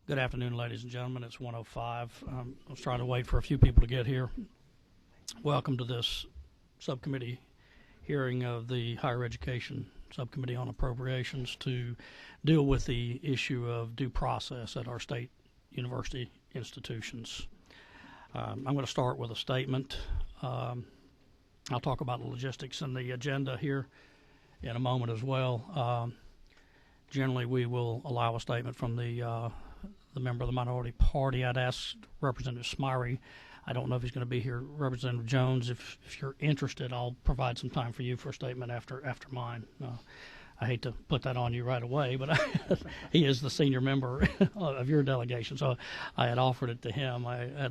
Good afternoon, ladies and gentlemen. It's 1:05. I was trying to wait for a few people to get here. Welcome to this subcommittee hearing of the Higher Education Subcommittee on Appropriations to deal with the issue of due process at our state university institutions. I'm going to start with a statement. I'll talk about the logistics and the agenda here in a moment as well. Generally, we will allow a statement from the member of the minority party. I'd ask Representative Smyrie. I don't know if he's going to be here. Representative Jones, if you're interested, I'll provide some time for you for a statement after mine. I hate to put that on you right away, but he is the senior member of your delegation, so I had offered it to him. I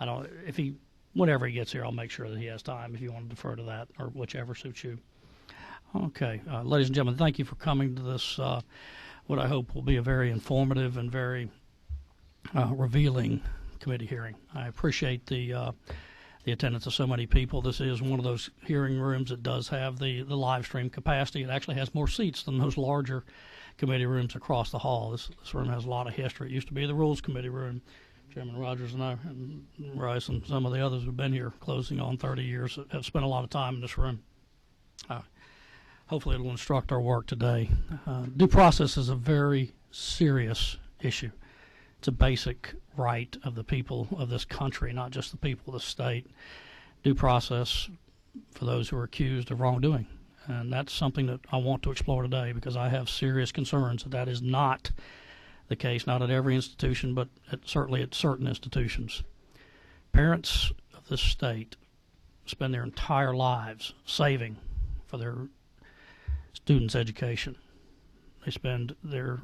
don't. If he, whenever he gets here, I'll make sure that he has time. If you want to defer to that, or whichever suits you. Okay, ladies and gentlemen, thank you for coming to this, what I hope will be a very informative and very revealing committee hearing. I appreciate the attendance of so many people. This is one of those hearing rooms that does have the live stream capacity. It actually has more seats than those larger committee rooms across the hall. This room has a lot of history. It used to be the Rules Committee room. Chairman Rogers and I, and Rice, and some of the others who've been here closing on 30 years have spent a lot of time in this room. Hopefully it will instruct our work today. Due process is a very serious issue. It's a basic right of the people of this country, not just the people of the state. Due process for those who are accused of wrongdoing. And that's something that I want to explore today because I have serious concerns that is not the case, not at every institution, but certainly at certain institutions. Parents of this state spend their entire lives saving for their students' education. They spend their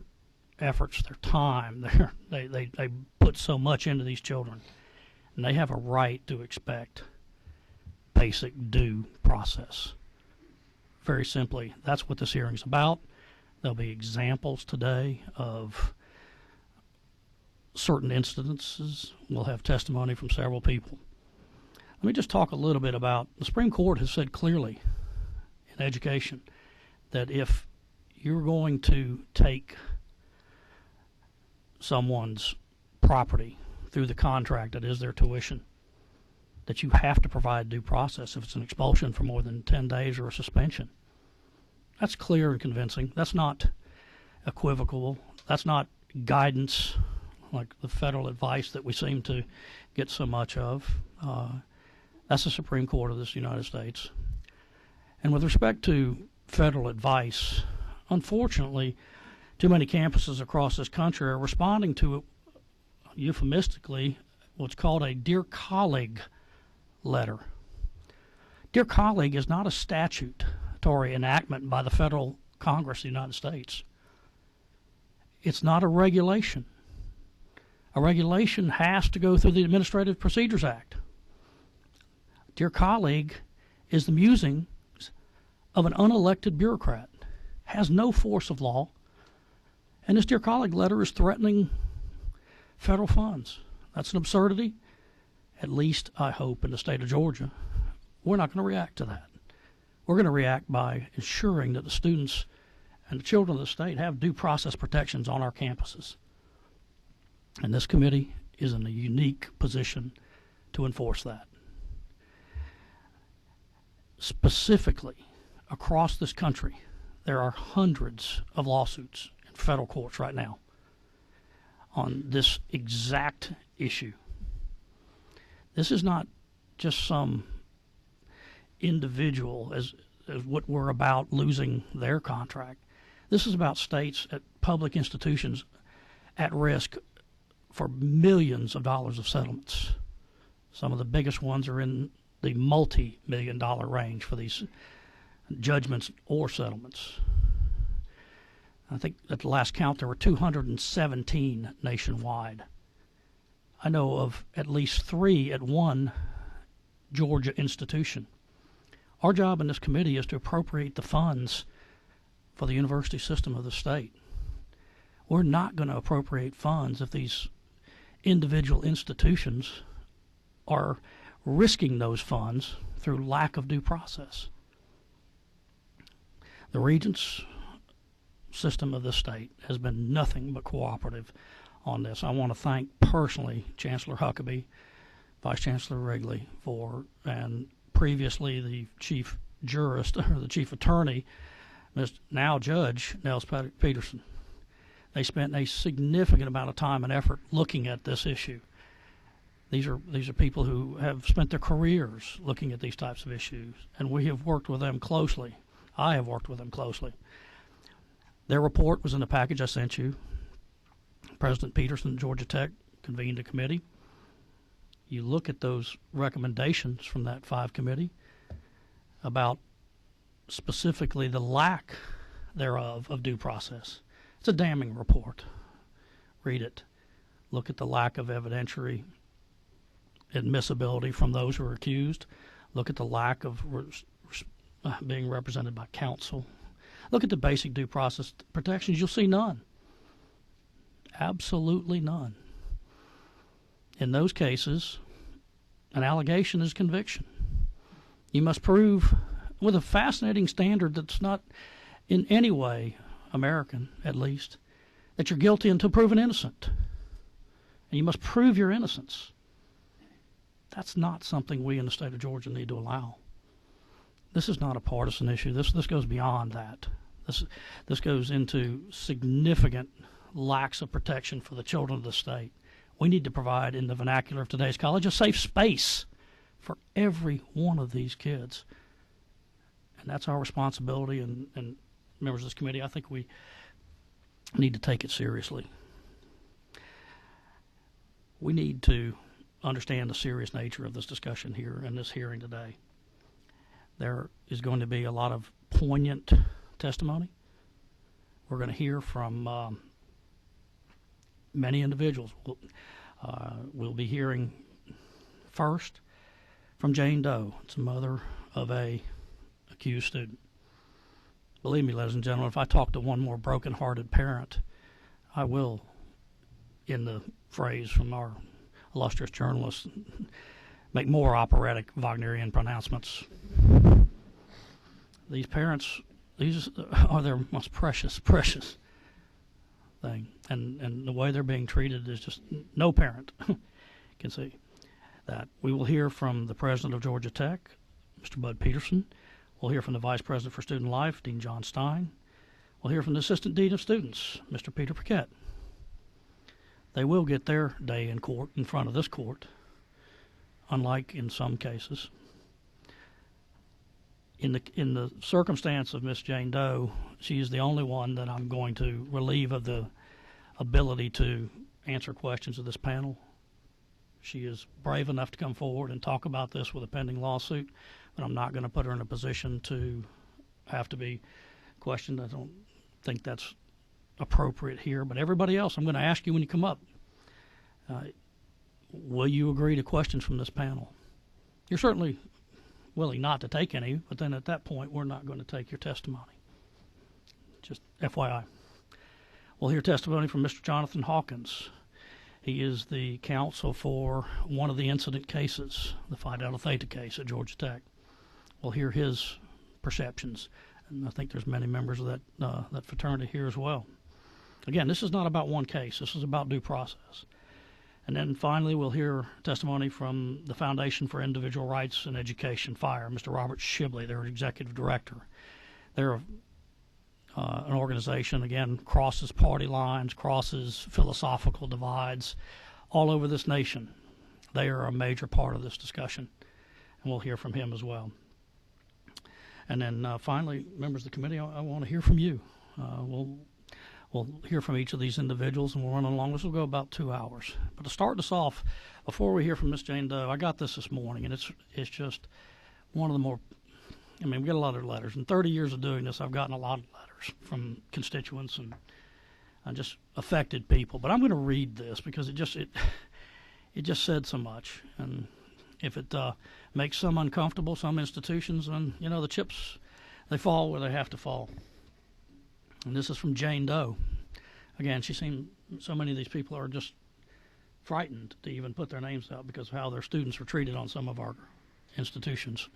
efforts, their time, they put so much into these children, and they have a right to expect basic due process. Very simply, that's what this hearing's about. There'll be examples today of certain instances. We'll have testimony from several people. Let me just talk a little bit about, the Supreme Court has said clearly in education that if you're going to take someone's property through the contract that is their tuition, that you have to provide due process if it's an expulsion for more than 10 days or a suspension. That's clear and convincing. That's not equivocal. That's not guidance like the federal advice that we seem to get so much of. That's the Supreme Court of this United States. And with respect to federal advice, unfortunately, too many campuses across this country are responding to, euphemistically, what's called a Dear Colleague letter. Dear Colleague is not a statutory enactment by the federal Congress of the United States. It's not a regulation. A regulation has to go through the Administrative Procedures Act. Dear Colleague is the musings of an unelected bureaucrat, has no force of law, and this Dear Colleague letter is threatening federal funds. That's an absurdity. At least, I hope, in the state of Georgia, we're not going to react to that. We're going to react by ensuring that the students and the children of the state have due process protections on our campuses. And this committee is in a unique position to enforce that. Specifically, across this country, there are hundreds of lawsuits in federal courts right now on this exact issue. This is not just some individual as what we're about losing their contract. This is about states at public institutions at risk for millions of dollars of settlements. Some of the biggest ones are in the multi-million-dollar range for these judgments or settlements. I think at the last count there were 217 nationwide. I know of at least 3 at one Georgia institution. Our job in this committee is to appropriate the funds for the university system of the state. We're not going to appropriate funds if these individual institutions are risking those funds through lack of due process. The regents system of the state has been nothing but cooperative on this. I want to thank personally Chancellor Huckabee, Vice Chancellor Wrigley, and previously the chief jurist, or the chief attorney, now Judge Nels Peterson. They spent a significant amount of time and effort looking at this issue. These are people who have spent their careers looking at these types of issues, and we have worked with them closely. I have worked with them closely. Their report was in the package I sent you. President Peterson at Georgia Tech convened a committee. You look at those recommendations from that 5 committee about specifically the lack thereof of due process. It's a damning report. Read it. Look at the lack of evidentiary admissibility from those who are accused. Look at the lack of being represented by counsel. Look at the basic due process protections. You'll see none. Absolutely none. In those cases, an allegation is conviction. You must prove, with a fascinating standard that's not in any way American, at least, that you're guilty until proven innocent. And you must prove your innocence. That's not something we in the state of Georgia need to allow. This is not a partisan issue. This goes beyond that. This goes into significant lacks of protection for the children of the state. We need to provide, in the vernacular of today's college, a safe space for every one of these kids. And that's our responsibility, and members of this committee, I think we need to take it seriously. We need to understand the serious nature of this discussion here and this hearing today. There is going to be a lot of poignant testimony. We're going to hear from many individuals. We'll be hearing first from Jane Doe. It's the mother of a accused student. Believe me, ladies and gentlemen, if I talk to one more broken-hearted parent, I will, in the phrase from our illustrious journalist, make more operatic Wagnerian pronouncements. These parents, these are their most precious thing. And the way they're being treated is just no parent can see that. We will hear from the president of Georgia Tech, Mr. Bud Peterson. We'll hear from the Vice President for Student Life, Dean John Stein. We'll hear from the Assistant Dean of Students, Mr. Peter Paquette. They will get their day in court, in front of this court, unlike in some cases. In the circumstance of Miss Jane Doe, she is the only one that I'm going to relieve of the ability to answer questions of this panel. She is brave enough to come forward and talk about this with a pending lawsuit, but I'm not going to put her in a position to have to be questioned. I don't think that's appropriate here. But everybody else, I'm going to ask you when you come up, will you agree to questions from this panel? You're certainly willing not to take any, but then at that point, we're not going to take your testimony. Just FYI. We'll hear testimony from Mr. Jonathan Hawkins. He is the counsel for one of the incident cases, the Phi Delta Theta case at Georgia Tech. We'll hear his perceptions, and I think there's many members of that fraternity here as well. Again, this is not about one case. This is about due process. And then finally, we'll hear testimony from the Foundation for Individual Rights and Education, FIRE, Mr. Robert Shibley, their executive director. They're an organization, again, crosses party lines, crosses philosophical divides all over this nation. They are a major part of this discussion, and we'll hear from him as well. And then finally, members of the committee, I want to hear from you. We'll hear from each of these individuals, and we'll run along. This will go about 2 hours. But to start us off, before we hear from Miss Jane Doe, I got this morning, and it's just one of the more, I mean, we get a lot of letters. In 30 years of doing this, I've gotten a lot of letters from constituents and just affected people. But I'm going to read this because it just said so much. And if it makes some uncomfortable, some institutions, then, you know, the chips, they fall where they have to fall. And this is from Jane Doe. Again, so many of these people are just frightened to even put their names out because of how their students were treated on some of our institutions.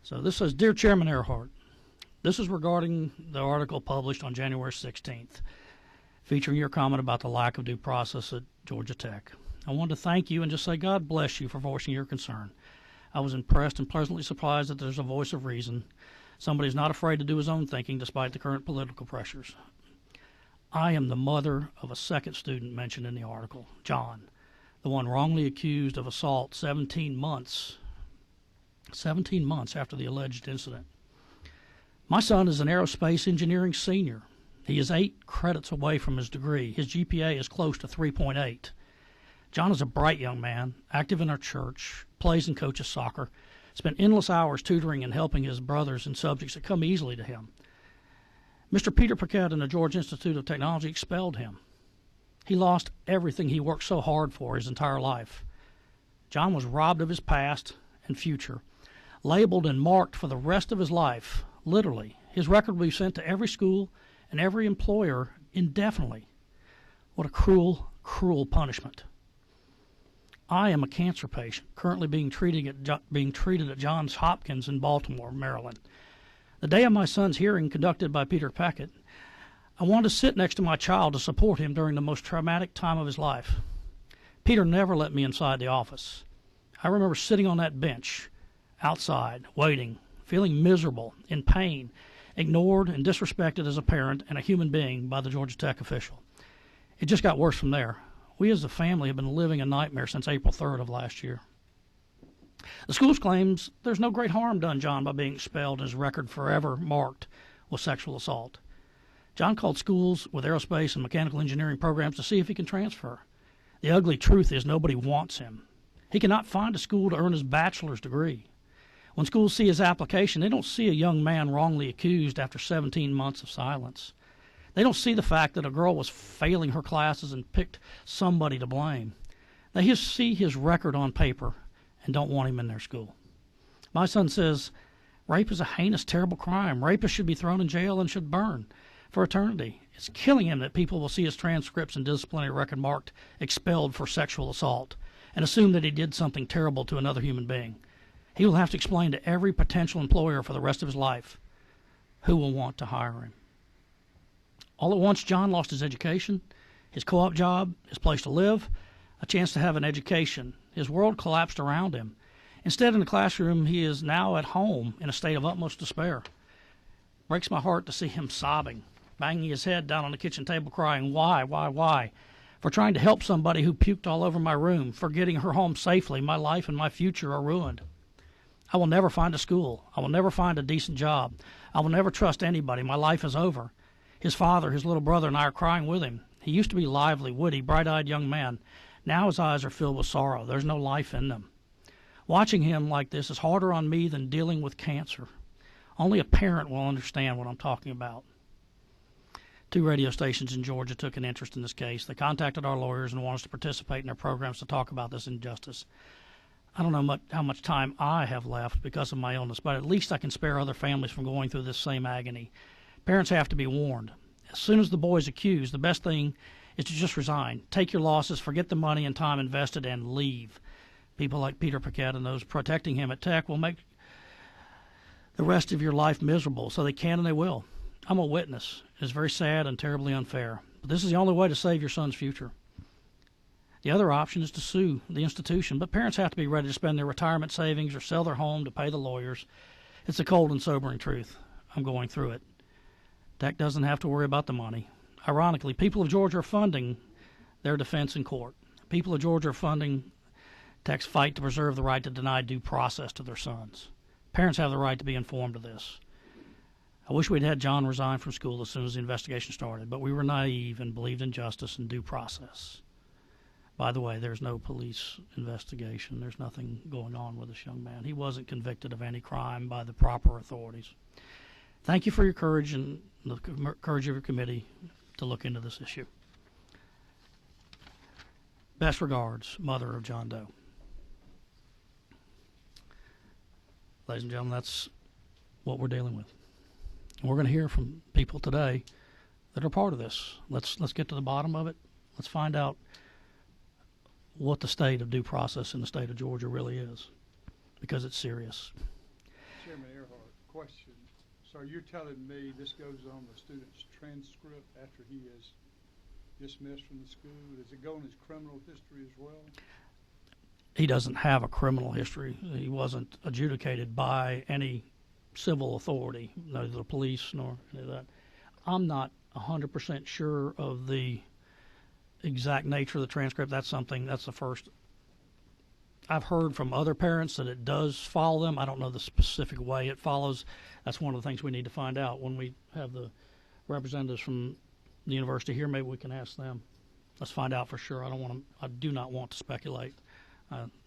So this says, Dear Chairman Ehrhart, This is regarding the article published on January 16th, featuring your comment about the lack of due process at Georgia Tech. I wanted to thank you and just say God bless you for voicing your concern. I was impressed and pleasantly surprised that there's a voice of reason. Somebody who's not afraid to do his own thinking despite the current political pressures. I am the mother of a second student mentioned in the article, John, the one wrongly accused of assault 17 months after the alleged incident. My son is an aerospace engineering senior. He is 8 credits away from his degree. His GPA is close to 3.8. John is a bright young man, active in our church, plays and coaches soccer, spent endless hours tutoring and helping his brothers in subjects that come easily to him. Mr. Peter Paquette and the Georgia Institute of Technology expelled him. He lost everything he worked so hard for his entire life. John was robbed of his past and future, labeled and marked for the rest of his life, literally. His record will be sent to every school and every employer indefinitely. What a cruel, cruel punishment. I am a cancer patient, currently being treated at Johns Hopkins in Baltimore, Maryland. The day of my son's hearing, conducted by Peter Paquette, I wanted to sit next to my child to support him during the most traumatic time of his life. Peter never let me inside the office. I remember sitting on that bench, outside, waiting, feeling miserable, in pain, ignored and disrespected as a parent and a human being by the Georgia Tech official. It just got worse from there. We as a family have been living a nightmare since April 3rd of last year. The school claims there's no great harm done John by being expelled and his record forever marked with sexual assault. John called schools with aerospace and mechanical engineering programs to see if he can transfer. The ugly truth is nobody wants him. He cannot find a school to earn his bachelor's degree. When schools see his application, they don't see a young man wrongly accused after 17 months of silence. They don't see the fact that a girl was failing her classes and picked somebody to blame. They just see his record on paper and don't want him in their school. My son says rape is a heinous, terrible crime. Rapists should be thrown in jail and should burn for eternity. It's killing him that people will see his transcripts and disciplinary record marked expelled for sexual assault and assume that he did something terrible to another human being. He will have to explain to every potential employer for the rest of his life who will want to hire him. All at once, John lost his education, his co-op job, his place to live, a chance to have an education. His world collapsed around him. Instead, in the classroom, he is now at home in a state of utmost despair. Breaks my heart to see him sobbing, banging his head down on the kitchen table, crying, why? For trying to help somebody who puked all over my room, for getting her home safely. My life and my future are ruined. I will never find a school. I will never find a decent job. I will never trust anybody. My life is over. His father, his little brother, and I are crying with him. He used to be a lively, witty, bright-eyed young man. Now his eyes are filled with sorrow. There's no life in them. Watching him like this is harder on me than dealing with cancer. Only a parent will understand what I'm talking about. 2 radio stations in Georgia took an interest in this case. They contacted our lawyers and want us to participate in their programs to talk about this injustice. I don't know how much time I have left because of my illness, but at least I can spare other families from going through this same agony. Parents have to be warned. As soon as the boy is accused, the best thing is to just resign. Take your losses, forget the money and time invested, and leave. People like Peter Paquette and those protecting him at Tech will make the rest of your life miserable, so they can and they will. I'm a witness. It's very sad and terribly unfair. But this is the only way to save your son's future. The other option is to sue the institution, but parents have to be ready to spend their retirement savings or sell their home to pay the lawyers. It's the cold and sobering truth. I'm going through it. Tech doesn't have to worry about the money. Ironically, people of Georgia are funding their defense in court. People of Georgia are funding Tech's fight to preserve the right to deny due process to their sons. Parents have the right to be informed of this. I wish we'd had John resign from school as soon as the investigation started, but we were naive and believed in justice and due process. By the way, there's no police investigation. There's nothing going on with this young man. He wasn't convicted of any crime by the proper authorities. Thank you for your courage and the courage of your committee to look into this issue. Best regards, mother of John Doe. Ladies and gentlemen, that's what we're dealing with. And we're going to hear from people today that are part of this. Let's get to the bottom of it. Let's find out what the state of due process in the state of Georgia really is, because it's serious. Chairman Ehrhart, question. So you're telling me this goes on the student's transcript after he is dismissed from the school? Does it go on his criminal history as well? He doesn't have a criminal history. He wasn't adjudicated by any civil authority, neither the police nor any of that. I'm not 100% sure of the exact nature of the transcript. That's the first. I've heard from other parents that it does follow them. I don't know the specific way it follows. That's one of the things we need to find out when we have the representatives from the university here. Maybe we can ask them. Let's find out for sure. I do not want to speculate.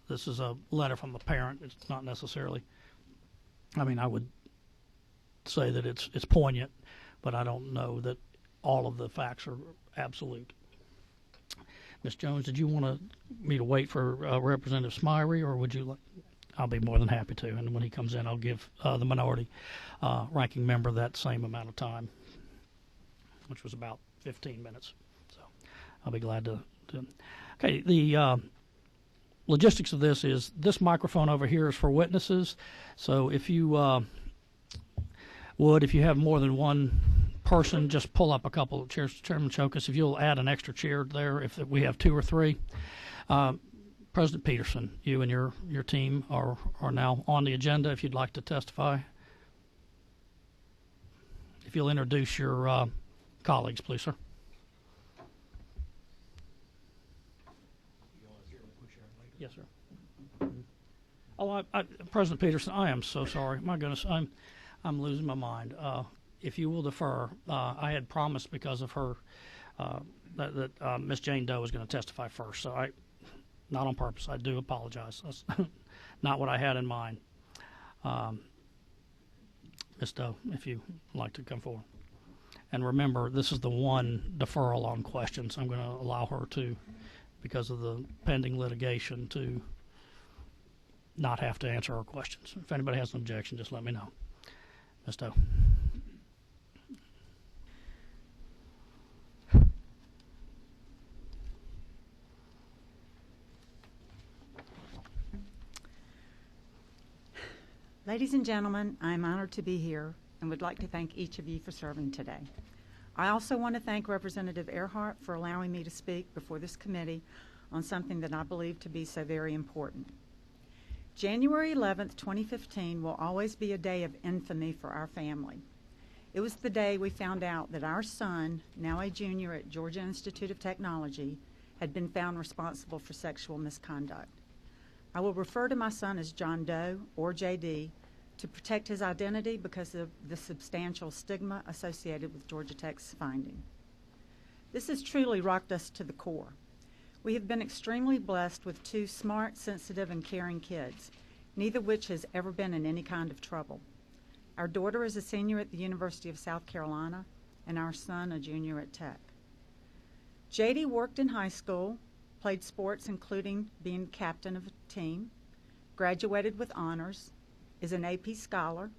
This is a letter from the parent. It's not necessarily. I mean, I would say that it's poignant, but I don't know that all of the facts are absolute. Ms. Jones, did you want me to wait for Representative Smyrie, or would you like? I'll be more than happy to, and when he comes in, I'll give the minority ranking member that same amount of time, which was about 15 minutes. So I'll be glad to. Okay, the logistics of this is this microphone over here is for witnesses. So if you if you have more than one person, just pull up a couple of chairs. Chairman Chokas, if you'll add an extra chair there if we have two or three. President Peterson, you and your team are now on the agenda if you'd like to testify. If you'll introduce your colleagues, please, sir. Yes, sir. Oh, President Peterson, I am so sorry. My goodness, I'm losing my mind. If you will defer, I had promised because of her that Ms. Jane Doe was going to testify first. So not on purpose. I do apologize. That's not what I had in mind. Ms. Doe, if you'd like to come forward. And remember, this is the one deferral on questions. I'm going to allow her to, because of the pending litigation, to not have to answer our questions. If anybody has an objection, just let me know. Ms. Doe. Ladies and gentlemen, I am honored to be here and would like to thank each of you for serving today. I also want to thank Representative Ehrhart for allowing me to speak before this committee on something that I believe to be so very important. January 11th, 2015 will always be a day of infamy for our family. It was the day we found out that our son, now a junior at Georgia Institute of Technology, had been found responsible for sexual misconduct. I will refer to my son as John Doe, or JD, to protect his identity because of the substantial stigma associated with Georgia Tech's finding. This has truly rocked us to the core. We have been extremely blessed with two smart, sensitive, and caring kids, neither of which has ever been in any kind of trouble. Our daughter is a senior at the University of South Carolina, and our son a junior at Tech. JD worked in high school, played sports including being captain of a team, graduated with honors, is an AP scholar,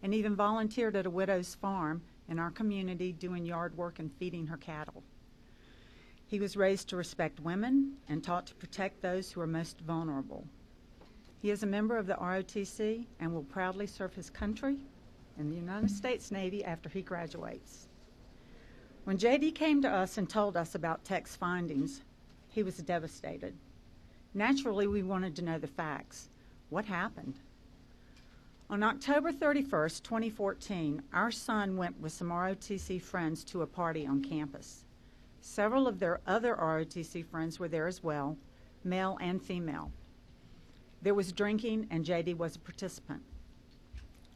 and even volunteered at a widow's farm in our community doing yard work and feeding her cattle. He was raised to respect women and taught to protect those who are most vulnerable. He is a member of the ROTC and will proudly serve his country in the United States Navy after he graduates. When JD came to us and told us about Tech's findings, he was devastated. Naturally, we wanted to know the facts. What happened? On October 31st, 2014, our son went with some ROTC friends to a party on campus. Several of their other ROTC friends were there as well, male and female. There was drinking, and JD was a participant.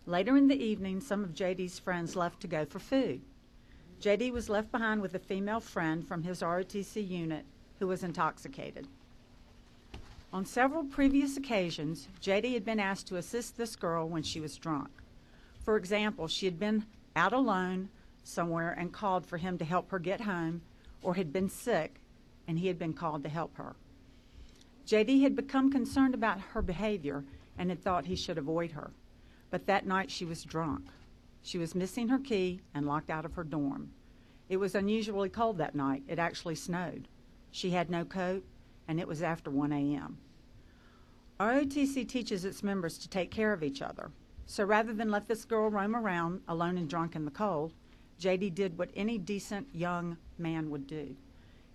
Later in the evening, some of JD's friends left to go for food. JD was left behind with a female friend from his ROTC unit who was intoxicated. On several previous occasions, JD had been asked to assist this girl when she was drunk. For example, she had been out alone somewhere and called for him to help her get home, or had been sick and he had been called to help her. JD had become concerned about her behavior and had thought he should avoid her. But that night she was drunk. She was missing her key and locked out of her dorm. It was unusually cold that night. It actually snowed. She had no coat, and it was after 1 a.m. ROTC teaches its members to take care of each other. So rather than let this girl roam around alone and drunk in the cold, J.D. did what any decent young man would do.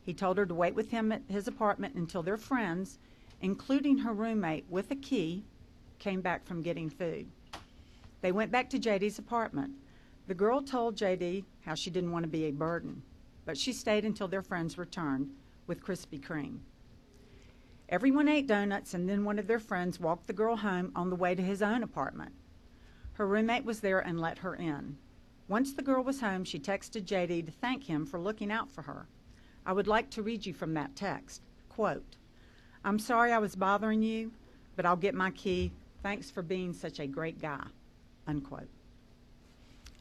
He told her to wait with him at his apartment until their friends, including her roommate with a key, came back from getting food. They went back to J.D.'s apartment. The girl told J.D. how she didn't want to be a burden, but she stayed until their friends returned with Krispy Kreme. Everyone ate donuts, and then one of their friends walked the girl home on the way to his own apartment. Her roommate was there and let her in. Once the girl was home, she texted J.D. to thank him for looking out for her. I would like to read you from that text. Quote, "I'm sorry I was bothering you, but I'll get my key. Thanks for being such a great guy." Unquote.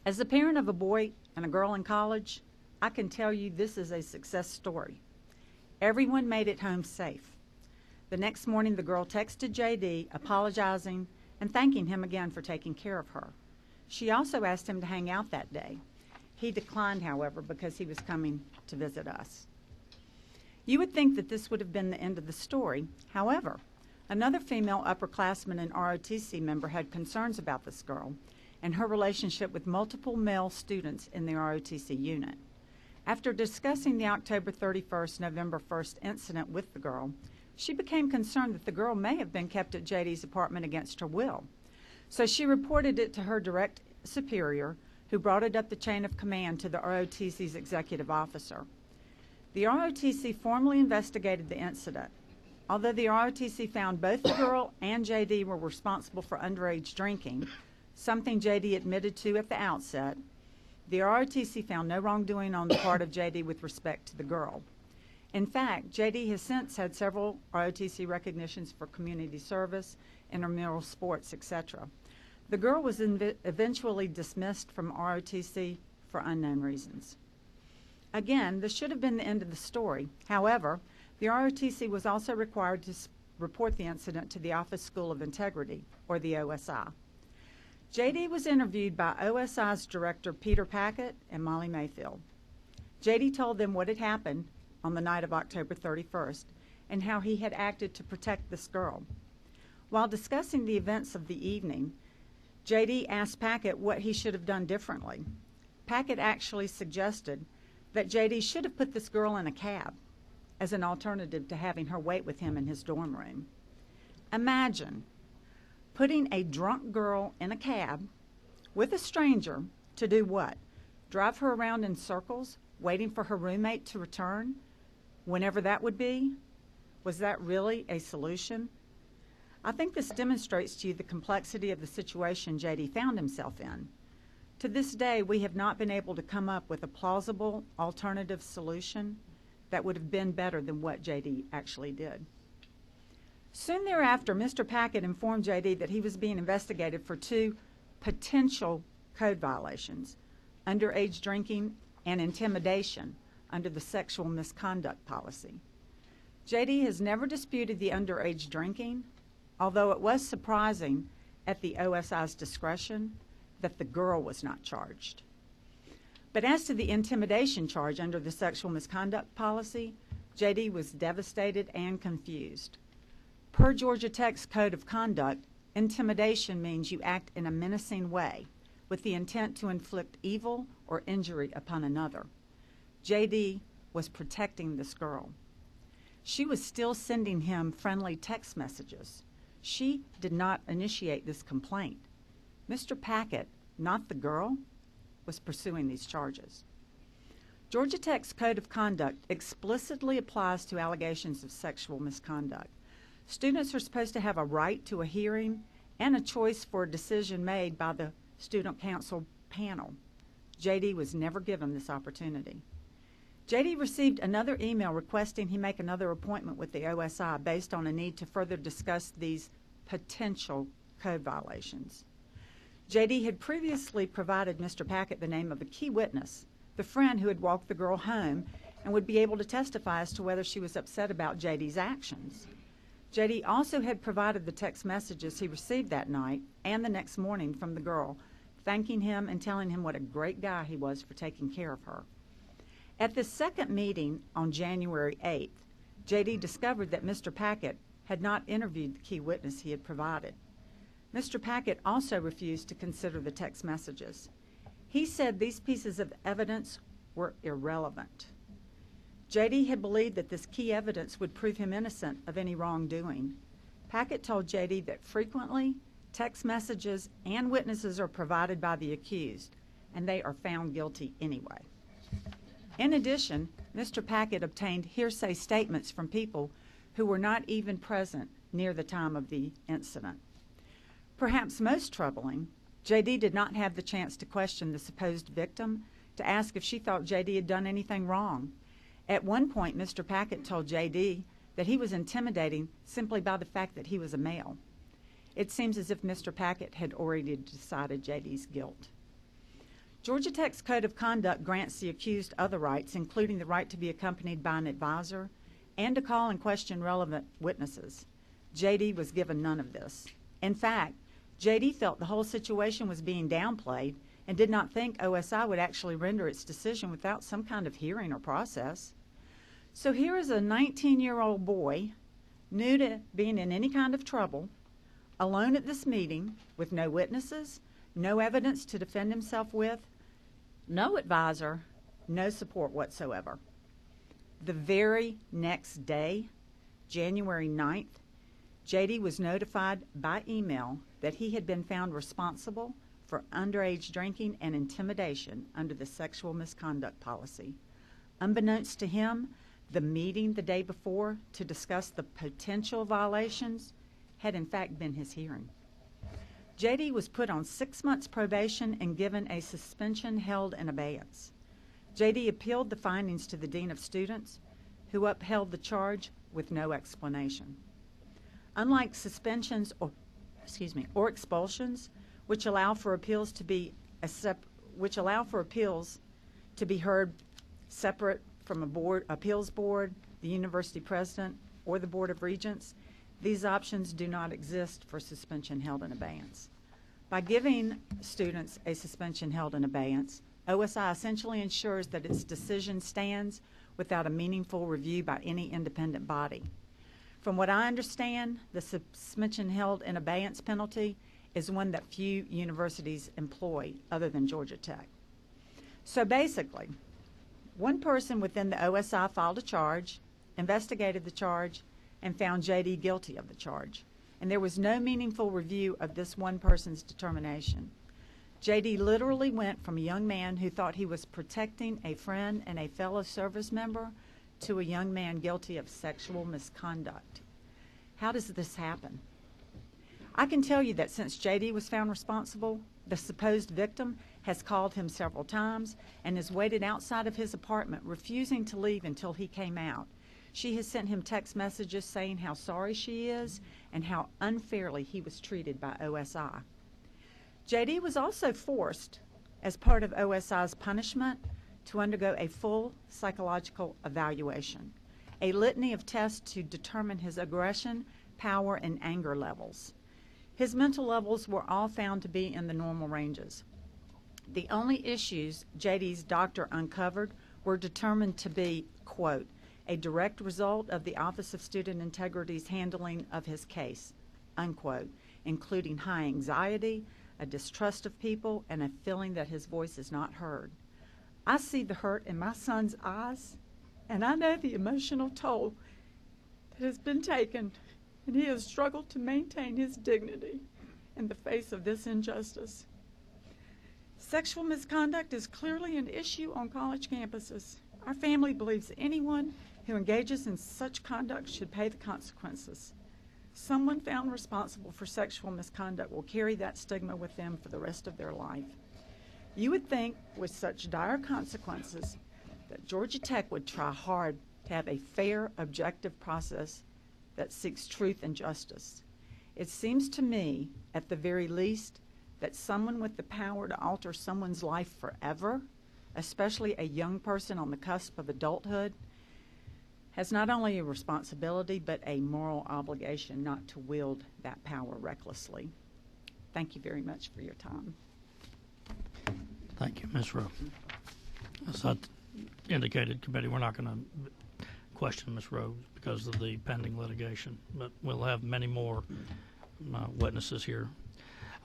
As the parent of a boy and a girl in college, I can tell you this is a success story. Everyone made it home safe. The next morning, the girl texted J.D. apologizing and thanking him again for taking care of her. She also asked him to hang out that day. He declined, however, because he was coming to visit us. You would think that this would have been the end of the story. However, another female upperclassman and ROTC member had concerns about this girl and her relationship with multiple male students in the ROTC unit. After discussing the October 31st, November 1st incident with the girl, she became concerned that the girl may have been kept at J.D.'s apartment against her will. So she reported it to her direct superior, who brought it up the chain of command to the ROTC's executive officer. The ROTC formally investigated the incident. Although the ROTC found both the girl and J.D. were responsible for underage drinking, something J.D. admitted to at the outset, the ROTC found no wrongdoing on the part of J.D. with respect to the girl. In fact, J.D. has since had several ROTC recognitions for community service, intramural sports, etc. The girl was eventually dismissed from ROTC for unknown reasons. Again, this should have been the end of the story. However, the ROTC was also required to report the incident to the Office School of Integrity, or the OSI. J.D. was interviewed by OSI's director Peter Packett and Molly Mayfield. J.D. told them what had happened on the night of October 31st and how he had acted to protect this girl. While discussing the events of the evening, J.D. asked Packett what he should have done differently. Packett actually suggested that J.D. should have put this girl in a cab as an alternative to having her wait with him in his dorm room. Imagine putting a drunk girl in a cab with a stranger to do what? Drive her around in circles, waiting for her roommate to return, whenever that would be? Was that really a solution? I think this demonstrates to you the complexity of the situation J.D. found himself in. To this day, we have not been able to come up with a plausible alternative solution that would have been better than what J.D. actually did. Soon thereafter, Mr. Packett informed J.D. that he was being investigated for 2 potential code violations, underage drinking and intimidation under the sexual misconduct policy. J.D. has never disputed the underage drinking, although it was surprising at the OSI's discretion that the girl was not charged. But as to the intimidation charge under the sexual misconduct policy, J.D. was devastated and confused. Per Georgia Tech's Code of Conduct, intimidation means you act in a menacing way with the intent to inflict evil or injury upon another. J.D. was protecting this girl. She was still sending him friendly text messages. She did not initiate this complaint. Mr. Packett, not the girl, was pursuing these charges. Georgia Tech's Code of Conduct explicitly applies to allegations of sexual misconduct. Students are supposed to have a right to a hearing and a choice for a decision made by the student council panel. J.D. was never given this opportunity. J.D. received another email requesting he make another appointment with the OSI based on a need to further discuss these potential code violations. J.D. had previously provided Mr. Packett the name of a key witness, the friend who had walked the girl home and would be able to testify as to whether she was upset about J.D.'s actions. J.D. also had provided the text messages he received that night and the next morning from the girl, thanking him and telling him what a great guy he was for taking care of her. At the second meeting on January 8th, J.D. discovered that Mr. Packett had not interviewed the key witness he had provided. Mr. Packett also refused to consider the text messages. He said these pieces of evidence were irrelevant. J.D. had believed that this key evidence would prove him innocent of any wrongdoing. Packett told J.D. that frequently text messages and witnesses are provided by the accused, and they are found guilty anyway. In addition, Mr. Packett obtained hearsay statements from people who were not even present near the time of the incident. Perhaps most troubling, J.D. did not have the chance to question the supposed victim to ask if she thought J.D. had done anything wrong. At one point, Mr. Packett told J.D. that he was intimidating simply by the fact that he was a male. It seems as if Mr. Packett had already decided J.D.'s guilt. Georgia Tech's Code of Conduct grants the accused other rights, including the right to be accompanied by an advisor and to call and question relevant witnesses. J.D. was given none of this. In fact, J.D. felt the whole situation was being downplayed and did not think OSI would actually render its decision without some kind of hearing or process. So here is a 19-year-old boy, new to being in any kind of trouble, alone at this meeting with no witnesses, no evidence to defend himself with, no advisor, no support whatsoever. The very next day, January 9th, J.D. was notified by email that he had been found responsible for underage drinking and intimidation under the sexual misconduct policy. Unbeknownst to him, the meeting the day before to discuss the potential violations had in fact been his hearing. J.D. was put on 6 months probation and given a suspension held in abeyance. J.D. appealed the findings to the Dean of Students, who upheld the charge with no explanation. Unlike suspensions or expulsions, which allow for appeals to be heard separate from a appeals board, the university president, or the Board of Regents, these options do not exist for suspension held in abeyance. By giving students a suspension held in abeyance, OSI essentially ensures that its decision stands without a meaningful review by any independent body. From what I understand, the suspension held in abeyance penalty is one that few universities employ other than Georgia Tech. So basically, one person within the OSI filed a charge, investigated the charge, and found J.D. guilty of the charge. And there was no meaningful review of this one person's determination. J.D. literally went from a young man who thought he was protecting a friend and a fellow service member to a young man guilty of sexual misconduct. How does this happen? I can tell you that since J.D. was found responsible, the supposed victim has called him several times and has waited outside of his apartment, refusing to leave until he came out. She has sent him text messages saying how sorry she is and how unfairly he was treated by OSI. J.D. was also forced, as part of OSI's punishment, to undergo a full psychological evaluation, a litany of tests to determine his aggression, power, and anger levels. His mental levels were all found to be in the normal ranges. The only issues J.D.'s doctor uncovered were determined to be, quote, a direct result of the Office of Student Integrity's handling of his case, unquote, including high anxiety, a distrust of people, and a feeling that his voice is not heard. I see the hurt in my son's eyes, and I know the emotional toll that has been taken, and he has struggled to maintain his dignity in the face of this injustice. Sexual misconduct is clearly an issue on college campuses. Our family believes anyone who engages in such conduct should pay the consequences. Someone found responsible for sexual misconduct will carry that stigma with them for the rest of their life. You would think, with such dire consequences, that Georgia Tech would try hard to have a fair, objective process that seeks truth and justice. It seems to me, at the very least, that someone with the power to alter someone's life forever, especially a young person on the cusp of adulthood, has not only a responsibility but a moral obligation not to wield that power recklessly. Thank you very much for your time. Thank you, Ms. Rowe. As I indicated, committee, we're not going to question Ms. Rowe because of the pending litigation, but we'll have many more witnesses here.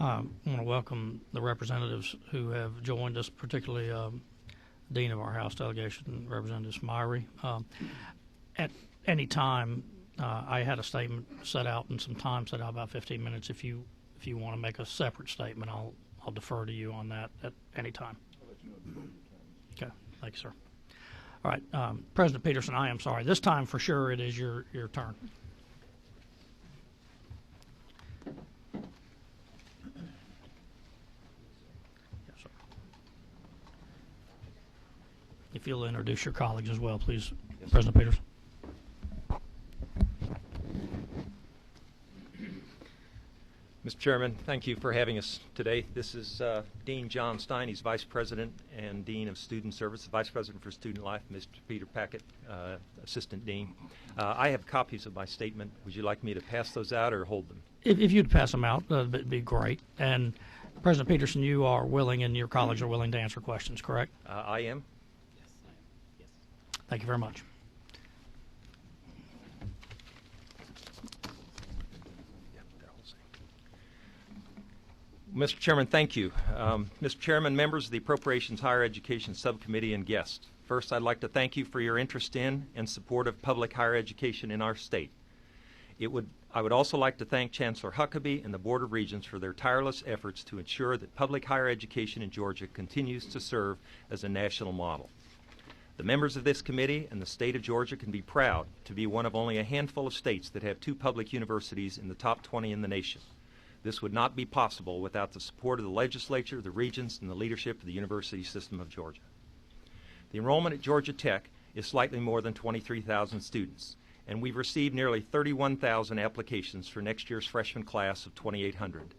I want to welcome the representatives who have joined us, particularly Dean of our House delegation, Representative Smyrie. At any time, I had a statement set out and some time set out, about 15 minutes. If you want to make a separate statement, I'll defer to you on that at any time. I'll let you know before your time. Okay, thank you, sir. All right, President Peterson, I am sorry. This time for sure it is your turn. Yes, sir. If you'll introduce your colleagues as well, please, yes, President Peterson. Mr. Chairman, thank you for having us today. This is Dean John Stein. He's Vice President and Dean of Student Service, Vice President for Student Life, Mr. Peter Packett, Assistant Dean. I have copies of my statement. Would you like me to pass those out or hold them? If you'd pass them out, that'd be great. And President Peterson, you are willing and your colleagues are willing to answer questions, correct? I am. Yes, I am. Yes. Thank you very much. Mr. Chairman, thank you. Mr. Chairman, members of the Appropriations Higher Education Subcommittee and guests, first I'd like to thank you for your interest in and support of public higher education in our state. I would also like to thank Chancellor Huckabee and the Board of Regents for their tireless efforts to ensure that public higher education in Georgia continues to serve as a national model. The members of this committee and the state of Georgia can be proud to be one of only a handful of states that have 2 public universities in the top 20 in the nation. This would not be possible without the support of the legislature, the regents, and the leadership of the university system of Georgia. The enrollment at Georgia Tech is slightly more than 23,000 students, and we've received nearly 31,000 applications for next year's freshman class of 2,800.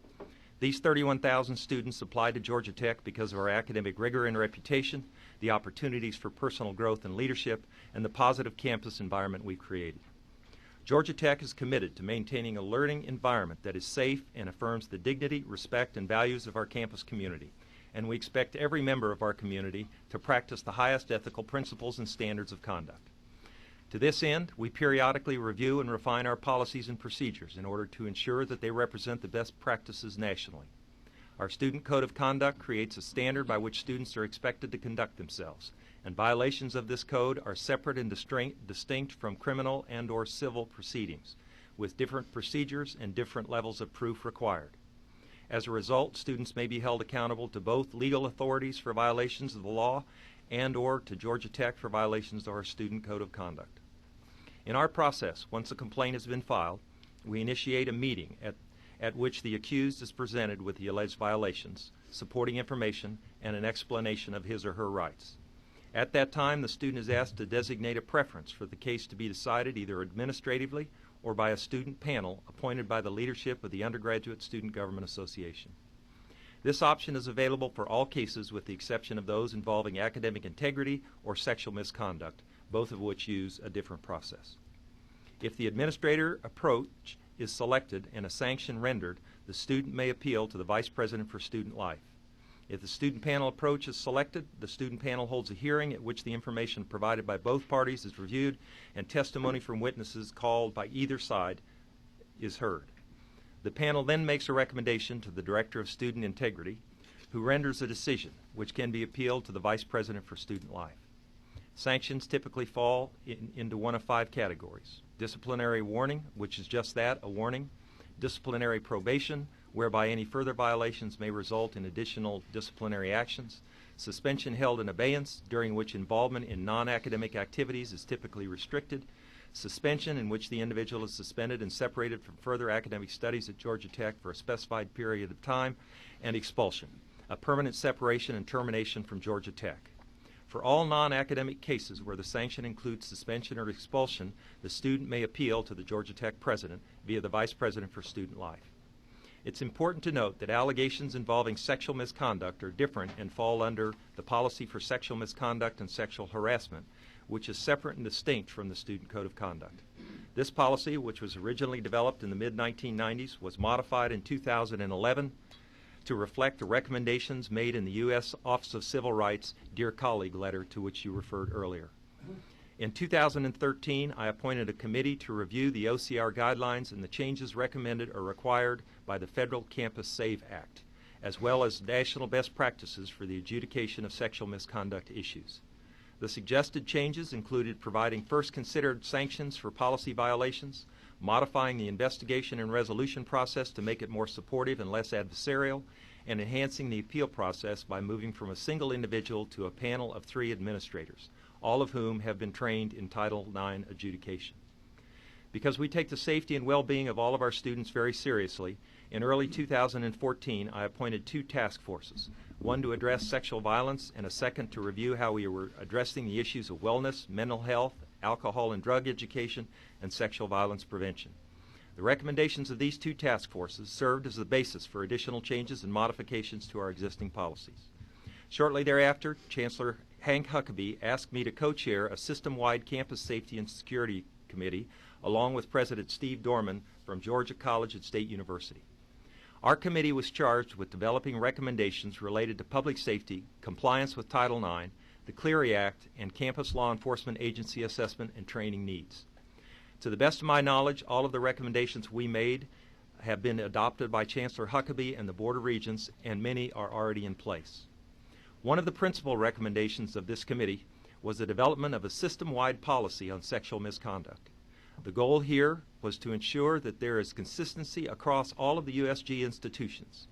These 31,000 students applied to Georgia Tech because of our academic rigor and reputation, the opportunities for personal growth and leadership, and the positive campus environment we've created. Georgia Tech is committed to maintaining a learning environment that is safe and affirms the dignity, respect, and values of our campus community, and we expect every member of our community to practice the highest ethical principles and standards of conduct. To this end, we periodically review and refine our policies and procedures in order to ensure that they represent the best practices nationally. Our Student Code of Conduct creates a standard by which students are expected to conduct themselves, and violations of this code are separate and distinct from criminal and/or civil proceedings, with different procedures and different levels of proof required. As a result, students may be held accountable to both legal authorities for violations of the law and/or to Georgia Tech for violations of our Student Code of Conduct. In our process, once a complaint has been filed, we initiate a meeting at which the accused is presented with the alleged violations, supporting information, and an explanation of his or her rights. At that time, the student is asked to designate a preference for the case to be decided either administratively or by a student panel appointed by the leadership of the Undergraduate Student Government Association. This option is available for all cases with the exception of those involving academic integrity or sexual misconduct, both of which use a different process. If the administrator approach is selected and a sanction rendered, the student may appeal to the Vice President for Student Life. If the student panel approach is selected, the student panel holds a hearing at which the information provided by both parties is reviewed and testimony from witnesses called by either side is heard. The panel then makes a recommendation to the Director of Student Integrity, who renders a decision which can be appealed to the Vice President for Student Life. Sanctions typically fall into one of 5 categories: disciplinary warning, which is just that, a warning; disciplinary probation, whereby any further violations may result in additional disciplinary actions; suspension held in abeyance, during which involvement in non-academic activities is typically restricted; suspension, in which the individual is suspended and separated from further academic studies at Georgia Tech for a specified period of time; and expulsion, a permanent separation and termination from Georgia Tech. For all non-academic cases where the sanction includes suspension or expulsion, the student may appeal to the Georgia Tech President via the Vice President for Student Life. It's important to note that allegations involving sexual misconduct are different and fall under the Policy for Sexual Misconduct and Sexual Harassment, which is separate and distinct from the Student Code of Conduct. This policy, which was originally developed in the mid-1990s, was modified in 2011 to reflect the recommendations made in the U.S. Office of Civil Rights Dear Colleague letter to which you referred earlier. In 2013, I appointed a committee to review the OCR guidelines and the changes recommended or required by the Federal Campus SAVE Act, as well as national best practices for the adjudication of sexual misconduct issues. The suggested changes included providing first considered sanctions for policy violations, modifying the investigation and resolution process to make it more supportive and less adversarial, and enhancing the appeal process by moving from a single individual to a panel of 3 administrators, all of whom have been trained in Title IX adjudication. Because we take the safety and well-being of all of our students very seriously, in early 2014 I appointed 2 task forces, one to address sexual violence and a second to review how we were addressing the issues of wellness, mental health, alcohol and drug education, and sexual violence prevention. The recommendations of these 2 task forces served as the basis for additional changes and modifications to our existing policies. Shortly thereafter, Chancellor Hank Huckabee asked me to co-chair a system-wide campus safety and security committee along with President Steve Dorman from Georgia College and State University. Our committee was charged with developing recommendations related to public safety, compliance with Title IX, the Clery Act, and campus law enforcement agency assessment and training needs. To the best of my knowledge, all of the recommendations we made have been adopted by Chancellor Huckabee and the Board of Regents, and many are already in place. One of the principal recommendations of this committee was the development of a system-wide policy on sexual misconduct. The goal here was to ensure that there is consistency across all of the USG institutions.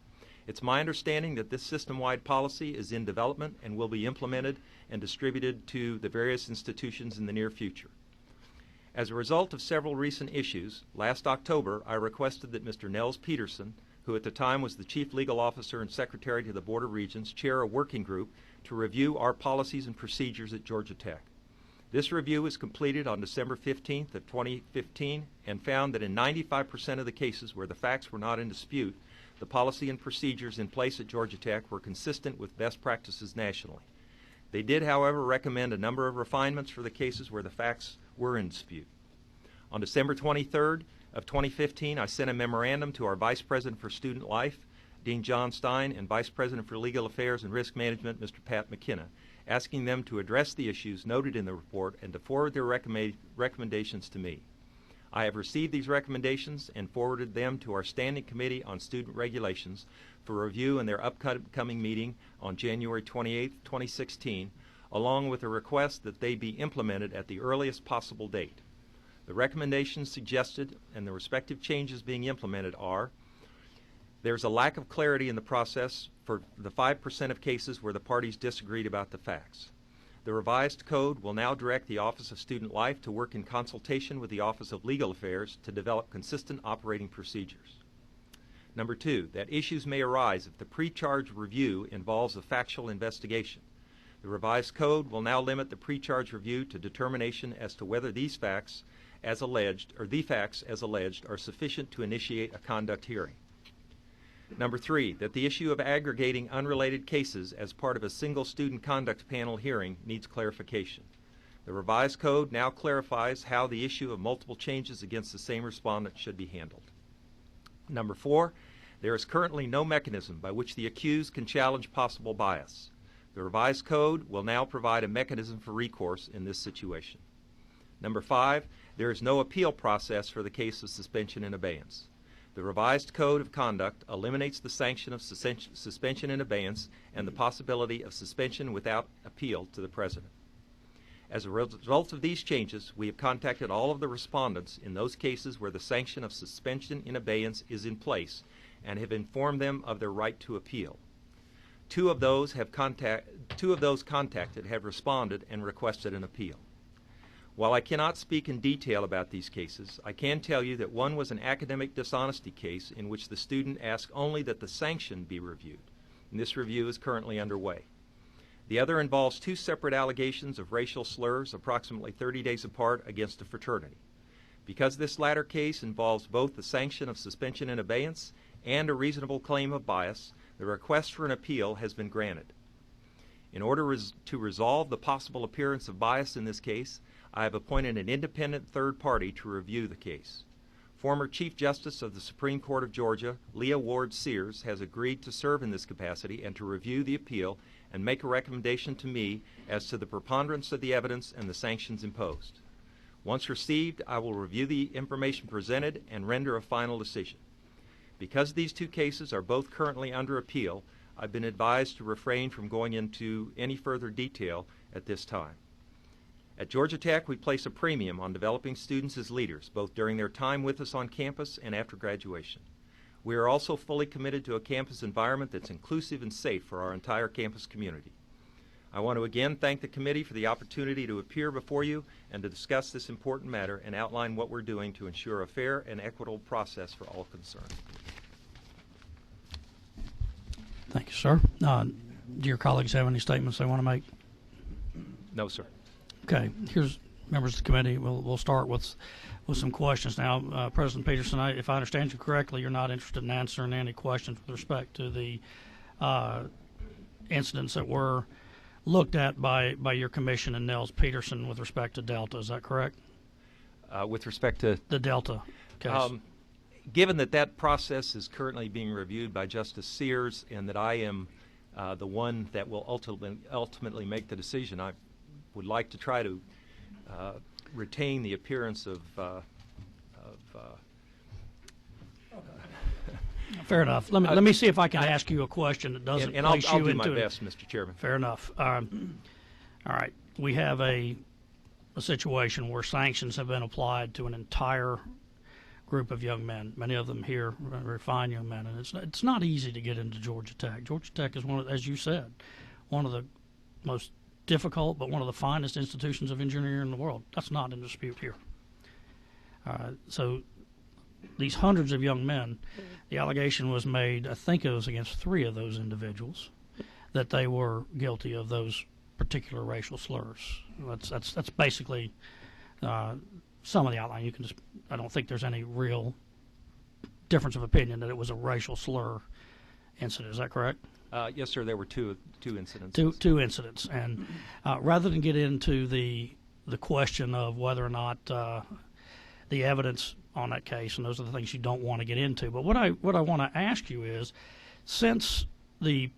It's my understanding that this system-wide policy is in development and will be implemented and distributed to the various institutions in the near future. As a result of several recent issues, last October I requested that Mr. Nels Peterson, who at the time was the Chief Legal Officer and Secretary to the Board of Regents, chair a working group to review our policies and procedures at Georgia Tech. This review was completed on December 15th of 2015 and found that in 95% of the cases where the facts were not in dispute, the policy and procedures in place at Georgia Tech were consistent with best practices nationally. They did, however, recommend a number of refinements for the cases where the facts were in dispute. On December 23rd of 2015, I sent a memorandum to our Vice President for Student Life, Dean John Stein, and Vice President for Legal Affairs and Risk Management, Mr. Pat McKenna, asking them to address the issues noted in the report and to forward their recommendations to me. I have received these recommendations and forwarded them to our Standing Committee on Student Regulations for review in their upcoming meeting on January 28, 2016, along with a request that they be implemented at the earliest possible date. The recommendations suggested and the respective changes being implemented are: there's a lack of clarity in the process for the 5% of cases where the parties disagreed about the facts. The revised code will now direct the Office of Student Life to work in consultation with the Office of Legal Affairs to develop consistent operating procedures. Number 2, that issues may arise if the pre-charge review involves a factual investigation. The revised code will now limit the pre-charge review to determination as to whether these facts as alleged, or the facts as alleged, are sufficient to initiate a conduct hearing. Number 3, that the issue of aggregating unrelated cases as part of a single student conduct panel hearing needs clarification. The revised code now clarifies how the issue of multiple changes against the same respondent should be handled. Number 4, there is currently no mechanism by which the accused can challenge possible bias. The revised code will now provide a mechanism for recourse in this situation. Number 5, there is no appeal process for the case of suspension and abeyance. The revised code of conduct eliminates the sanction of suspension and abeyance and the possibility of suspension without appeal to the President. As a result of these changes, we have contacted all of the respondents in those cases where the sanction of suspension and abeyance is in place and have informed them of their right to appeal. Two of those contacted have responded and requested an appeal. While I cannot speak in detail about these cases, I can tell you that one was an academic dishonesty case in which the student asked only that the sanction be reviewed, and this review is currently underway. The other involves 2 separate allegations of racial slurs approximately 30 days apart against a fraternity. Because this latter case involves both the sanction of suspension and abeyance and a reasonable claim of bias, the request for an appeal has been granted. In order to resolve the possible appearance of bias in this case, I have appointed an independent third party to review the case. Former Chief Justice of the Supreme Court of Georgia, Leah Ward Sears, has agreed to serve in this capacity and to review the appeal and make a recommendation to me as to the preponderance of the evidence and the sanctions imposed. Once received, I will review the information presented and render a final decision. Because these two cases are both currently under appeal, I've been advised to refrain from going into any further detail at this time. At Georgia Tech, we place a premium on developing students as leaders, both during their time with us on campus and after graduation. We are also fully committed to a campus environment that's inclusive and safe for our entire campus community. I want to again thank the committee for the opportunity to appear before you and to discuss this important matter and outline what we're doing to ensure a fair and equitable process for all concerned. Thank you, sir. Do your colleagues have any statements they want to make? No, sir. Okay, here's members of the committee. We'll start with some questions now. President Peterson, if I understand you correctly, you're not interested in answering any questions with respect to the incidents that were looked at by your commission and Nels Peterson with respect to Delta. Is that correct? With respect to the Delta case. Given that process is currently being reviewed by Justice Sears and that I am the one that will ultimately make the decision, I would like to try to retain the appearance of Fair enough. Let me see if I can ask you a question that doesn't and place I'll you do into my best, Mr. Chairman. Fair enough. All right. We have a situation where sanctions have been applied to an entire group of young men, many of them here, very fine young men, and it's not easy to get into Georgia Tech. Georgia Tech is as you said, one of the most difficult but one of the finest institutions of engineering in the world. That's not in dispute here. So these hundreds of young men, the allegation was made, I think it was against 3 of those individuals, that they were guilty of those particular racial slurs. That's basically some of the outline. You can just, I don't think there's any real difference of opinion that it was a racial slur incident. Is that correct? Yes, sir. There were two incidents. Two incidents, and rather than get into the question of whether or not the evidence on that case, and those are the things you don't want to get into, but what I want to ask you is, since the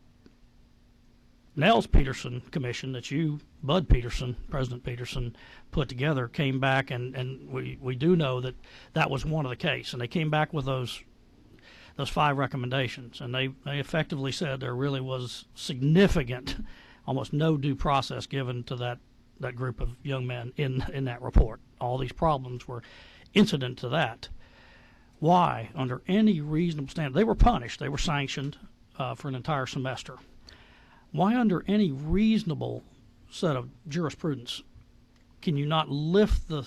Nels Peterson Commission that you, Bud Peterson, President Peterson, put together, came back, and we do know that was one of the case, and they came back with those 5 recommendations, and they effectively said there really was significant, almost no due process given to that group of young men in that report. All these problems were incident to that. Why, under any reasonable standard, they were punished, they were sanctioned for an entire semester. Why, under any reasonable set of jurisprudence, can you not lift the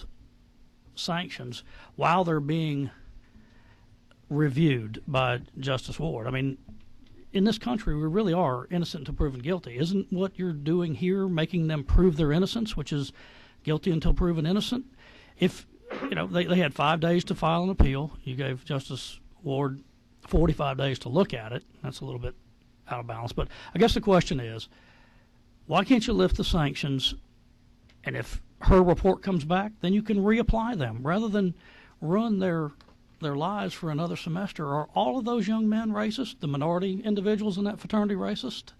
sanctions while they're being reviewed by Justice Ward? I mean, in this country, we really are innocent until proven guilty. Isn't what you're doing here making them prove their innocence, which is guilty until proven innocent? If, they had 5 days to file an appeal. You gave Justice Ward 45 days to look at it. That's a little bit out of balance. But I guess the question is, why can't you lift the sanctions, and if her report comes back, then you can reapply them rather than ruin their lives for another semester? Are all of those young men racist? The minority individuals in that fraternity racist?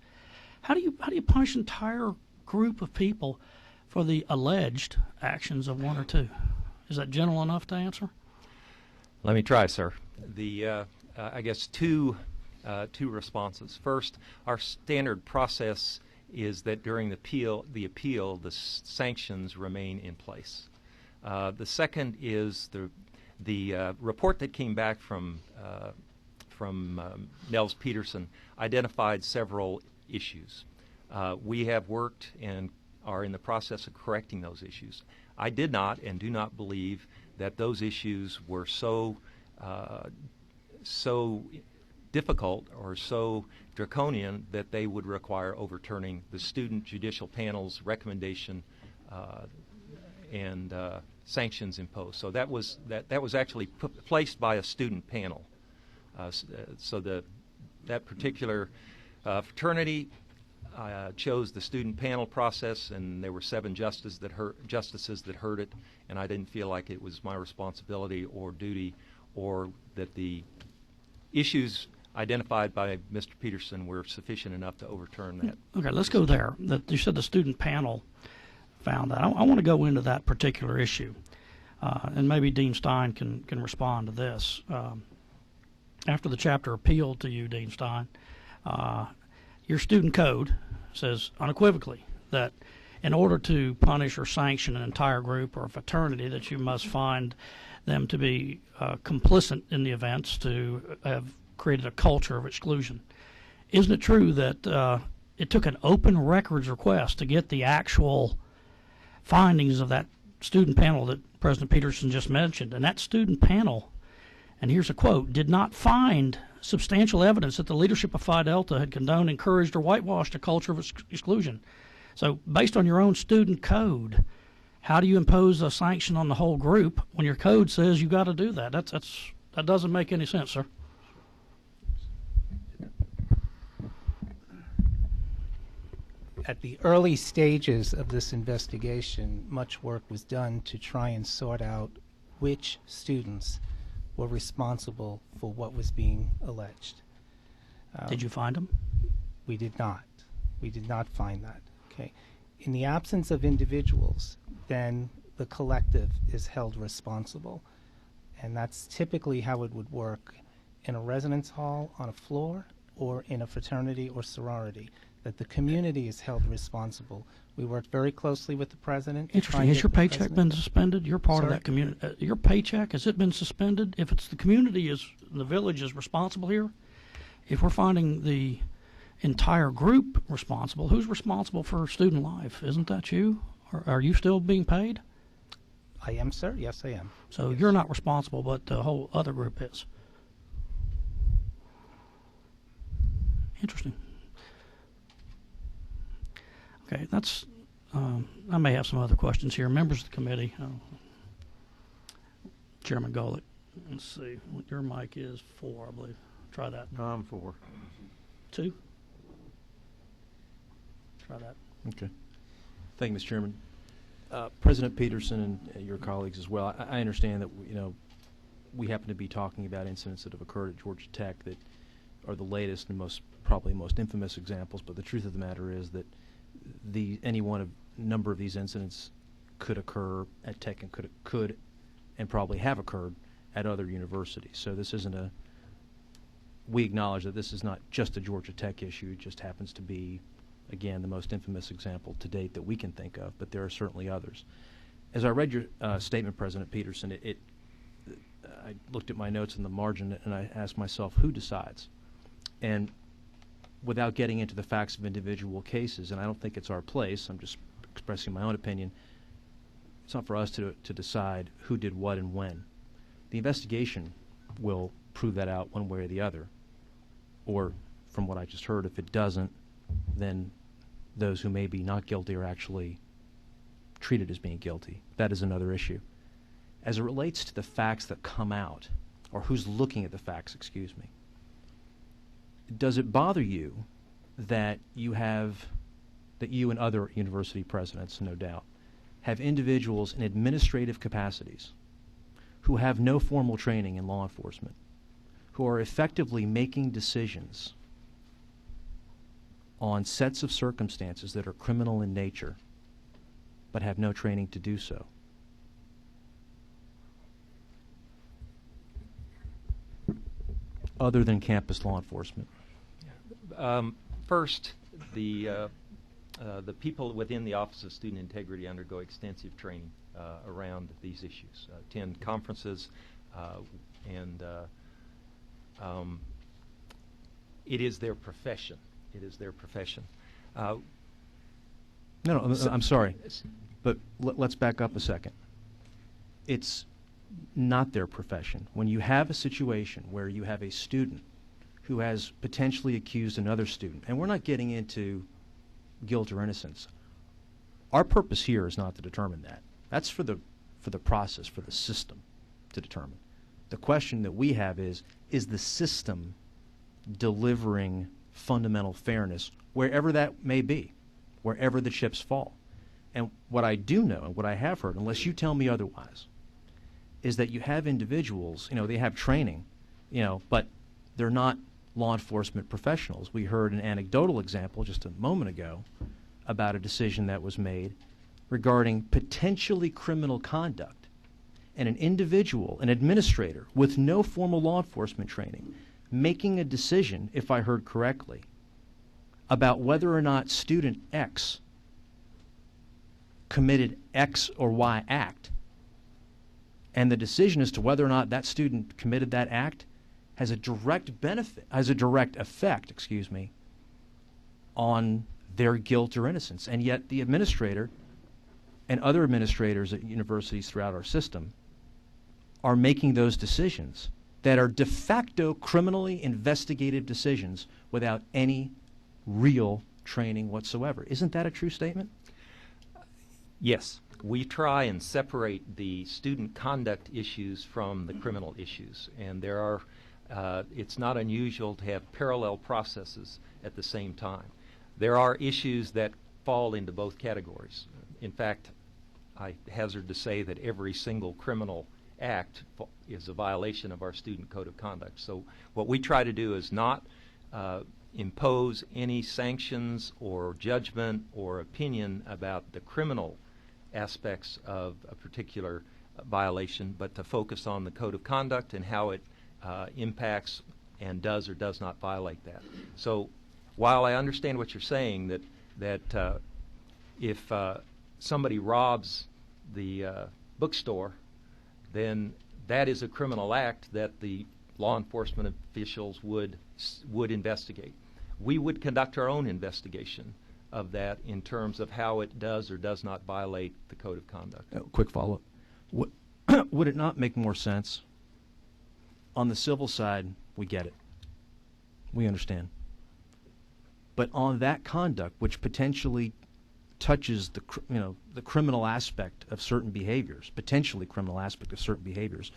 How do you punish an entire group of people for the alleged actions of 1 or 2? Is that general enough to answer? Let me try, sir. I guess two responses. First, our standard process is that during the appeal, the sanctions remain in place. The second is the report that came back from Nels Peterson identified several issues. We have worked and are in the process of correcting those issues. I did not and do not believe that those issues were so difficult or so draconian that they would require overturning the student judicial panel's recommendation and sanctions imposed. So that was actually placed by a student panel. So that particular fraternity chose the student panel process, and there were 7 justices that heard it, and I didn't feel like it was my responsibility or duty or that the issues identified by Mr. Peterson were sufficient enough to overturn that. Okay, let's go there. You said the student panel found that. I want to go into that particular issue, and maybe Dean Stein can respond to this. After the chapter appealed to you, Dean Stein, your student code says unequivocally that in order to punish or sanction an entire group or a fraternity, that you must find them to be complicit in the events, to have created a culture of exclusion. Isn't it true that it took an open records request to get the actual findings of that student panel that President Peterson just mentioned? And that student panel, and here's a quote, did not find substantial evidence that the leadership of Phi Delta had condoned, encouraged, or whitewashed a culture of exclusion. So based on your own student code, how do you impose a sanction on the whole group when your code says you got to do that? That doesn't make any sense, sir. At the early stages of this investigation, much work was done to try and sort out which students were responsible for what was being alleged. Did you find them? We did not. We did not find that. Okay. In the absence of individuals, then the collective is held responsible. And that's typically how it would work in a residence hall, on a floor, or in a fraternity or sorority, that the community is held responsible. We worked very closely with the president. Interesting. Has your paycheck been suspended? You're part of that community. Your paycheck, has it been suspended? If it's the community, the village is responsible here, if we're finding the entire group responsible, who's responsible for student life? Isn't that you? Or are you still being paid? I am, sir. Yes, I am. So yes. You're not responsible, but the whole other group is. Interesting. Okay, that's. I may have some other questions here. Members of the committee, Chairman Golick. Let's see what your mic is. 4, I believe. Try that. No, I'm 4. 2. Try that. Okay. Thank you, Mr. Chairman. President Peterson and your colleagues as well. I understand that we happen to be talking about incidents that have occurred at Georgia Tech that are the latest and probably most infamous examples. But the truth of the matter is that any one of number of these incidents could occur at Tech and could and probably have occurred at other universities. So this isn't we acknowledge that this is not just a Georgia Tech issue. It just happens to be, again, the most infamous example to date that we can think of, but there are certainly others. As I read your statement, President Peterson, I looked at my notes in the margin and I asked myself, who decides? And without getting into the facts of individual cases, and I don't think it's our place, I'm just expressing my own opinion, it's not for us to decide who did what and when. The investigation will prove that out one way or the other. Or, from what I just heard, if it doesn't, then those who may be not guilty are actually treated as being guilty. That is another issue. As it relates to the facts that come out, or who's looking at the facts, excuse me, does it bother you that you and other university presidents, no doubt, have individuals in administrative capacities who have no formal training in law enforcement, who are effectively making decisions on sets of circumstances that are criminal in nature, but have no training to do so? Other than campus law enforcement? First, the people within the Office of Student Integrity undergo extensive training around these issues, attend conferences, and it is their profession. It is their profession. No, I'm sorry, but let's back up a second. It's not their profession. When you have a situation where you have a student who has potentially accused another student, and we're not getting into guilt or innocence. Our purpose here is not to determine that. That's for the process, for the system to determine. The question that we have is the system delivering fundamental fairness wherever that may be, wherever the chips fall? And what I do know, and what I have heard, unless you tell me otherwise, is that you have individuals, they have training, but they're not law enforcement professionals. We heard an anecdotal example just a moment ago about a decision that was made regarding potentially criminal conduct, and an individual, an administrator with no formal law enforcement training, making a decision, if I heard correctly, about whether or not student X committed X or Y act. And the decision as to whether or not that student committed that act has a direct effect, on their guilt or innocence. And yet the administrator and other administrators at universities throughout our system are making those decisions that are de facto criminally investigative decisions without any real training whatsoever. Isn't that a true statement? Yes. We try and separate the student conduct issues from the criminal issues, and there are it's not unusual to have parallel processes at the same time. There are issues that fall into both categories. In fact, I hazard to say that every single criminal act is a violation of our student code of conduct. So what we try to do is not impose any sanctions or judgment or opinion about the criminal aspects of a particular violation, but to focus on the code of conduct and how it impacts and does or does not violate that. So while I understand what you're saying, that if somebody robs the bookstore, then that is a criminal act that the law enforcement officials would investigate. We would conduct our own investigation of that in terms of how it does or does not violate the code of conduct. Quick follow-up. Would it not make more sense? On the civil side, we get it. We understand. But on that conduct, which potentially touches the criminal aspect of certain behaviors, potentially criminal aspect of certain behaviors,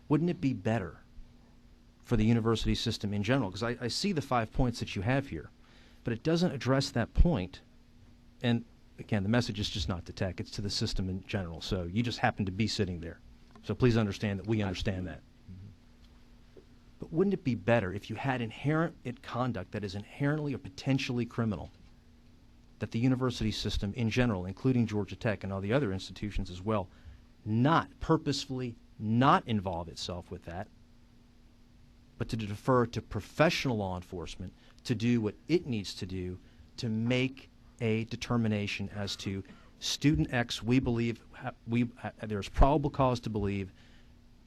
wouldn't it be better for the university system in general? Because I see the 5 points that you have here, but it doesn't address that point. And again, the message is just not to tech, it's to the system in general. So you just happen to be sitting there. So please understand that we understand that. But wouldn't it be better if you had inherent conduct that is inherently or potentially criminal, that the university system in general, including Georgia Tech and all the other institutions as well, not purposefully not involve itself with that, but to defer to professional law enforcement to do what it needs to do to make a determination as to student X, we believe, there's probable cause to believe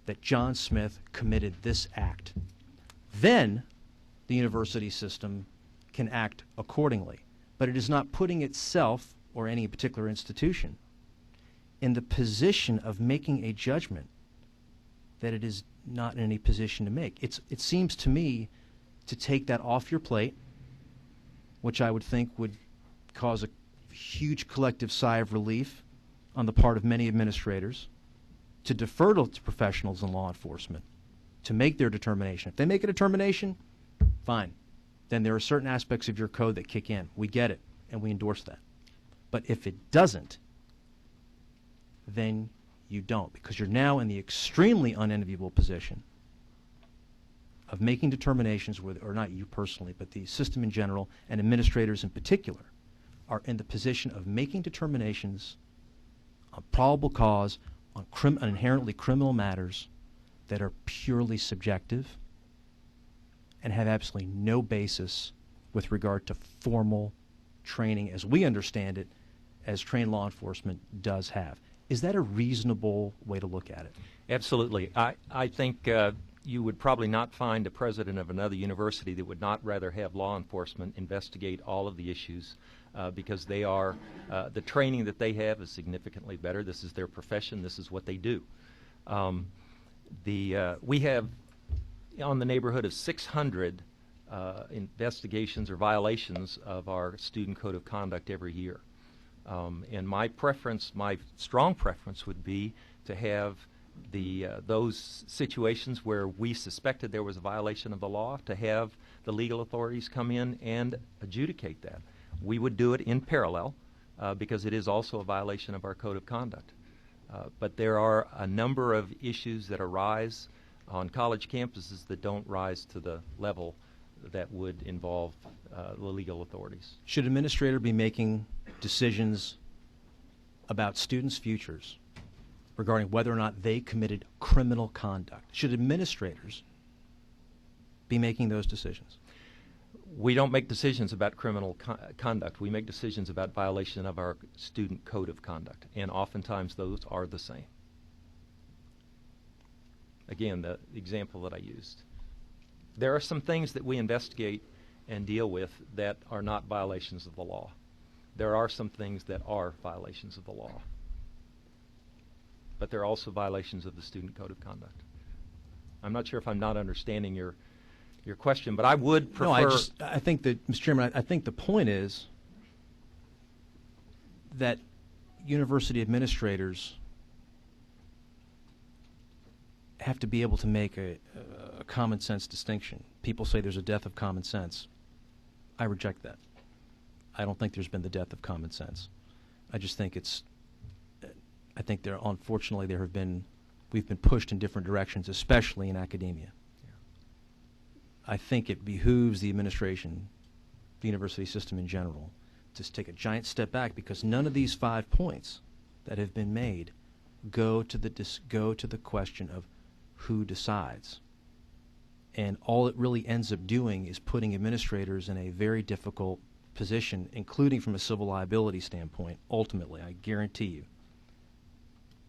that John Smith committed this act. Then the university system can act accordingly. But it is not putting itself or any particular institution in the position of making a judgment that it is not in any position to make. It seems to me to take that off your plate, which I would think would cause a huge collective sigh of relief on the part of many administrators, to defer to professionals in law enforcement to make their determination. If they make a determination, fine. Then there are certain aspects of your code that kick in. We get it, and we endorse that. But if it doesn't, then you don't, because you're now in the extremely unenviable position of making determinations, or not you personally, but the system in general and administrators in particular are in the position of making determinations on probable cause, on inherently criminal matters that are purely subjective and have absolutely no basis with regard to formal training as we understand it, as trained law enforcement does have. Is that a reasonable way to look at it? Absolutely. I think you would probably not find a president of another university that would not rather have law enforcement investigate all of the issues because they are, the training that they have is significantly better. This is their profession. This is what they do. We have on the neighborhood of 600 investigations or violations of our student code of conduct every year. And my strong preference would be to have those situations where we suspected there was a violation of the law, to have the legal authorities come in and adjudicate that. We would do it in parallel because it is also a violation of our code of conduct. But there are a number of issues that arise on college campuses that don't rise to the level that would involve the legal authorities. Should administrator be making decisions about students' futures regarding whether or not they committed criminal conduct? Should administrators be making those decisions? We don't make decisions about criminal conduct. We make decisions about violation of our student code of conduct, and oftentimes those are the same. Again, the example that I used. There are some things that we investigate and deal with that are not violations of the law. There are some things that are violations of the law. But there are also violations of the student code of conduct. I'm not sure if I'm not understanding your question, but I would prefer... No, I think that, Mr. Chairman, I think the point is that university administrators have to be able to make a common sense distinction. People say there's a death of common sense. I reject that. I don't think there's been the death of common sense. I just think I think unfortunately we've been pushed in different directions, especially in academia. I think it behooves the administration, the university system in general, to take a giant step back, because none of these 5 points that have been made go to the question of who decides. And all it really ends up doing is putting administrators in a very difficult position, including from a civil liability standpoint, ultimately, I guarantee you,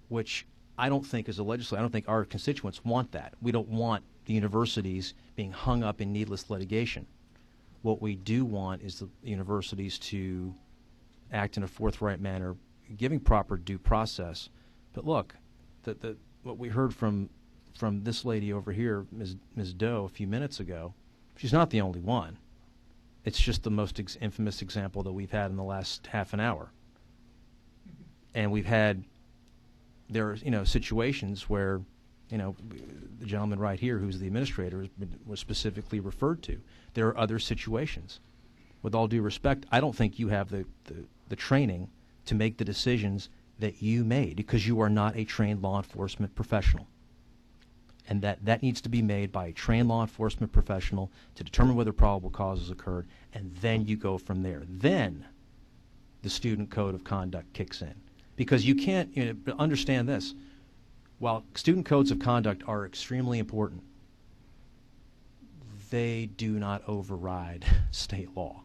which I don't think as a legislator, I don't think our constituents want that. We don't want the universities being hung up in needless litigation. What we do want is the universities to act in a forthright manner, giving proper due process. But look, what we heard from this lady over here, Ms. Doe, a few minutes ago, she's not the only one. It's just the most infamous example that we've had in the last half an hour. And there are situations where, the gentleman right here who's the administrator was specifically referred to. There are other situations. With all due respect, I don't think you have the training to make the decisions that you made, because you are not a trained law enforcement professional. And that needs to be made by a trained law enforcement professional to determine whether probable causes occurred, and then you go from there. Then the student code of conduct kicks in. Because you can't understand this. While student codes of conduct are extremely important, they do not override state law.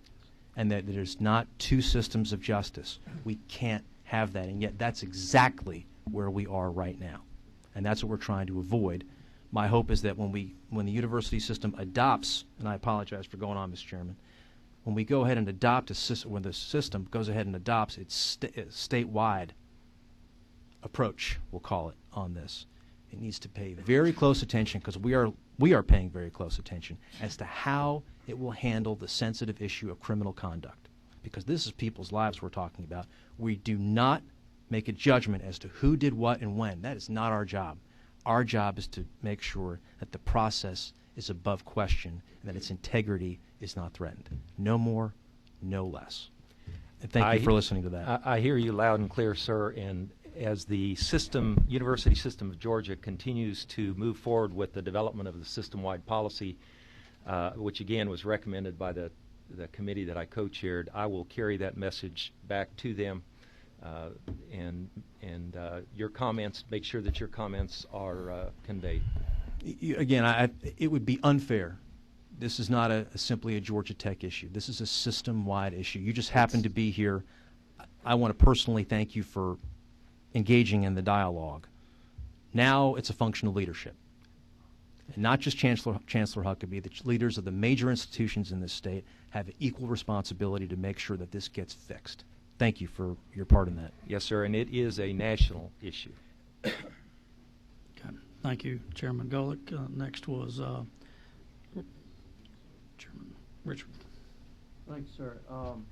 And that there's not two systems of justice. We can't have that, and yet that's exactly where we are right now. And that's what we're trying to avoid. My hope is that when the university system adopts, and I apologize for going on, Mr. Chairman, when we go ahead and adopt when the system goes ahead and adopts its statewide approach, we'll call it, on this, it needs to pay very close attention, because we are paying very close attention as to how it will handle the sensitive issue of criminal conduct, because this is people's lives we're talking about. We do not make a judgment as to who did what and when. That is not our job. Our job is to make sure that the process is above question and that its integrity is not threatened. No more, no less. And thank you for listening to that. I hear you loud and clear, sir, and as the university system of Georgia continues to move forward with the development of the system-wide policy, which again was recommended by the committee that I co-chaired, I will carry that message back to them, and your comments, make sure that your comments are conveyed. Again, it would be unfair. This is not simply a Georgia Tech issue. This is a system-wide issue. You just happen to be here. I want to personally thank you for engaging in the dialogue. Now it's a function of leadership. And not just Chancellor Huckabee, the leaders of the major institutions in this state have equal responsibility to make sure that this gets fixed. Thank you for your part in that. Yes, sir, and it is a national issue. Okay. Thank you, Chairman Golick. Next was Chairman Richard. Thanks, sir. I'm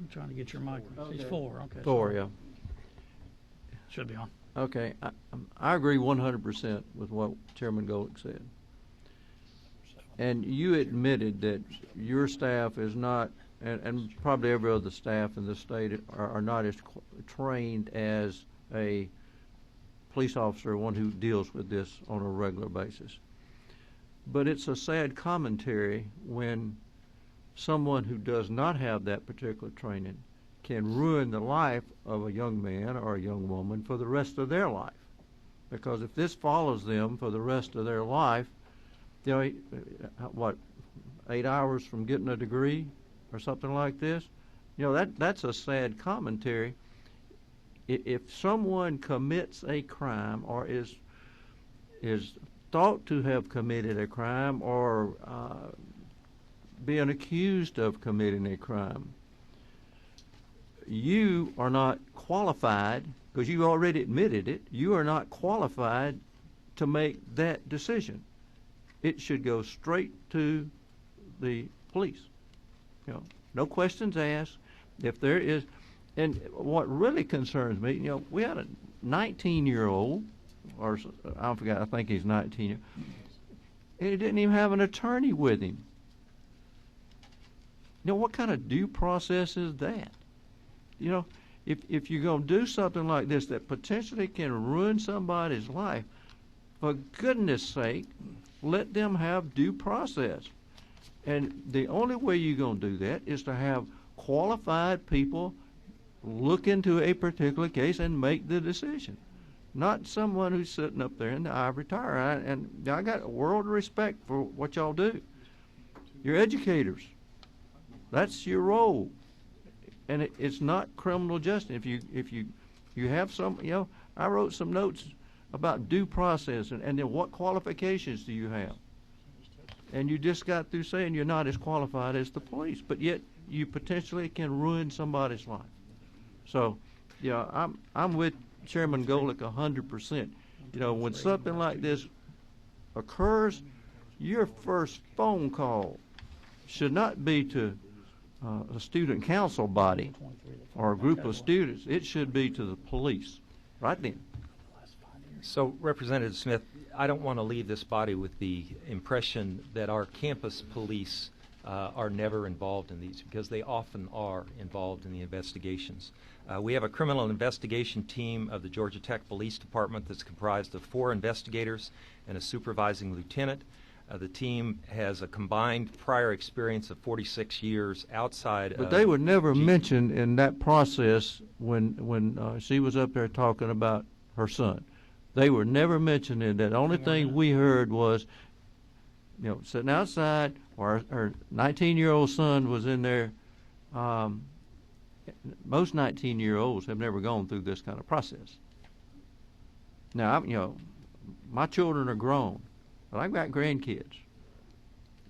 trying to get your mic. Okay. He's four. Okay. Four, sorry. yeah. Should be on. Okay. I agree 100% with what Chairman Golick said. And you admitted that your staff is not, and probably every other staff in the state are not as trained as a police officer, one who deals with this on a regular basis. But it's a sad commentary when someone who does not have that particular training can ruin the life of a young man or a young woman for the rest of their life. Because if this follows them for the rest of their life, you know, what, 8 hours from getting a degree or something like this, you know, that's a sad commentary. If someone commits a crime or is thought to have committed a crime or being accused of committing a crime, you are not qualified, because you already admitted it, you are not qualified to make that decision. It should go straight to the police. You know, no questions asked. If there is, and what really concerns me, you know, we had a 19-year-old, or I forgot, I think he's 19, and he didn't even have an attorney with him. You know, what kind of due process is that? You know, if you're going to do something like this that potentially can ruin somebody's life, for goodness sake, let them have due process. And the only way you're going to do that is to have qualified people look into a particular case and make the decision, not someone who's sitting up there in the ivory tower. And I got a world of respect for what y'all do. You're educators. That's your role. And it's not criminal justice. If you have some, you know, I wrote some notes about due process and then what qualifications do you have? And you just got through saying you're not as qualified as the police, but yet you potentially can ruin somebody's life. So, yeah, I'm with Chairman Golick 100%. You know, when something like this occurs, your first phone call should not be to a student council body or a group of students. It should be to the police right then. So, Representative Smith, I don't want to leave this body with the impression that our campus police are never involved in these, because they often are involved in the investigations. We have a criminal investigation team of the Georgia Tech Police Department that's comprised of 4 investigators and a supervising lieutenant. The team has a combined prior experience of 46 years outside. But they were never mentioned in that process when she was up there talking about her son. They were never mentioned in that. The only thing we heard was, you know, sitting outside, or her 19-year-old son was in there. Most 19-year-olds have never gone through this kind of process. Now, you know, my children are grown, but I've got grandkids,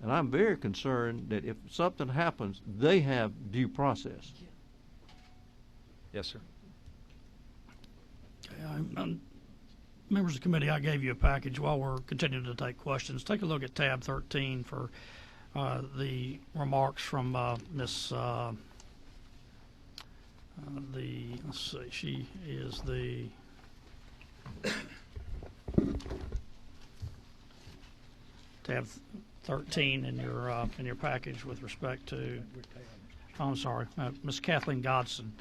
and I'm very concerned that if something happens, they have due process. Yes, sir. Okay, members of the committee, I gave you a package. While we're continuing to take questions, take a look at tab 13 for the remarks from Miss. Let's see, she is the tab 13 in your package with respect to. Oh, I'm sorry, Miss Kathleen Godson,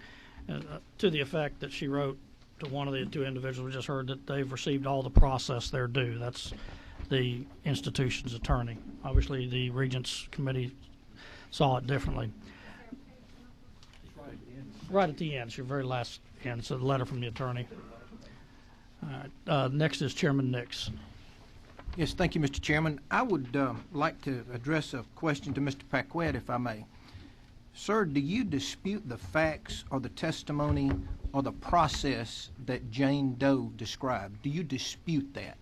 to the effect that she wrote to one of the 2 individuals we just heard that they've received all the process they're due. That's the institution's attorney. Obviously, the Regents Committee saw it differently. Right at the end, it's your very last end, so the letter from the attorney. All right, next is Chairman Nix. Yes, thank you, Mr. Chairman. I would like to address a question to Mr. Paquette, if I may. Sir, do you dispute the facts or the testimony or the process that Jane Doe described? Do you dispute that?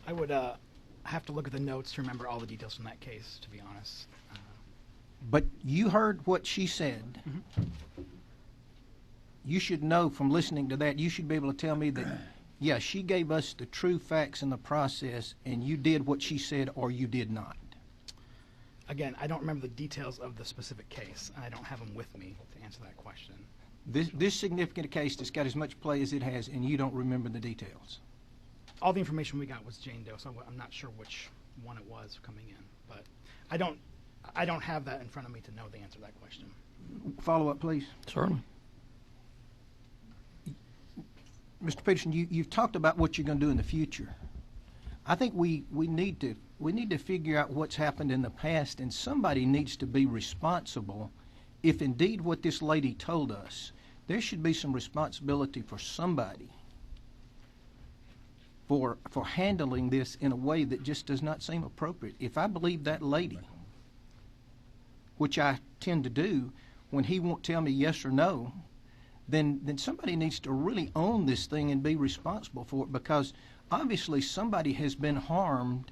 I would have to look at the notes to remember all the details from that case, to be honest. But you heard what she said. Mm-hmm. You should know from listening to that, you should be able to tell me that, yeah, she gave us the true facts in the process, and you did what she said or you did not. Again, I don't remember the details of the specific case, and I don't have them with me to answer that question. This significant case that's got as much play as it has, and you don't remember the details. All the information we got was Jane Doe, so I'm not sure which one it was coming in. But I don't I don't have that in front of me to know the answer to that question. Follow up, please. Certainly. Mr. Peterson, you've talked about what you're going to do in the future. I think we need to figure out what's happened in the past, and somebody needs to be responsible. If indeed what this lady told us, there should be some responsibility for somebody for handling this in a way that just does not seem appropriate. If I believe that lady, which I tend to do, when he won't tell me yes or no, then somebody needs to really own this thing and be responsible for it, because obviously somebody has been harmed,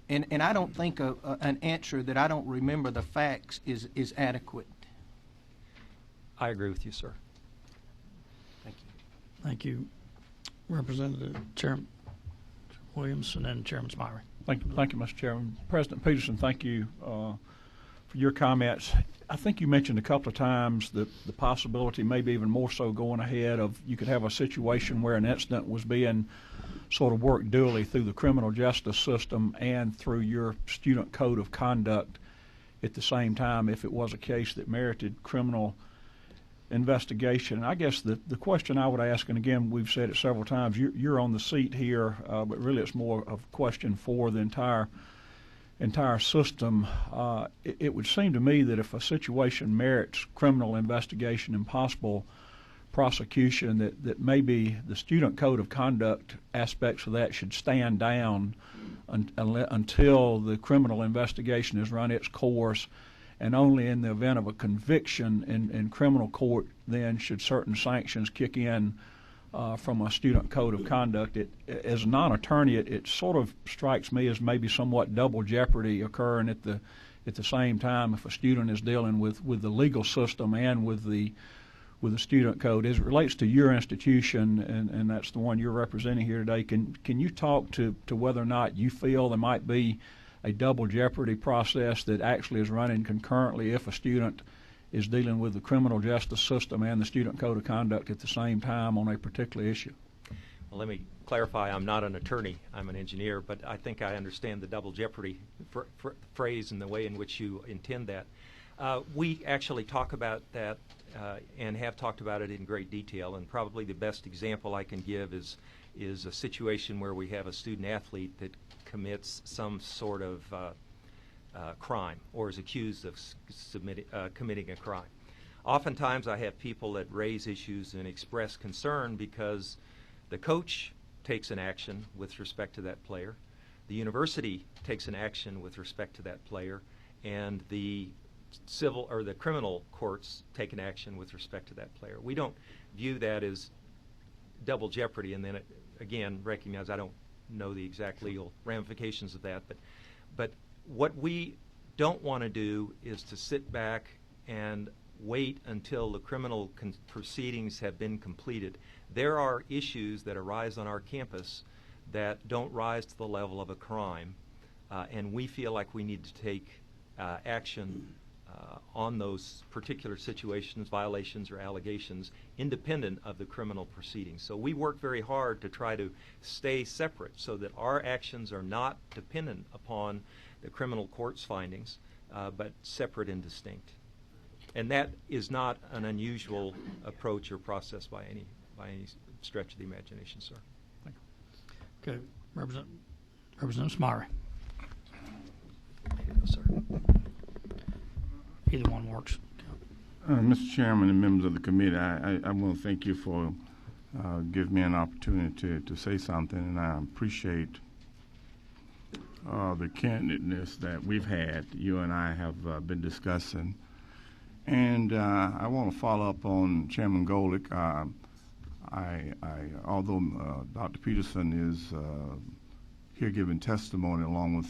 and I don't think an answer that I don't remember the facts is adequate. I agree with you, sir. Thank you. Thank you, Representative Chairman Williams, and then Chairman Smyrie. Thank you, Mr. Chairman. President Peterson, thank you for your comments. I think you mentioned a couple of times the possibility, maybe even more so going ahead, of you could have a situation where an incident was being sort of worked dually through the criminal justice system and through your student code of conduct at the same time, if it was a case that merited criminal investigation. And I guess the question I would ask, and again, we've said it several times, you're on the seat here, but really it's more of a question for the entire system. It would seem to me that if a situation merits criminal investigation and possible prosecution, that maybe the student code of conduct aspects of that should stand down until the criminal investigation has run its course, and only in the event of a conviction in criminal court then should certain sanctions kick in from a student code of conduct. As a non-attorney, it sort of strikes me as maybe somewhat double jeopardy occurring at the same time if a student is dealing with the legal system and with the student code. As it relates to your institution, and that's the one you're representing here today, can you talk to whether or not you feel there might be a double jeopardy process that actually is running concurrently if a student is dealing with the criminal justice system and the student code of conduct at the same time on a particular issue? Well, let me clarify. I'm not an attorney. I'm an engineer, but I think I understand the double jeopardy phrase and the way in which you intend that. We actually talk about that and have talked about it in great detail, and probably the best example I can give is a situation where we have a student athlete that commits some sort of crime or is accused of committing a crime. Oftentimes I have people that raise issues and express concern because the coach takes an action with respect to that player, the university takes an action with respect to that player, and the civil or the criminal courts take an action with respect to that player. We don't view that as double jeopardy, and then again recognize I don't know the exact legal ramifications of that, but what we don't want to do is to sit back and wait until the criminal proceedings have been completed. There are issues that arise on our campus that don't rise to the level of a crime, and we feel like we need to take action on those particular situations, violations, or allegations independent of the criminal proceedings. So we work very hard to try to stay separate so that our actions are not dependent upon the criminal court's findings, but separate and distinct. And that is not an unusual approach or process by any stretch of the imagination, sir. Thank you. Okay, Representative Smyrie. Sir. Either one works. Mr. Chairman and members of the committee, I want to thank you for giving me an opportunity to say something, and I appreciate the candidness that we've had. You and I have been discussing. And I want to follow up on Chairman Golick. Although Dr. Peterson is here giving testimony along with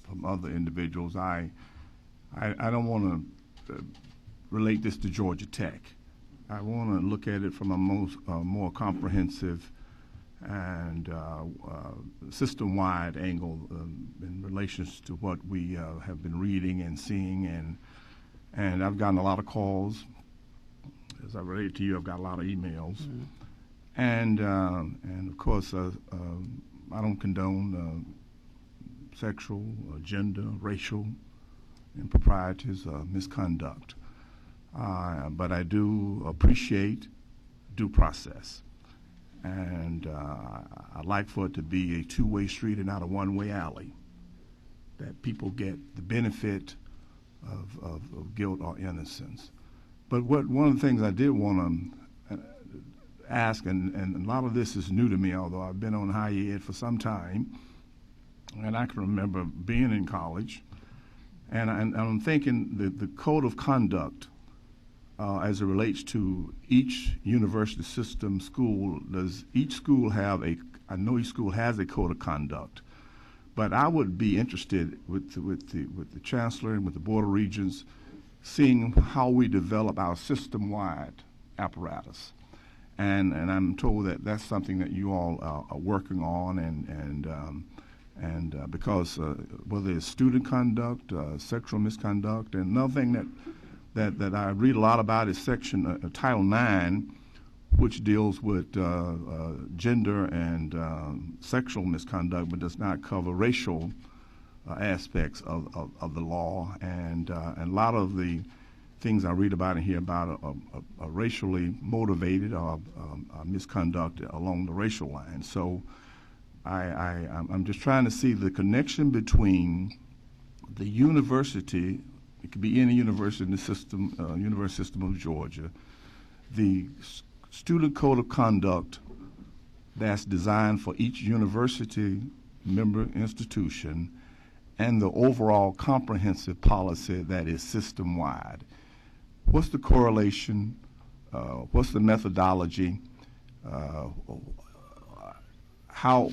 some other individuals, I don't want to relate this to Georgia Tech. I want to look at it from a more comprehensive and system-wide angle in relation to what we have been reading and seeing, and I've gotten a lot of calls. As I relate to you, I've got a lot of emails, and of course I don't condone sexual, gender, racial improprieties or misconduct. But I do appreciate due process. And I'd like for it to be a two-way street and not a one-way alley, that people get the benefit of guilt or innocence. But one of the things I did want to ask, and a lot of this is new to me, although I've been on higher ed for some time, and I can remember being in college, and I'm thinking the code of conduct as it relates to each university system school. Does each school have I know each school has a code of conduct, but I would be interested with the chancellor and with the board of regents seeing how we develop our system-wide apparatus. And I'm told that that's something that you all are working on, and because whether it's student conduct, sexual misconduct, and another thing that I read a lot about is section Title IX, which deals with gender and sexual misconduct, but does not cover racial aspects of the law. And a lot of the things I read about and hear about are racially motivated or misconduct along the racial line. So I'm just trying to see the connection between the university. It could be any university in the system, University System of Georgia, the student code of conduct that's designed for each university member institution, and the overall comprehensive policy that is system-wide. What's the correlation? What's the methodology? How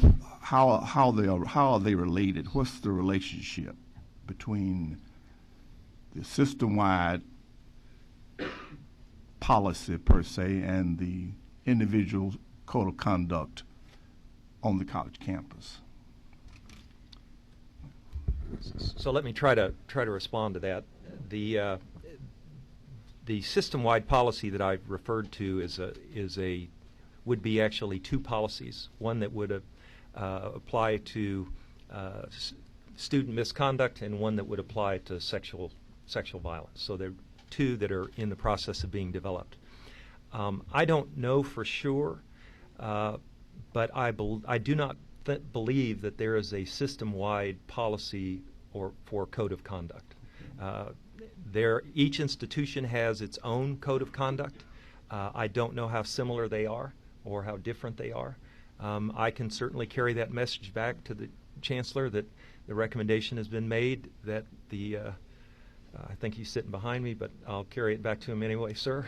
are they related? What's the relationship between the system-wide policy per se and the individual code of conduct on the college campus? So let me try to respond to that. The system-wide policy that I've referred to would be actually two policies. One that would apply to student misconduct, and one that would apply to sexual violence. So there are two that are in the process of being developed. I don't know for sure, but I do not believe that there is a system-wide policy for code of conduct. Each institution has its own code of conduct. I don't know how similar they are or how different they are. I can certainly carry that message back to the chancellor that the recommendation has been made that I think he's sitting behind me, but I'll carry it back to him anyway, sir.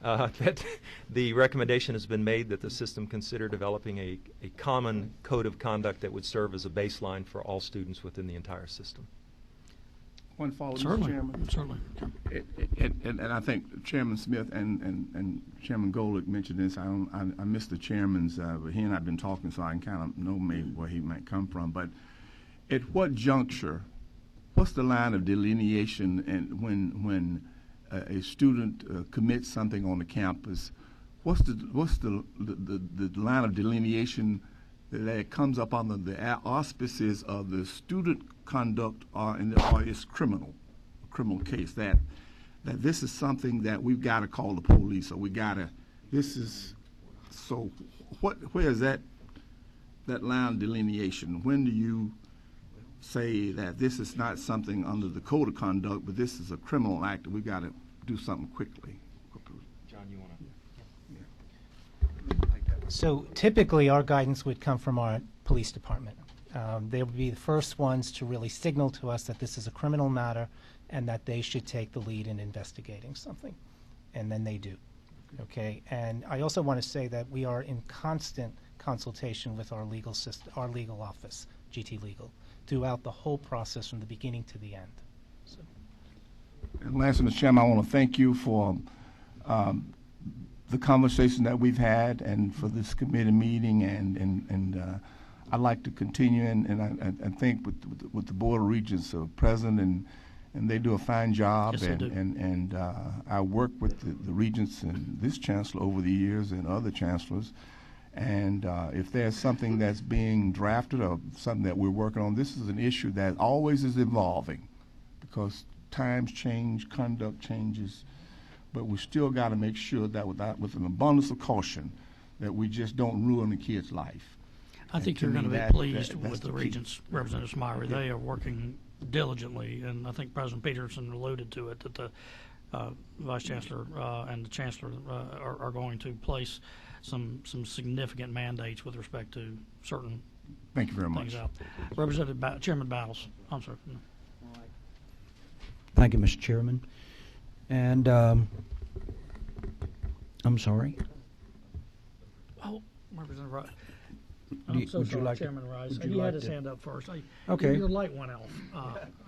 That the recommendation has been made that the system consider developing a common code of conduct that would serve as a baseline for all students within the entire system. One follow-up, Certainly. Mr. Chairman. Certainly. And I think Chairman Smith and Chairman Golick mentioned this. I missed the chairman's, but he and I have been talking, so I can kind of know maybe where he might come from. But at what juncture, what's the line of delineation, and when a student commits something on the campus, what's the line of delineation that comes up under the auspices of the student conduct or its criminal case, that this is something that we've got to call the police, or where is that line of delineation? When do you say that this is not something under the code of conduct, but this is a criminal act that we've got to do something quickly? John, you want to? So typically our guidance would come from our police department. They would be the first ones to really signal to us that this is a criminal matter and that they should take the lead in investigating something. And then they do. Okay? And I also want to say that we are in constant consultation with our legal system, our legal office, GT Legal, throughout the whole process from the beginning to the end. So. And lastly, Mr. Chairman, I want to thank you for the conversation that we've had and for this committee meeting, and I'd like to continue, and I think with the Board of Regents present, and they do a fine job. Yes, they do. And I work with the Regents and this Chancellor over the years and other Chancellors, and if there's something that's being drafted or something that we're working on, this is an issue that always is evolving, because times change, conduct changes, but we still got to make sure that with an abundance of caution, that we just don't ruin the kid's life. I think you're going to be pleased with the Regents, Representative Smyrie. They are working diligently, and I think President Peterson alluded to it, that the Vice Chancellor and the Chancellor are going to place some significant mandates with respect to certain Thank you very much. things out. Representative Chairman Battles. I'm sorry. No. Thank you, Mr. Chairman. And I'm sorry. Oh, Representative Rice. Do I'm you- so would you sorry, like to- Chairman Rice. would you He had like his to- hand up first. Okay. Your light went off.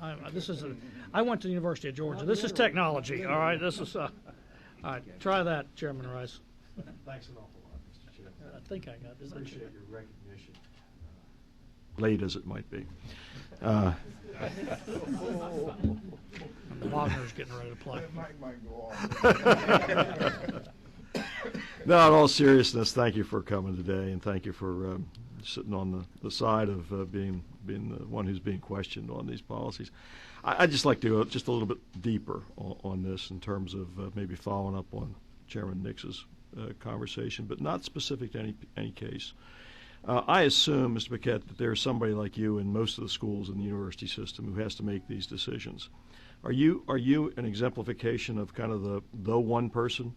I went to the University of Georgia. This is technology, all right? This is, all right, try that, Chairman Rice. Thanks an awful lot, Mr. Chairman. I think I got this. Appreciate your recognition, late as it might be. Wagner's getting ready to play. No, in all seriousness, thank you for coming today, and thank you for sitting on the side of being the one who's being questioned on these policies. I'd just like to go just a little bit deeper on this in terms of maybe following up on Chairman Nix's conversation, but not specific to any case. I assume, Mr. Paquette, that there's somebody like you in most of the schools in the university system who has to make these decisions. Are you an exemplification of kind of the one person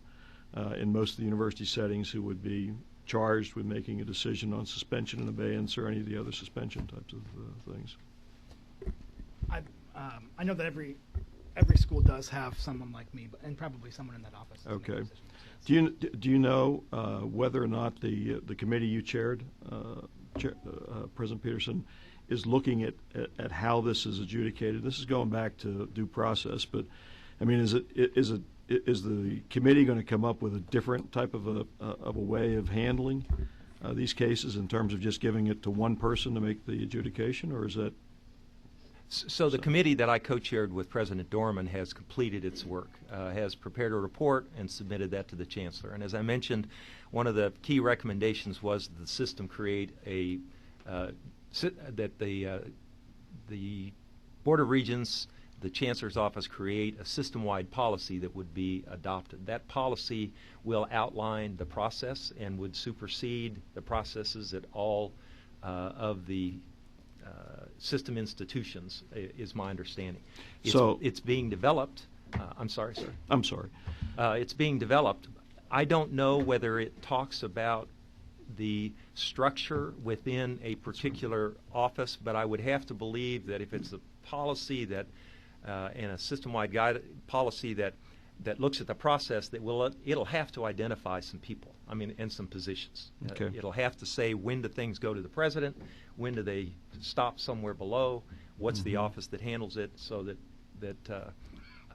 in most of the university settings who would be charged with making a decision on suspension and abeyance or any of the other suspension types of things? I know that every school does have someone like me, and probably someone in that office. Okay. Do you know whether or not the committee you chaired, President Peterson, is looking at how this is adjudicated? This is going back to due process, but I mean, is the committee going to come up with a different type of a way of handling these cases in terms of just giving it to one person to make the adjudication, or is that? So the committee that I co-chaired with President Dorman has completed its work, has prepared a report and submitted that to the Chancellor. And as I mentioned, one of the key recommendations was that the system create that the Board of Regents, the Chancellor's office, create a system-wide policy that would be adopted. That policy will outline the process and would supersede the processes at all of the system institutions, is my understanding. It's being developed. I'm sorry, sir. I'm sorry. It's being developed. I don't know whether it talks about the structure within a particular office, but I would have to believe that if it's a policy that and a system-wide policy that looks at the process, that it'll have to identify some people. I mean, and some positions. Okay. It'll have to say, when do things go to the president? When do they stop somewhere below? What's the office that handles it? So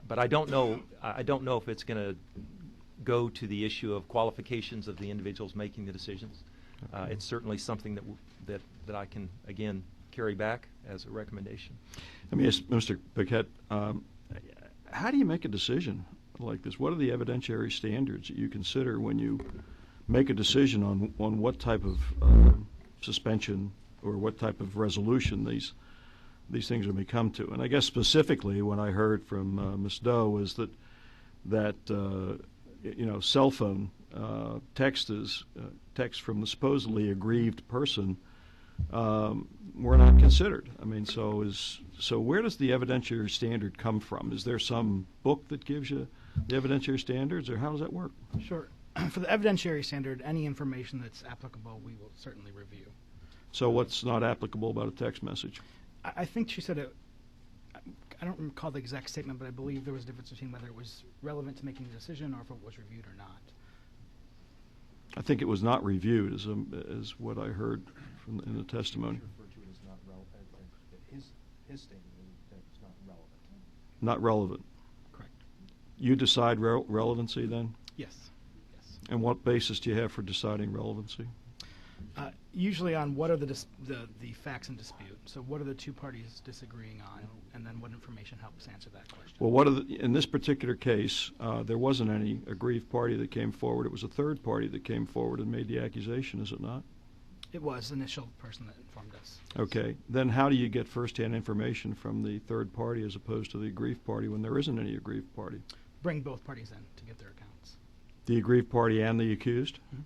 but I don't know. I don't know if it's going to go to the issue of qualifications of the individuals making the decisions. It's certainly something that I can again carry back as a recommendation. Let me ask Mr. Paquette, how do you make a decision like this? What are the evidentiary standards that you consider when you make a decision on what type of suspension or what type of resolution these things are going to come to? And I guess specifically what I heard from Ms. Doe was that cell phone text from the supposedly aggrieved person were not considered. I mean, so where does the evidentiary standard come from? Is there some book that gives you the evidentiary standards, or how does that work? Sure. For the evidentiary standard, any information that's applicable, we will certainly review. So what's not applicable about a text message? I think she said I don't recall the exact statement, but I believe there was a difference between whether it was relevant to making the decision or if it was reviewed or not. I think it was not reviewed, as what I heard in the testimony. Referred to it as not relevant. His statement is that it's not relevant. Not relevant. Correct. You decide relevancy then? Yes. And what basis do you have for deciding relevancy? Usually on what are the facts in dispute. So what are the two parties disagreeing on, and then what information helps answer that question. Well, in this particular case, there wasn't any aggrieved party that came forward. It was a third party that came forward and made the accusation, is it not? It was the initial person that informed us. Okay. Then how do you get firsthand information from the third party as opposed to the aggrieved party when there isn't any aggrieved party? Bring both parties in to get their accounts. The aggrieved party and the accused? Mhm.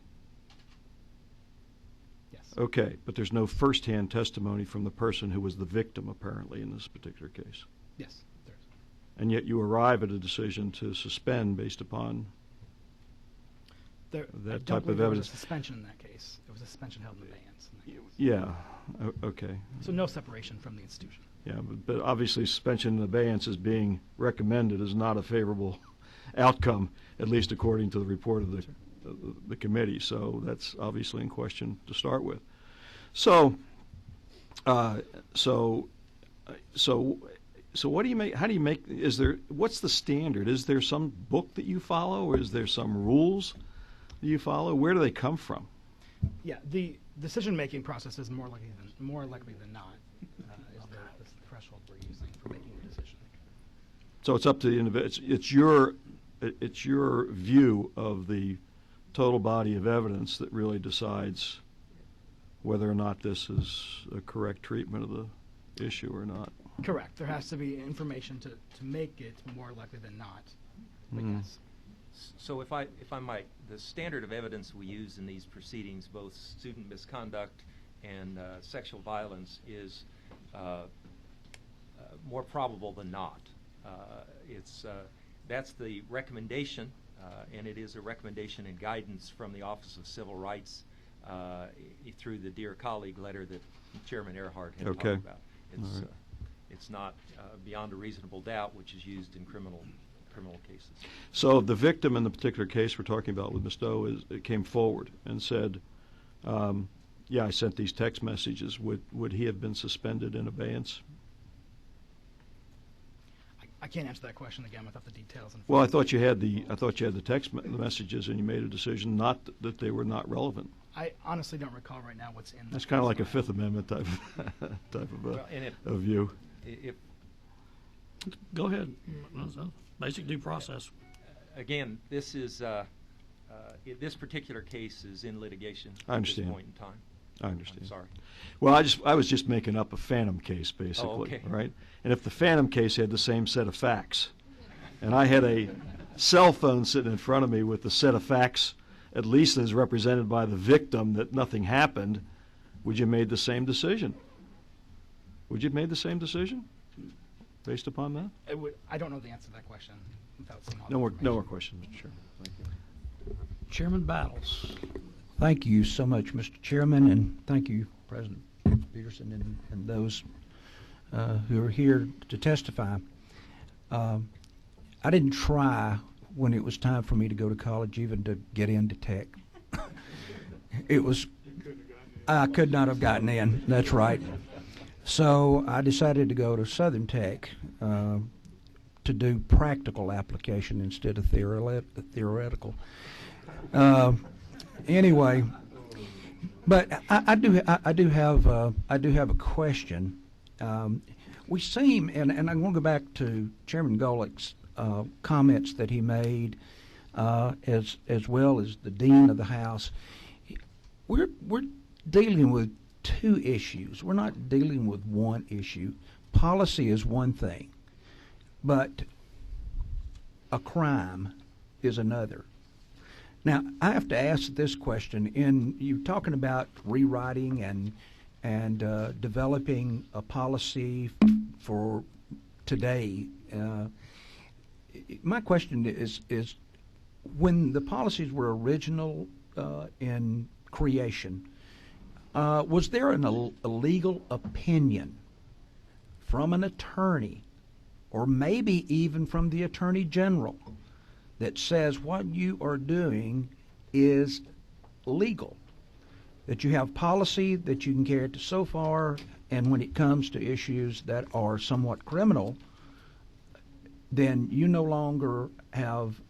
Yes. Okay, but there's no firsthand testimony from the person who was the victim, apparently, in this particular case. Yes, there is. And yet you arrive at a decision to suspend based upon There, that I don't type believe of there was evidence. a suspension in that case. It was a suspension held in abeyance in that case. Yeah, okay. So no separation from the institution. Yeah, but obviously suspension and abeyance is being recommended is not a favorable outcome, at least according to the report of the committee. So that's obviously in question to start with. So what do you make? How do you make? What's the standard? Is there some book that you follow, or is there some rules that you follow? Where do they come from? Yeah, the decision-making process is more likely than not is the threshold we're using for making the decision. So it's up to the individual. It's your view of the total body of evidence that really decides whether or not this is a correct treatment of the issue or not. Correct. There has to be information to make it more likely than not. But yes. So if I might, the standard of evidence we use in these proceedings, both student misconduct and sexual violence, is more probable than not. That's the recommendation, and it is a recommendation and guidance from the Office of Civil Rights through the Dear Colleague letter that Chairman Ehrhart had talked about. It's not beyond a reasonable doubt, which is used in criminal cases. So the victim in the particular case we're talking about with Ms. Doe came forward and said, yeah, I sent these text messages. Would he have been suspended in abeyance? I can't answer that question again without the details. Well, I thought you had the text messages, and you made a decision not that they were not relevant. I honestly don't recall right now what's in. That's kind of like a Fifth Amendment type of view. Go ahead. Basic due process. Again, this is this particular case is in litigation I understand. At this point in time. I understand. I'm sorry. Well, I was just making up a phantom case, basically, okay. right? And if the phantom case had the same set of facts, and I had a cell phone sitting in front of me with the set of facts, at least as represented by the victim, that nothing happened, would you have made the same decision? Would you have made the same decision based upon that? I don't know the answer to that question without seeing all No the more information. questions, Mr. Chairman. Thank you. Chairman Battles. Thank you so much, Mr. Chairman, and thank you, President Peterson, and those who are here to testify. I didn't try when it was time for me to go to college even to get into tech. I could not have gotten in, that's right. So I decided to go to Southern Tech to do practical application instead of theoretical. Anyway, but I do have a question. We seem, and I'm going to go back to Chairman Golick's comments that he made, as well as the dean of the House. We're dealing with two issues. We're not dealing with one issue. Policy is one thing, but a crime is another. Now, I have to ask this question. You're talking about rewriting and developing a policy for today. My question is when the policies were original in creation, was there a legal opinion from an attorney, or maybe even from the Attorney General, that says what you are doing is legal, that you have policy that you can carry it to so far, and when it comes to issues that are somewhat criminal, then you no longer have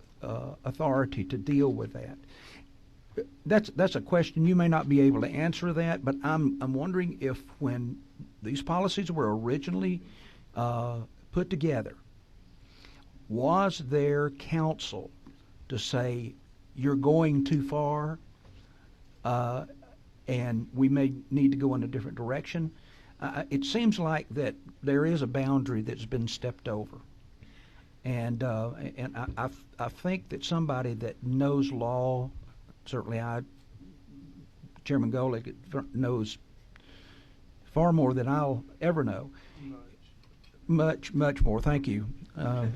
authority to deal with that? That's a question. You may not be able to answer that, but I'm wondering if when these policies were originally put together, was there counsel to say you're going too far, and we may need to go in a different direction. It seems like that there is a boundary that's been stepped over. And I think that somebody that knows law, certainly Chairman Golick knows far more than I'll ever know. Much more. Thank you. I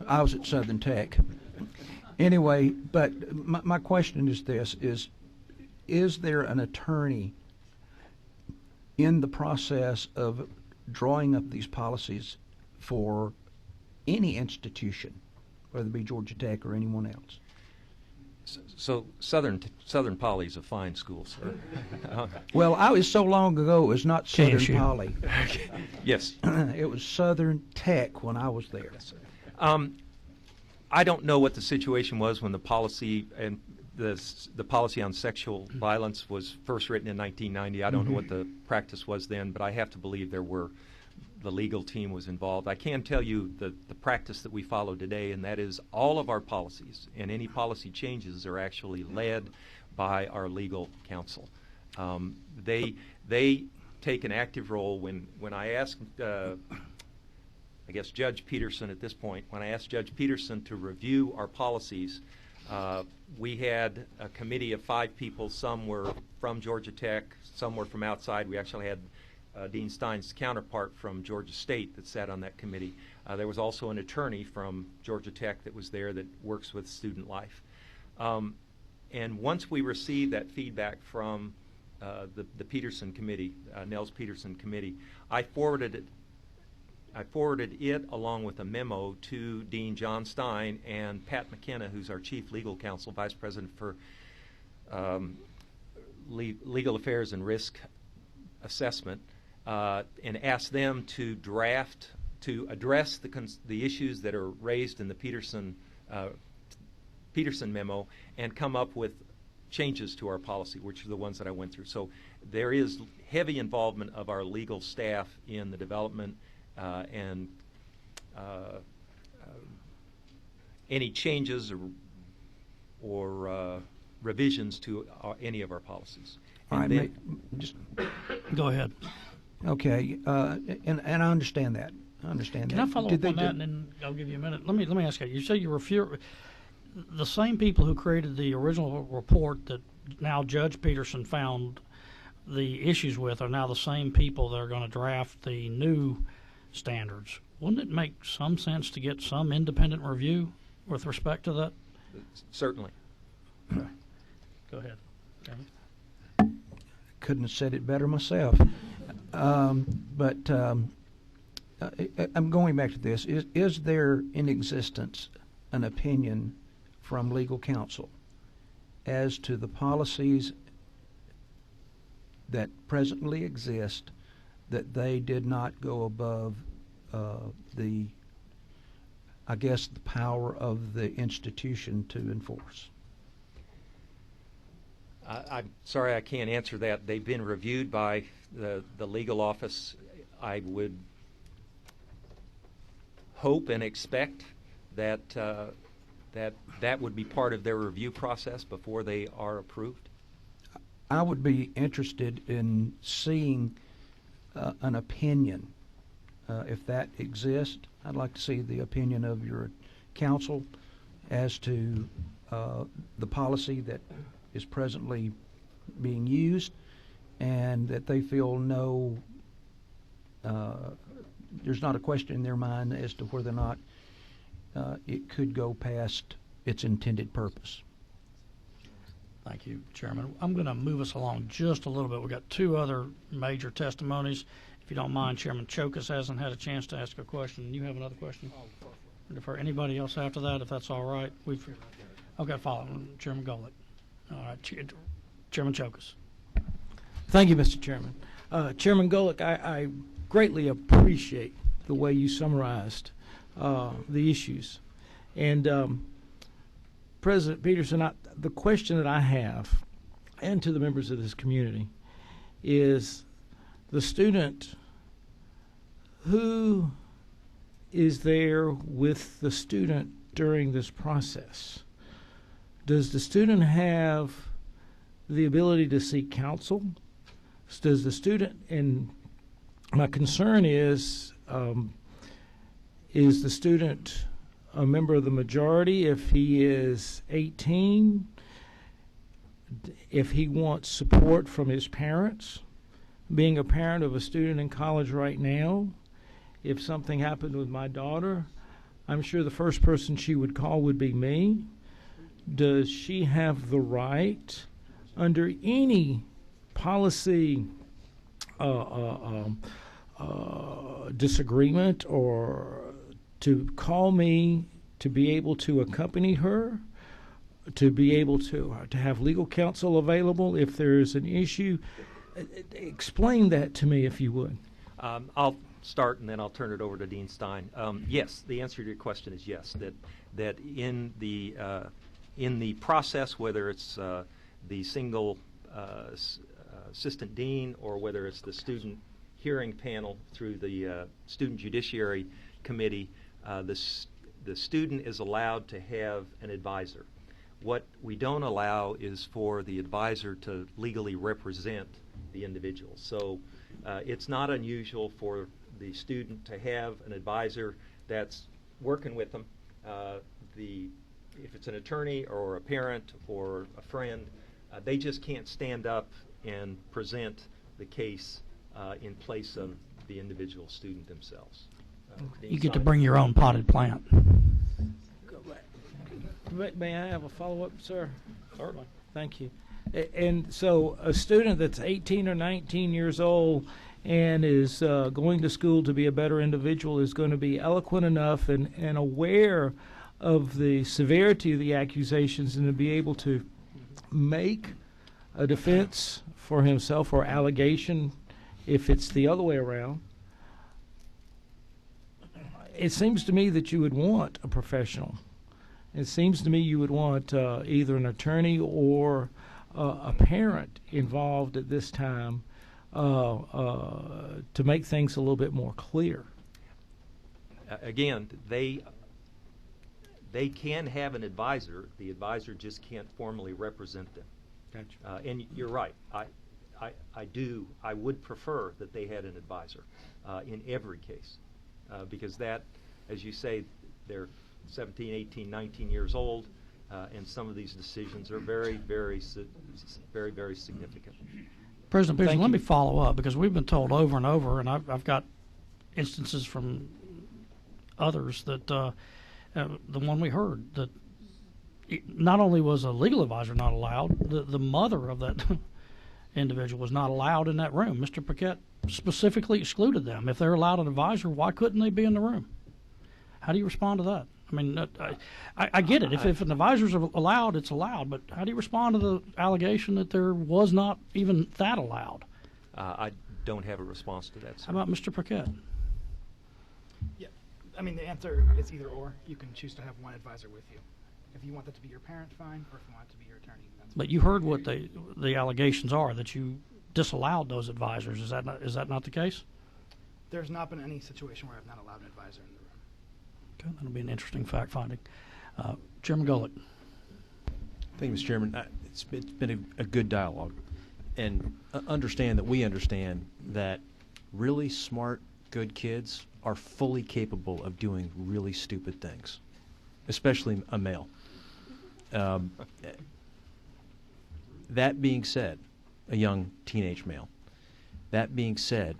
was at Southern Tech. Anyway, but my question is this: is there an attorney in the process of drawing up these policies for any institution, whether it be Georgia Tech or anyone else? So Southern Poly is a fine school, sir. Well, I was so long ago it was not Southern Poly. Yes. It was Southern Tech when I was there. I don't know what the situation was when the policy and the policy on sexual violence was first written in 1990. I don't know what the practice was then, but I have to believe the legal team was involved. I can tell you the practice that we follow today, and that is all of our policies and any policy changes are actually led by our legal counsel. They take an active role. When I asked, I guess Judge Peterson at this point, when I asked Judge Peterson to review our policies, we had a committee of 5 people. Some were from Georgia Tech, some were from outside. We actually had Dean Stein's counterpart from Georgia State that sat on that committee. There was also an attorney from Georgia Tech that was there that works with student life. And once we received that feedback from the Peterson committee, Nels Peterson committee, I forwarded it along with a memo to Dean John Stein and Pat McKenna, who's our chief legal counsel, vice president for legal affairs and risk assessment, and asked them to address the issues that are raised in the Peterson memo and come up with changes to our policy, which are the ones that I went through. So there is heavy involvement of our legal staff in the development and any changes or revisions to any of our policies. All right, just go ahead. Okay, and I understand that. Can I follow up on that, and then I'll give you a minute? Let me ask you. You say you refute the same people who created the original report that now Judge Peterson found the issues with are now the same people that are going to draft the new standards. Wouldn't it make some sense to get some independent review with respect to that? Certainly. Okay. Go ahead, Jeremy. Couldn't have said it better myself. But I'm going back to this. Is there in existence an opinion from legal counsel as to the policies that presently exist that they did not go above the power of the institution to enforce? I'm sorry I can't answer that. They've been reviewed by the legal office. I would hope and expect that that would be part of their review process before they are approved. I would be interested in seeing an opinion. If that exists, I'd like to see the opinion of your counsel as to the policy that is presently being used, and that they feel there's not a question in their mind as to whether or not it could go past its intended purpose. Thank you, Chairman. I'm going to move us along just a little bit. We've got 2 other major testimonies. If you don't mind, Chairman Chokas hasn't had a chance to ask a question. You have another question? For anybody else after that, if that's all right? Okay, follow. Chairman Golick. All right, Chairman Chokas. Thank you, Mr. Chairman. Chairman Golick, I greatly appreciate the way you summarized the issues. And President Peterson, the question that I have, and to the members of this community, is the student who is there with the student during this process. Does the student have the ability to seek counsel? Does the student, and my concern is the student a member of the majority if he is 18, if he wants support from his parents? Being a parent of a student in college right now, if something happened with my daughter, I'm sure the first person she would call would be me. Does she have the right, under any policy disagreement, or to call me, to be able to accompany her, to be able to have legal counsel available if there is an issue? Explain that to me, if you would. I'll start, and then I'll turn it over to Dean Stein. Yes, the answer to your question is yes. That in the process, whether it's the single assistant dean or whether it's the student hearing panel through the student judiciary committee, the student is allowed to have an advisor. What we don't allow is for the advisor to legally represent the individual. So it's not unusual for the student to have an advisor that's working with them. If it's an attorney or a parent or a friend, they just can't stand up and present the case in place of the individual student themselves. You get to bring your own potted plant. May I have a follow-up, sir? Certainly. Thank you. And so a student that's 18 or 19 years old and is going to school to be a better individual is going to be eloquent enough and aware of the severity of the accusations and to be able to make a defense for himself or allegation if it's the other way around. It seems to me that you would want a professional. It seems to me you would want either an attorney or a parent involved at this time to make things a little bit more clear. Again, they can have an advisor. The advisor just can't formally represent them. Gotcha. And you're right. I would prefer that they had an advisor in every case because that, as you say, they're 17, 18, 19 years old, and some of these decisions are very, very significant. President Pearson, let me follow up because we've been told over and over, and I've got instances from others that the one we heard that not only was a legal advisor not allowed, the mother of that individual was not allowed in that room. Mr. Paquette specifically excluded them. If they're allowed an advisor, why couldn't they be in the room? How do you respond to that? I mean, I get it. If an advisor's allowed, it's allowed. But how do you respond to the allegation that there was not even that allowed? I don't have a response to that, sir. How about Mr. Paquette? Yeah, I mean, the answer is either or. You can choose to have one advisor with you. If you want that to be your parent, fine, or if you want it to be your attorney, that's fine. But you heard what the allegations are, that you disallowed those advisors. Is that not the case? There's not been any situation where I've not allowed an advisor in the room. Okay, that'll be an interesting fact finding. Chairman Golick. Thank you, Mr. Chairman. It's been a good dialogue, and understand that we understand that really smart, good kids are fully capable of doing really stupid things, especially a male. That being said, a young teenage male. That being said,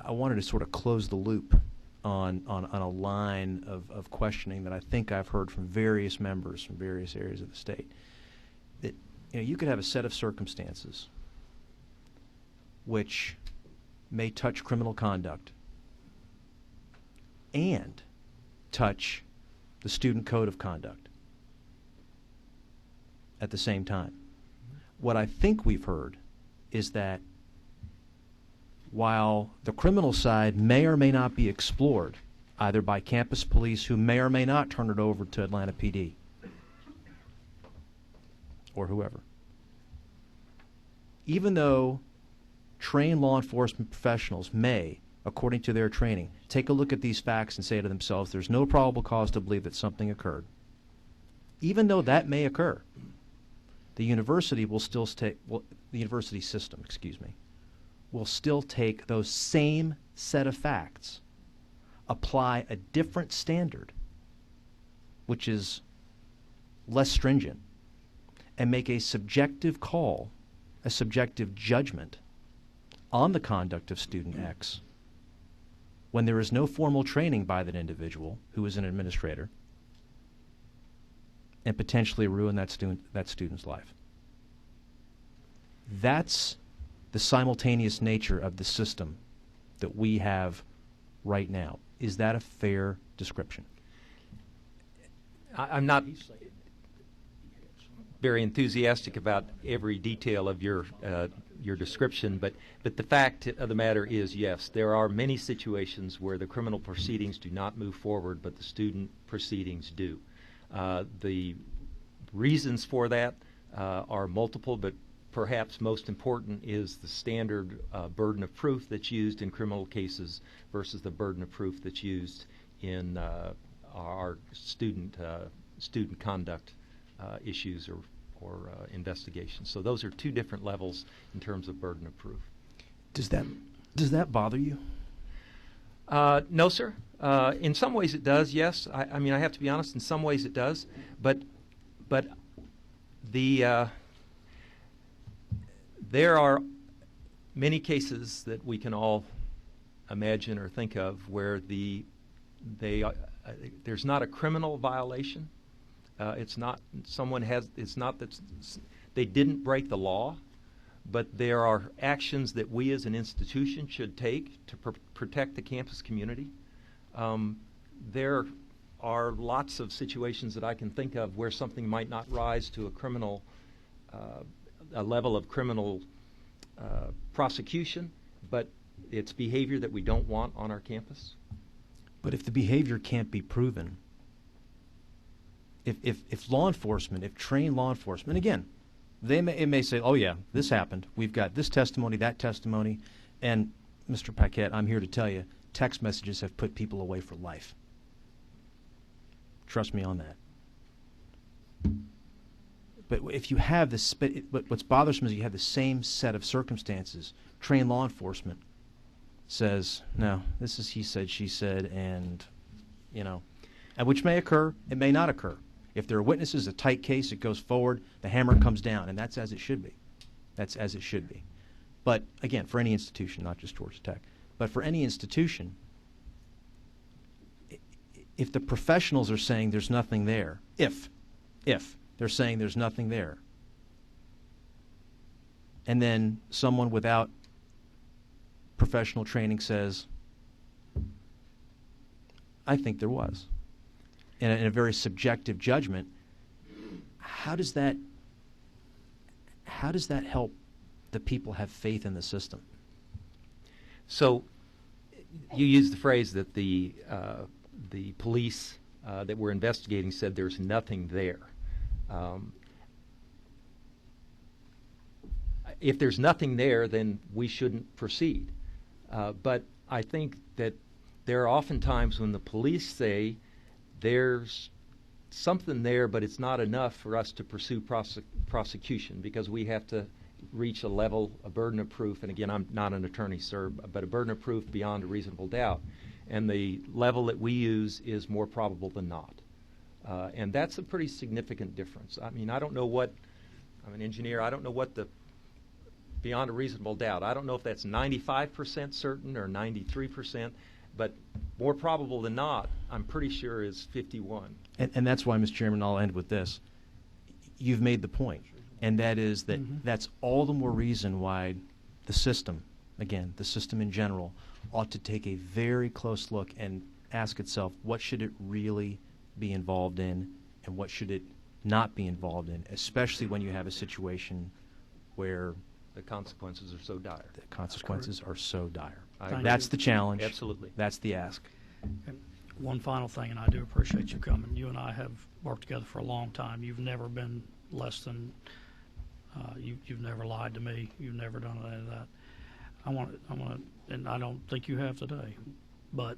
I wanted to sort of close the loop on a line of questioning that I think I've heard from various members from various areas of the state. That you could have a set of circumstances which may touch criminal conduct and touch the student code of conduct at the same time. What I think we've heard is that while the criminal side may or may not be explored, either by campus police who may or may not turn it over to Atlanta PD or whoever, even though trained law enforcement professionals may, according to their training, take a look at these facts and say to themselves, there's no probable cause to believe that something occurred, even though that may occur, the university will still take, well, the university system, excuse me, will still take those same set of facts, apply a different standard, which is less stringent, and make a subjective call, a subjective judgment on the conduct of student X when there is no formal training by that individual who is an administrator, and potentially ruin that student's life. That's the simultaneous nature of the system that we have right now. Is that a fair description? I'm not very enthusiastic about every detail of your description, but the fact of the matter is, yes, there are many situations where the criminal proceedings do not move forward, but the student proceedings do. The reasons for that are multiple, but perhaps most important is the standard burden of proof that's used in criminal cases versus the burden of proof that's used in our student conduct issues or investigations. So those are two different levels in terms of burden of proof. Does that bother you? No, sir. In some ways it does, yes. I mean, I have to be honest, in some ways it does. But there are many cases that we can all imagine or think of where there's not a criminal violation. It's not that they didn't break the law, but there are actions that we as an institution should take to protect the campus community. There are lots of situations that I can think of where something might not rise to a level of criminal prosecution, but it's behavior that we don't want on our campus. But if the behavior can't be proven, if law enforcement, if trained law enforcement, again, it may say, oh yeah, this happened. We've got this testimony, that testimony, and Mr. Paquette, I'm here to tell you, text messages have put people away for life. Trust me on that. But if you have this, but what's bothersome is you have the same set of circumstances. Trained law enforcement says, no, this is he said, she said, and, and which may occur, it may not occur. If there are witnesses, a tight case, it goes forward, the hammer comes down, and that's as it should be. That's as it should be. But, again, for any institution, not just Georgia Tech, but for any institution, if the professionals are saying there's nothing there, if they're saying there's nothing there, and then someone without professional training says, I think there was, in a very subjective judgment, how does that help the people have faith in the system? So you used the phrase that the police that were investigating said there's nothing there. If there's nothing there, then we shouldn't proceed. But I think that there are often times when the police say there's something there, but it's not enough for us to pursue prosecution because we have to reach a burden of proof, and again, I'm not an attorney, sir, but a burden of proof beyond a reasonable doubt. And the level that we use is more probable than not. And that's a pretty significant difference. I mean, I'm an engineer, I don't know what the beyond a reasonable doubt. I don't know if that's 95% certain or 93%, but more probable than not, I'm pretty sure is 51. And that's why, Mr. Chairman, I'll end with this. You've made the point, and that is that that's all the more reason why the system, again, the system in general, ought to take a very close look and ask itself, what should it really be involved in and what should it not be involved in, especially when you have a situation where the consequences are so dire. The consequences are so dire. That's the challenge. Absolutely. That's the ask. And one final thing, and I do appreciate you coming. You and I have worked together for a long time. You've never been less than, you've never lied to me. You've never done any of that. I want to, and I don't think you have today, but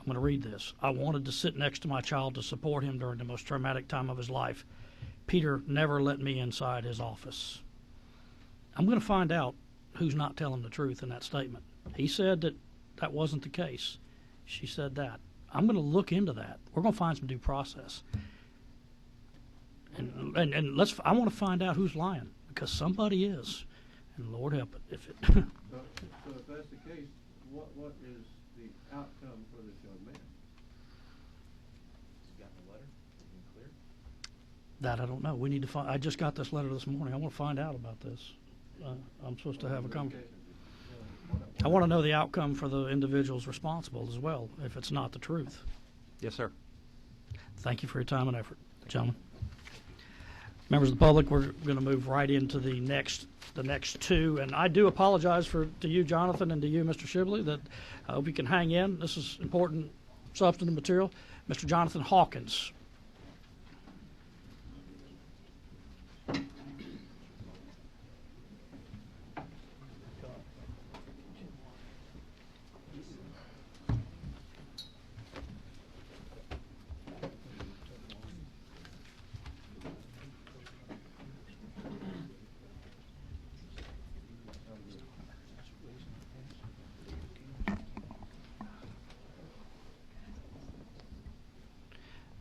I'm going to read this. I wanted to sit next to my child to support him during the most traumatic time of his life. Peter never let me inside his office. I'm going to find out who's not telling the truth in that statement. He said that that wasn't the case. She said that. I'm going to look into that. We're going to find some due process. And I want to find out who's lying, because somebody is. And Lord help it if it. So if that's the case, what is the outcome for this young man? He's gotten a letter. Everything clear? That I don't know. We need to find. I just got this letter this morning. I want to find out about this. I'm supposed to have a conversation. I want to know the outcome for the individuals responsible as well, if it's not the truth. Yes, sir. Thank you for your time and effort, gentlemen. Members of the public, we're going to move right into the next two, and I do apologize to you, Jonathan, and to you, Mr. Shibley, that I hope you can hang in. This is important, substantive material. Mr. Jonathan Hawkins.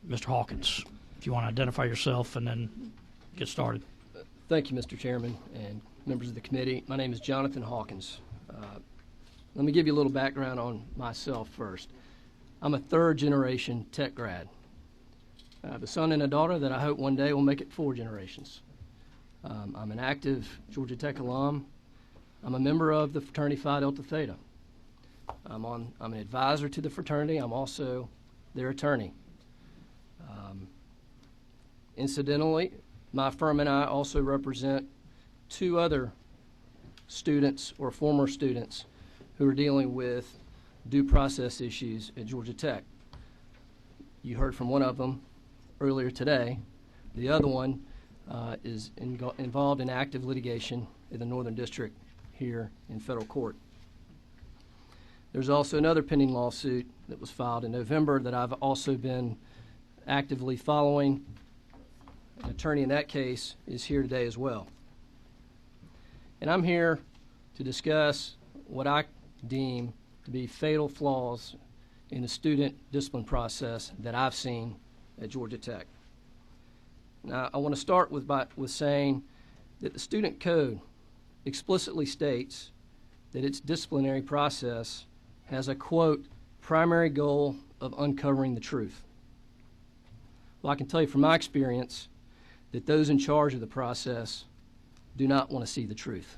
Mr. Hawkins, if you want to identify yourself and then get started. Thank you, Mr. Chairman and members of the committee. My name is Jonathan Hawkins. Let me give you a little background on myself first. I'm a third-generation tech grad. I have a son and a daughter that I hope one day will make it 4 generations. I'm an active Georgia Tech alum. I'm a member of the fraternity Phi Delta Theta. I'm an advisor to the fraternity. I'm also their attorney. Incidentally, my firm and I also represent 2 other students or former students who are dealing with due process issues at Georgia Tech. You heard from one of them earlier today. The other one is involved in active litigation in the Northern District here in federal court. There's also another pending lawsuit that was filed in November that I've also been actively following. An attorney in that case is here today as well. And I'm here to discuss what I deem to be fatal flaws in the student discipline process that I've seen at Georgia Tech. Now, I want to start with saying that the student code explicitly states that its disciplinary process has a, quote, primary goal of uncovering the truth. Well, I can tell you from my experience that those in charge of the process do not want to see the truth.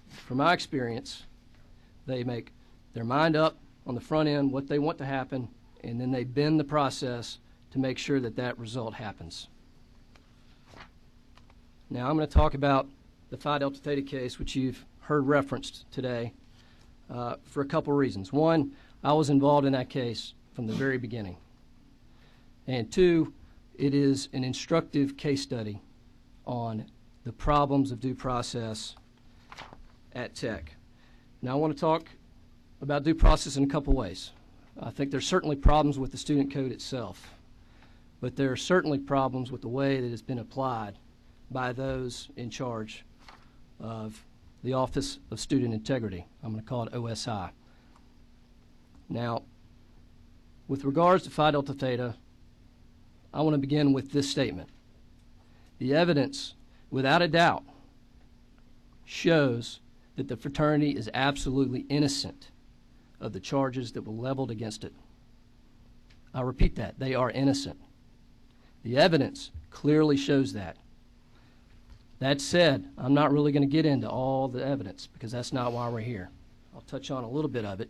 From my experience, they make their mind up on the front end, what they want to happen, and then they bend the process to make sure that that result happens. Now I'm going to talk about the Phi Delta Theta case, which you've heard referenced today, for a couple reasons. One, I was involved in that case from the very beginning. And 2, it is an instructive case study on the problems of due process at Tech. Now I want to talk about due process in a couple ways. I think there's certainly problems with the student code itself, but there are certainly problems with the way that it's been applied by those in charge of the Office of Student Integrity. I'm going to call it OSI. Now, with regards to Phi Delta Theta, I want to begin with this statement. The evidence, without a doubt, shows that the fraternity is absolutely innocent of the charges that were leveled against it. I repeat that. They are innocent. The evidence clearly shows that. That said, I'm not really going to get into all the evidence because that's not why we're here. I'll touch on a little bit of it,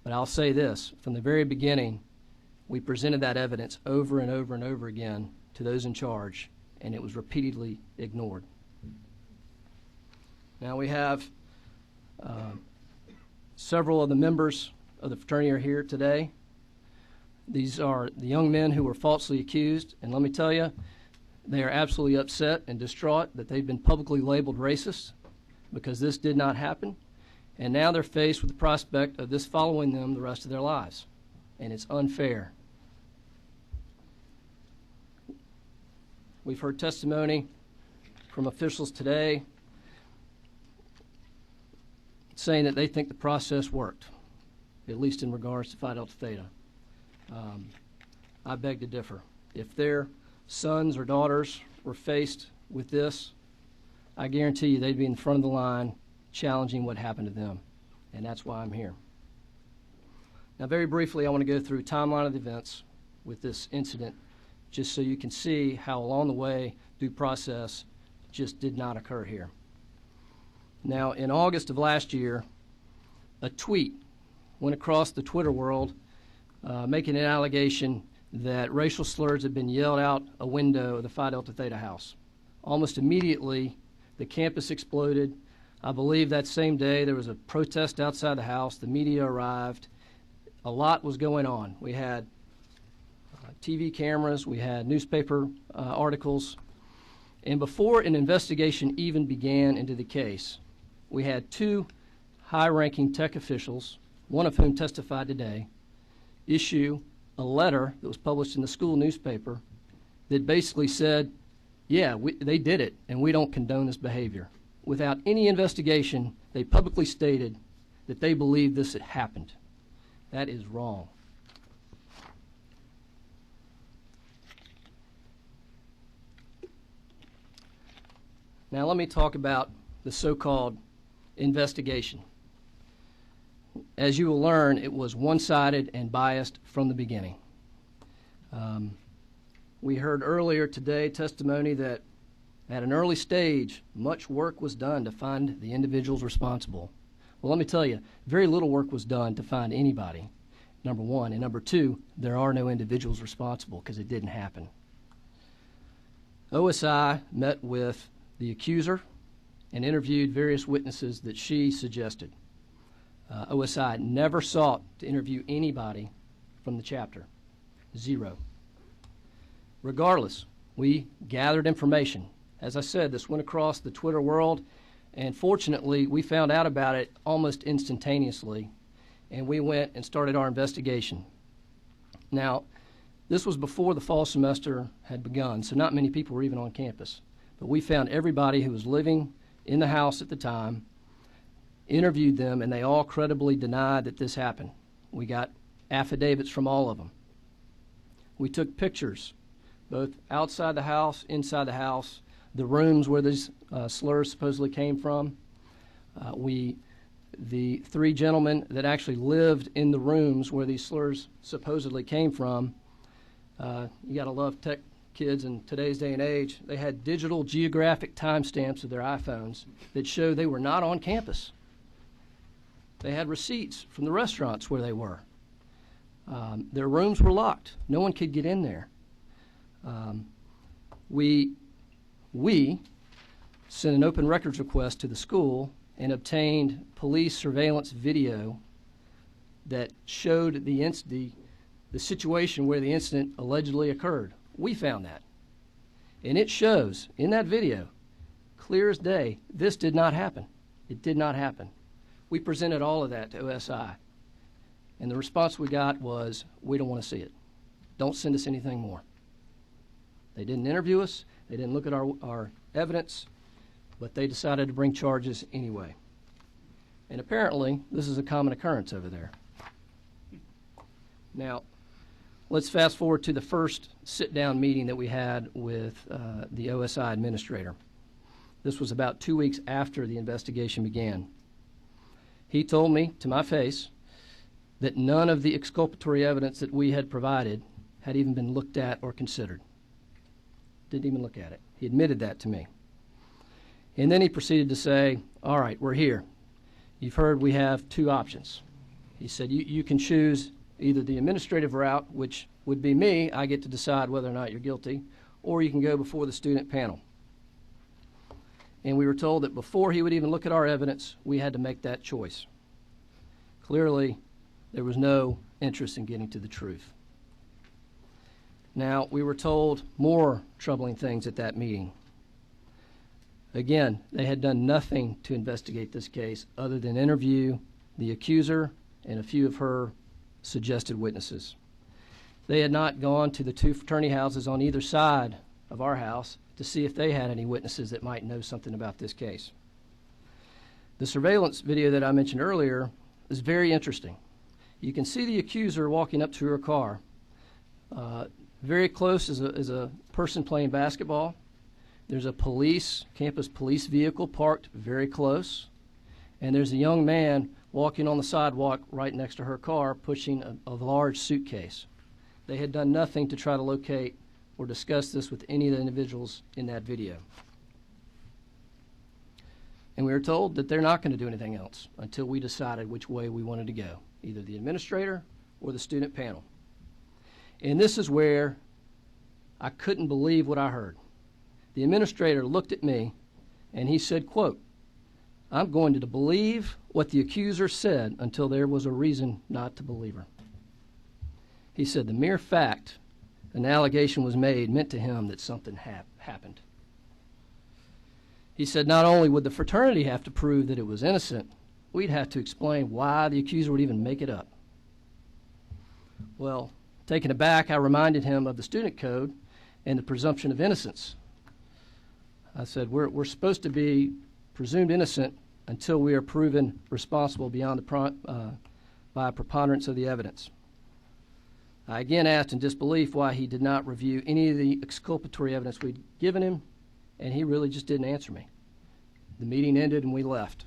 but I'll say this. From the very beginning, we presented that evidence over and over and over again to those in charge, and it was repeatedly ignored. Now we have several of the members of the fraternity are here today. These are the young men who were falsely accused, and let me tell you, they are absolutely upset and distraught that they've been publicly labeled racist because this did not happen, and now they're faced with the prospect of this following them the rest of their lives, and it's unfair. We've heard testimony from officials today saying that they think the process worked, at least in regards to Phi Delta Theta. I beg to differ. If their sons or daughters were faced with this, I guarantee you they'd be in front of the line challenging what happened to them, and that's why I'm here. Now, very briefly, I want to go through a timeline of events with this incident, just so you can see how along the way due process just did not occur here. Now, in August of last year, a tweet went across the Twitter world making an allegation that racial slurs had been yelled out a window of the Phi Delta Theta house. Almost immediately, the campus exploded. I believe that same day there was a protest outside the house. The media arrived. A lot was going on. We had TV cameras, we had newspaper articles, and before an investigation even began into the case, we had two high-ranking tech officials, one of whom testified today, issue a letter that was published in the school newspaper that basically said, yeah, they did it, and we don't condone this behavior. Without any investigation, they publicly stated that they believe this had happened. That is wrong. Now let me talk about the so-called investigation. As you will learn, it was one-sided and biased from the beginning. We heard earlier today testimony that at an early stage, much work was done to find the individuals responsible. Well, let me tell you, very little work was done to find anybody, number one. And number two, there are no individuals responsible because it didn't happen. OSI met with the accuser and interviewed various witnesses that she suggested. OSI never sought to interview anybody from the chapter. Zero. Regardless, we gathered information. As I said, this went across the Twitter world, and fortunately, we found out about it almost instantaneously, and we went and started our investigation. Now, this was before the fall semester had begun, so not many people were even on campus. But we found everybody who was living in the house at the time, interviewed them, and they all credibly denied that this happened. We got affidavits from all of them. We took pictures, both outside the house, inside the house, the rooms where these slurs supposedly came from. The three gentlemen that actually lived in the rooms where these slurs supposedly came from, you gotta love tech kids in today's day and age. They had digital geographic timestamps of their iPhones that show they were not on campus. They had receipts from the restaurants where they were. Their rooms were locked. No one could get in there. We sent an open records request to the school and obtained police surveillance video that showed the situation where the incident allegedly occurred. We found that. And it shows in that video, clear as day, this did not happen. It did not happen. We presented all of that to OSI. And the response we got was, we don't want to see it. Don't send us anything more. They didn't interview us. They didn't look at our evidence, but they decided to bring charges anyway. And apparently, this is a common occurrence over there. Now, let's fast forward to the first sit-down meeting that we had with the OSI administrator. This was about 2 weeks after the investigation began. He told me to my face that none of the exculpatory evidence that we had provided had even been looked at or considered. Didn't even look at it. He admitted that to me. And then he proceeded to say, all right, we're here. You've heard we have two options. He said, you can choose either the administrative route, which would be me, I get to decide whether or not you're guilty, or you can go before the student panel. And we were told that before he would even look at our evidence, we had to make that choice. Clearly, there was no interest in getting to the truth. Now, we were told more troubling things at that meeting. Again, they had done nothing to investigate this case other than interview the accuser and a few of her suggested witnesses. They had not gone to the two fraternity houses on either side of our house to see if they had any witnesses that might know something about this case. The surveillance video that I mentioned earlier is very interesting. You can see the accuser walking up to her car. Very close is a person playing basketball. There's a campus police vehicle parked very close. And there's a young man walking on the sidewalk right next to her car pushing a large suitcase. They had done nothing to try to locate or discuss this with any of the individuals in that video. And we were told that they're not going to do anything else until we decided which way we wanted to go, either the administrator or the student panel. And this is where I couldn't believe what I heard. The administrator looked at me and he said, quote, "I'm going to believe what the accuser said until there was a reason not to believe her." He said the mere fact an allegation was made meant to him that something happened. He said not only would the fraternity have to prove that it was innocent, we'd have to explain why the accuser would even make it up. Well, taken aback, I reminded him of the student code and the presumption of innocence. I said, we're supposed to be presumed innocent until we are proven responsible by a preponderance of the evidence. I again asked in disbelief why he did not review any of the exculpatory evidence we'd given him, and he really just didn't answer me. The meeting ended and we left.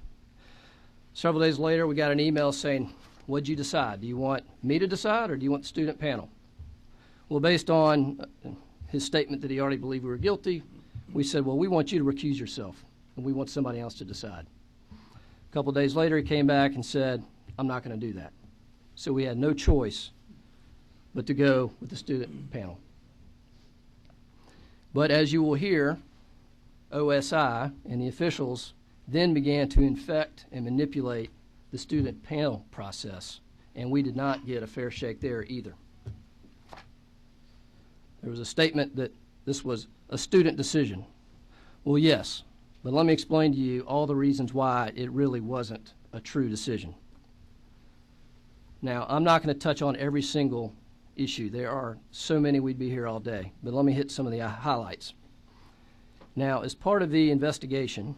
Several days later, we got an email saying, "What'd you decide? Do you want me to decide or do you want the student panel?" Well, based on his statement that he already believed we were guilty, we said, well, we want you to recuse yourself, and we want somebody else to decide. A couple days later, he came back and said, "I'm not going to do that." So we had no choice but to go with the student panel. But as you will hear, OSI and the officials then began to infect and manipulate the student panel process, and we did not get a fair shake there either. There was a statement that this was a student decision. Well, yes, but let me explain to you all the reasons why it really wasn't a true decision. Now, I'm not going to touch on every single issue. There are so many we'd be here all day, but let me hit some of the highlights. Now, as part of the investigation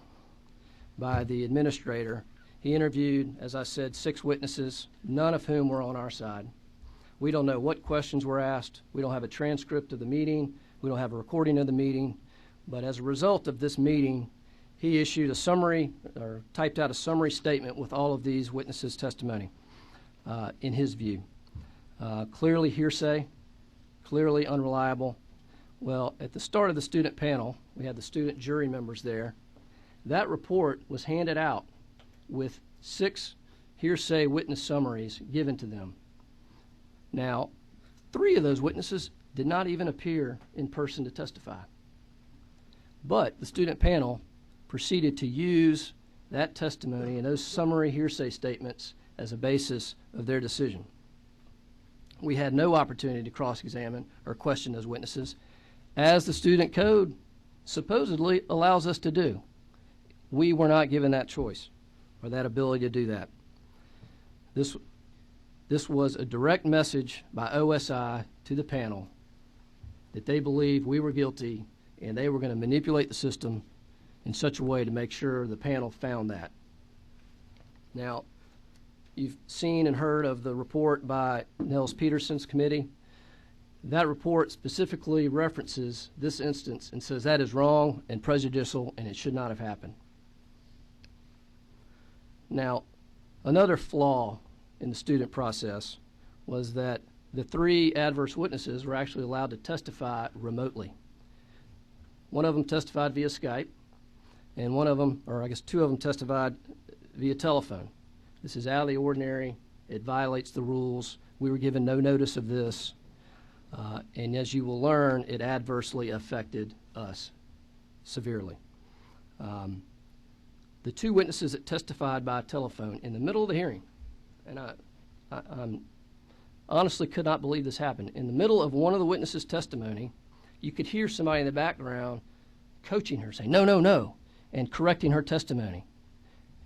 by the administrator, he interviewed, as I said, 6 witnesses, none of whom were on our side. We don't know what questions were asked. We don't have a transcript of the meeting. We don't have a recording of the meeting. But as a result of this meeting, he issued a summary, or typed out a summary statement with all of these witnesses' testimony, in his view. Clearly hearsay, clearly unreliable. Well, at the start of the student panel, we had the student jury members there. That report was handed out with 6 hearsay witness summaries given to them. Now, 3 of those witnesses did not even appear in person to testify. But the student panel proceeded to use that testimony and those summary hearsay statements as a basis of their decision. We had no opportunity to cross-examine or question those witnesses, as the student code supposedly allows us to do. We were not given that choice or that ability to do that. This was a direct message by OSI to the panel that they believed we were guilty and they were going to manipulate the system in such a way to make sure the panel found that. Now, you've seen and heard of the report by Nels Peterson's committee. That report specifically references this instance and says that is wrong and prejudicial and it should not have happened. Now, another flaw in the student process was that the 3 adverse witnesses were actually allowed to testify remotely. One of them testified via Skype, and one of them, or I guess 2 of them, testified via telephone. This is out of the ordinary. It violates the rules. We were given no notice of this. And as you will learn, it adversely affected us severely. The 2 witnesses that testified by telephone in the middle of the hearing, and I honestly could not believe this happened. In the middle of one of the witnesses' testimony, you could hear somebody in the background coaching her, saying, "No, no, no," and correcting her testimony.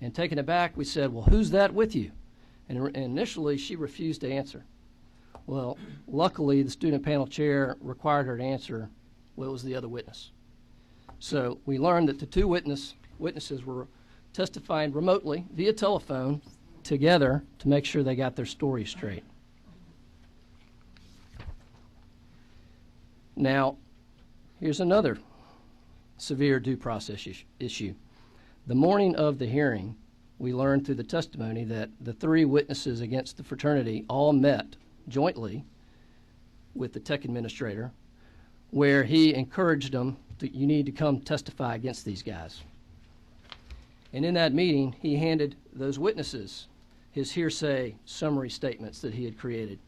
And taken aback, we said, "Well, who's that with you?" And initially, she refused to answer. Well, luckily, the student panel chair required her to answer Well, it was the other witness. So we learned that the two witnesses were testifying remotely via telephone together to make sure they got their story straight. Now, here's another severe due process issue. The morning of the hearing, we learned through the testimony that the three witnesses against the fraternity all met jointly with the tech administrator, where he encouraged them that you need to come testify against these guys. And in that meeting, he handed those witnesses his hearsay summary statements that he had created,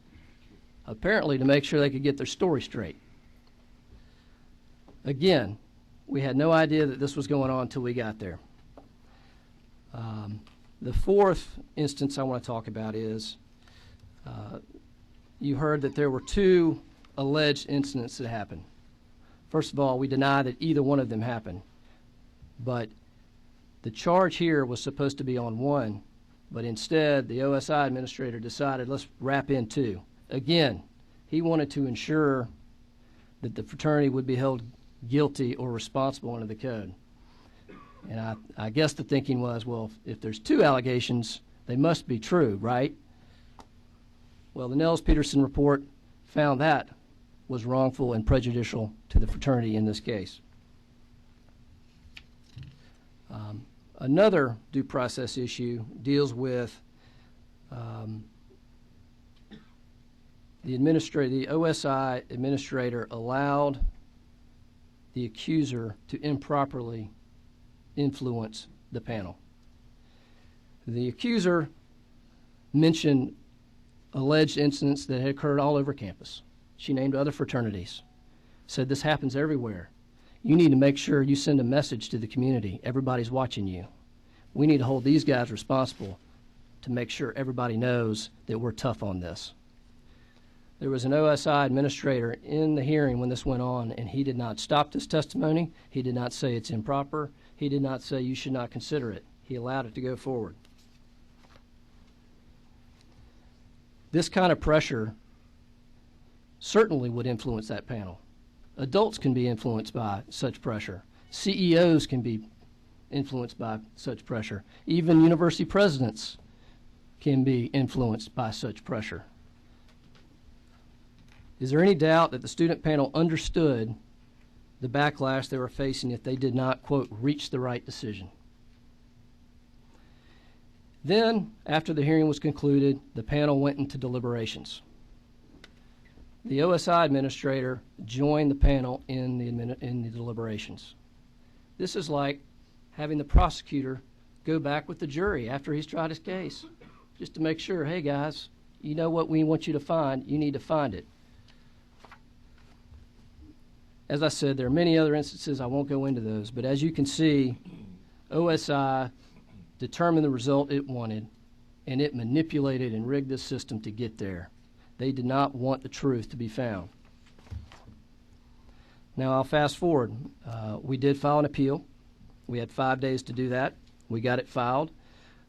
apparently to make sure they could get their story straight. Again, we had no idea that this was going on until we got there. The fourth instance I want to talk about is you heard that there were two alleged incidents that happened. First of all, we deny that either one of them happened, but the charge here was supposed to be on one, but instead the OSI administrator decided let's wrap in two. Again, he wanted to ensure that the fraternity would be held guilty or responsible under the code. And I guess the thinking was, well, if there's two allegations, they must be true, right? Well, the Nels-Peterson report found that was wrongful and prejudicial to the fraternity in this case. Another due process issue deals with the OSI administrator allowed the accuser to improperly influence the panel. The accuser mentioned alleged incidents that had occurred all over campus. She named other fraternities, said this happens everywhere. You need to make sure you send a message to the community. Everybody's watching you. We need to hold these guys responsible to make sure everybody knows that we're tough on this. There was an OSI administrator in the hearing when this went on, and he did not stop this testimony. He did not say it's improper. He did not say you should not consider it. He allowed it to go forward. This kind of pressure certainly would influence that panel. Adults can be influenced by such pressure. CEOs can be influenced by such pressure. Even university presidents can be influenced by such pressure. Is there any doubt that the student panel understood the backlash they were facing if they did not, quote, reach the right decision? Then, after the hearing was concluded, the panel went into deliberations. The OSI administrator joined the panel in the deliberations. This is like having the prosecutor go back with the jury after he's tried his case, just to make sure, hey guys, you know what we want you to find, you need to find it. As I said, there are many other instances, I won't go into those, but as you can see, OSI determined the result it wanted, and it manipulated and rigged this system to get there. They did not want the truth to be found. Now I'll fast forward. We did file an appeal. We had 5 days to do that. We got it filed.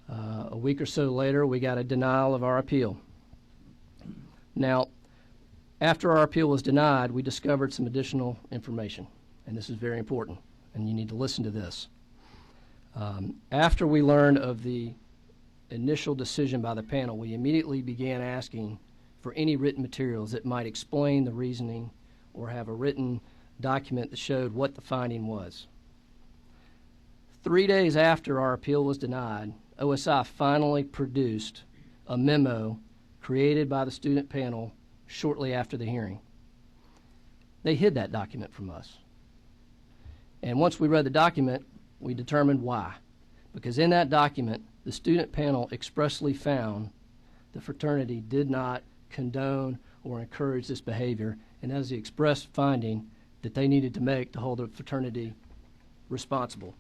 A week or so later, we got a denial of our appeal. Now, after our appeal was denied, we discovered some additional information, and this is very important, and you need to listen to this. After we learned of the initial decision by the panel, we immediately began asking for any written materials that might explain the reasoning or have a written document that showed what the finding was. 3 days after our appeal was denied, OSI finally produced a memo created by the student panel shortly after the hearing. They hid that document from us. And once we read the document, we determined why. Because in that document, the student panel expressly found the fraternity did not condone or encourage this behavior, and that is the express finding that they needed to make to hold the fraternity responsible.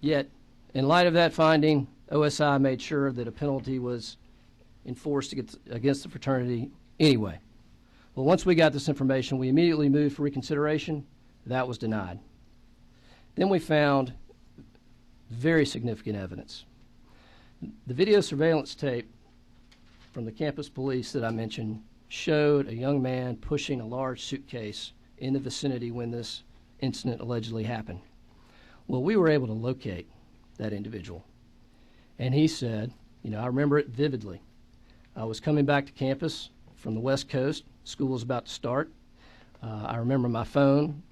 Yet, in light of that finding, OSI made sure that a penalty was enforced against the fraternity anyway. Well, once we got this information, we immediately moved for reconsideration. That was denied. Then we found very significant evidence. The video surveillance tape from the campus police that I mentioned showed a young man pushing a large suitcase in the vicinity when this incident allegedly happened. Well, we were able to locate that individual. And he said, I remember it vividly. I was coming back to campus from the West Coast. School was about to start. I remember my phone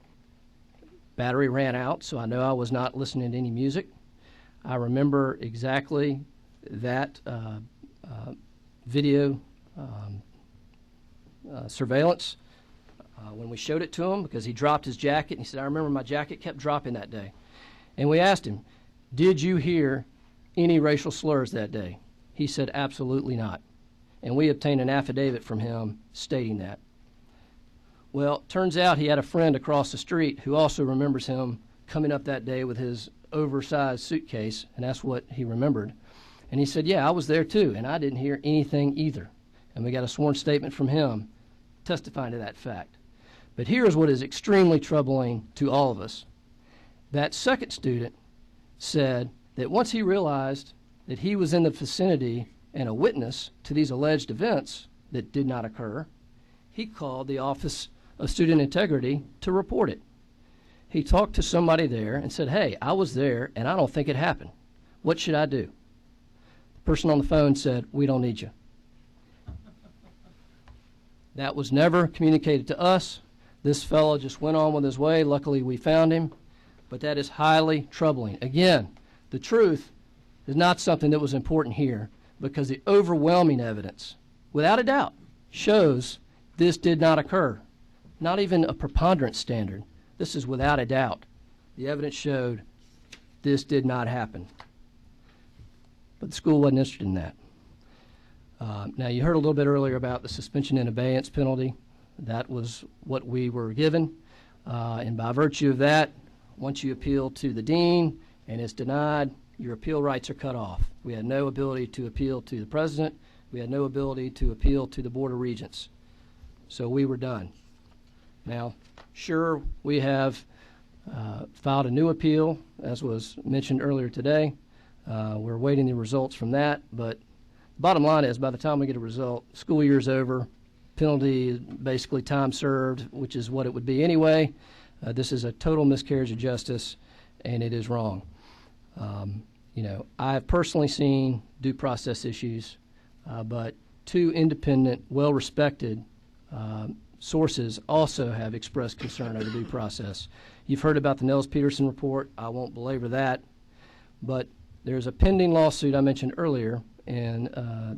battery ran out, so I know I was not listening to any music. I remember exactly that video surveillance when we showed it to him, because he dropped his jacket, and he said, I remember my jacket kept dropping that day. And we asked him, did you hear any racial slurs that day? He said, absolutely not. And we obtained an affidavit from him stating that. Well, turns out he had a friend across the street who also remembers him coming up that day with his oversized suitcase, and that's what he remembered. And he said, yeah, I was there too, and I didn't hear anything either. And we got a sworn statement from him testifying to that fact. But here's what is extremely troubling to all of us. That second student said that once he realized that he was in the vicinity and a witness to these alleged events that did not occur, he called the Office of Student Integrity to report it. He talked to somebody there and said, hey, I was there and I don't think it happened. What should I do? The person on the phone said, we don't need you. That was never communicated to us. This fellow just went on with his way. Luckily, we found him. But that is highly troubling. Again, the truth is not something that was important here, because the overwhelming evidence, without a doubt, shows this did not occur. Not even a preponderance standard. This is without a doubt. The evidence showed this did not happen. But the school wasn't interested in that. Now, you heard a little bit earlier about the suspension and abeyance penalty. That was what we were given. And by virtue of that, once you appeal to the dean and it's denied, your appeal rights are cut off. We had no ability to appeal to the president. We had no ability to appeal to the Board of Regents. So we were done. Now, sure, we have filed a new appeal, as was mentioned earlier today. We're awaiting the results from that, but the bottom line is by the time we get a result, school year's over, penalty is basically time served, which is what it would be anyway. This is a total miscarriage of justice, and it is wrong. I've personally seen due process issues, but two independent, well-respected sources also have expressed concern over due process. You've heard about the Nels-Peterson report. I won't belabor that, but there's a pending lawsuit I mentioned earlier in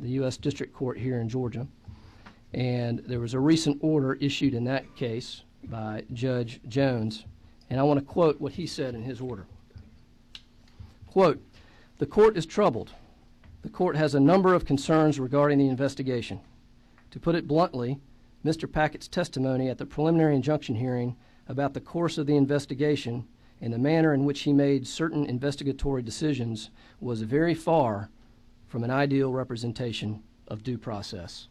the U.S. District Court here in Georgia, and there was a recent order issued in that case by Judge Jones, and I want to quote what he said in his order. Quote, "The court is troubled. The court has a number of concerns regarding the investigation. To put it bluntly, Mr. Packett's testimony at the preliminary injunction hearing about the course of the investigation and the manner in which he made certain investigatory decisions was very far from an ideal representation of due process."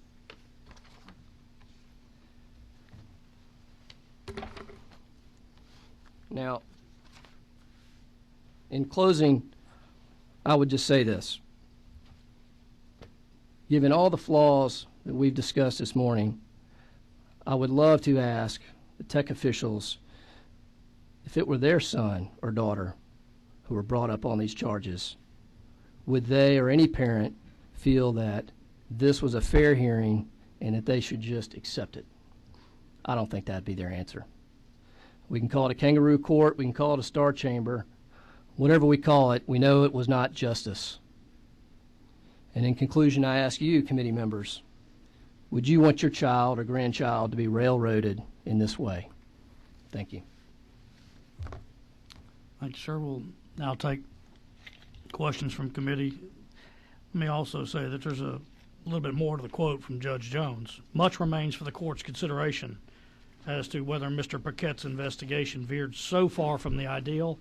Now, in closing, I would just say this. Given all the flaws that we've discussed this morning, I would love to ask the tech officials if it were their son or daughter who were brought up on these charges, would they or any parent feel that this was a fair hearing and that they should just accept it? I don't think that'd be their answer. We can call it a kangaroo court, we can call it a star chamber. Whatever we call it, we know it was not justice. And in conclusion, I ask you, committee members, would you want your child or grandchild to be railroaded in this way? Thank you. Thank you, sir. We'll now take questions from committee. Let me also say that there's a little bit more to the quote from Judge Jones. Much remains for the court's consideration as to whether Mr. Paquette's investigation veered so far from the ideal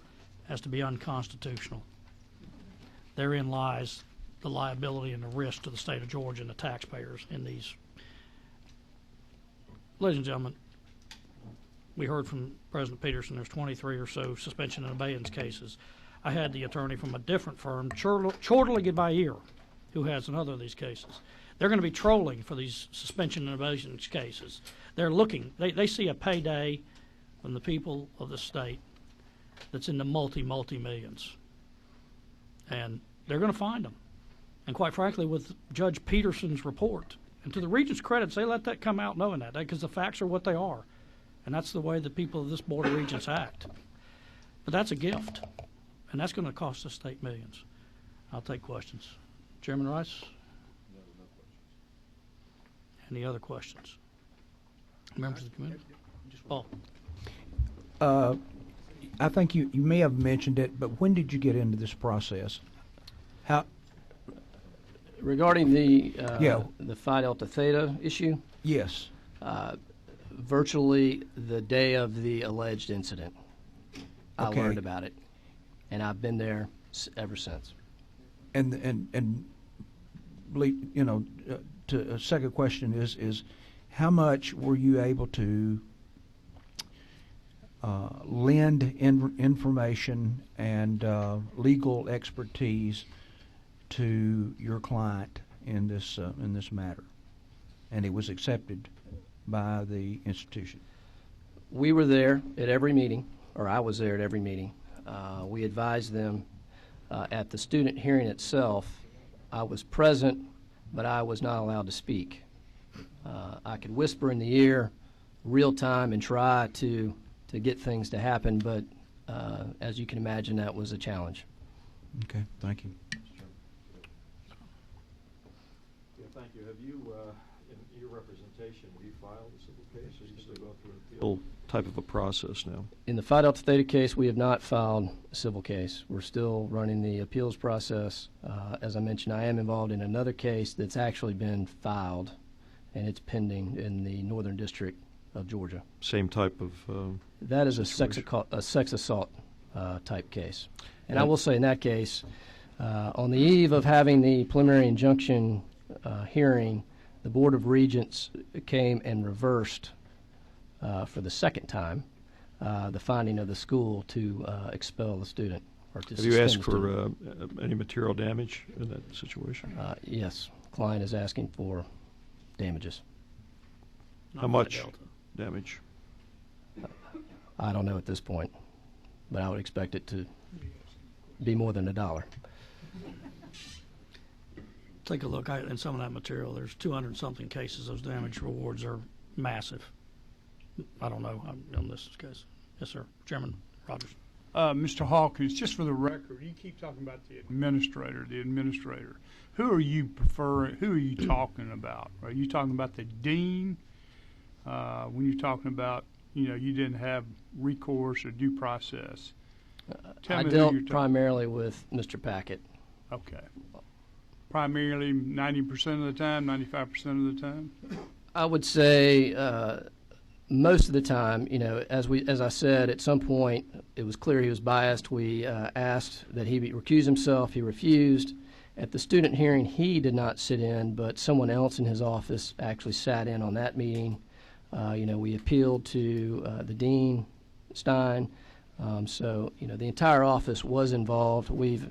as to be unconstitutional. Therein lies the liability and the risk to the state of Georgia and the taxpayers in these. Ladies and gentlemen, we heard from President Peterson there's 23 or so suspension and abeyance cases. I had the attorney from a different firm, Chortelig by Ear, who has another of these cases. They're going to be trolling for these suspension and evasion cases. They're looking. They see a payday from the people of the state that's in the multi-millions. And they're going to find them. And quite frankly, with Judge Peterson's report, and to the Regents' credits, they let that come out knowing that, because the facts are what they are. And that's the way the people of this Board of Regents act. But that's a gift, and that's going to cost the state millions. I'll take questions. Chairman Rice? Any other questions? Members of the committee? Paul? I think you may have mentioned it, but when did you get into this process? How? Regarding the Yeah. the Phi Delta Theta issue, Yes. virtually the day of the alleged incident, I Okay. learned about it, and I've been there ever since. And you know, to a second question is how much were you able to lend information and legal expertise to your client in this matter, and it was accepted by the institution? We were there at every meeting, or I was there at every meeting. We advised them at the student hearing itself. I was present, but I was not allowed to speak. I could whisper in the ear real time and try to get things to happen, but as you can imagine, that was a challenge. Okay, thank you. Yeah, thank you. Have you, in your representation, have you filed a civil case, or you still go through an appeal type of a process now? In the Phi Delta Theta case, we have not filed a civil case. We're still running the appeals process. As I mentioned, I am involved in another case that's actually been filed, and it's pending in the Northern District of Georgia. Same type of That is a sex assault type case. And I will say in that case, on the eve of having the preliminary injunction hearing, the Board of Regents came and reversed for the second time the finding of the school to expel the student. Or to Have you suspend asked the student. for any material damage in that situation? Yes. Client is asking for damages. How much damage? I don't know at this point, but I would expect it to be more than $1. Take a look in some of that material. There's 200-something cases. Those damage rewards are massive. I don't know on this case. Yes, sir. Chairman Rogers. Mr. Hawkins, just for the record, you keep talking about the administrator. Who are you preferring? Who are you talking about? Are you talking about the dean? When you're talking about, you didn't have recourse or due process. I dealt primarily with Mr. Packett. Okay. Primarily 90% of the time, 95% of the time? I would say most of the time, as I said, at some point it was clear he was biased. We asked that he recuse himself. He refused. At the student hearing, he did not sit in, but someone else in his office actually sat in on that meeting. We appealed to the dean, Stein. So the entire office was involved. We've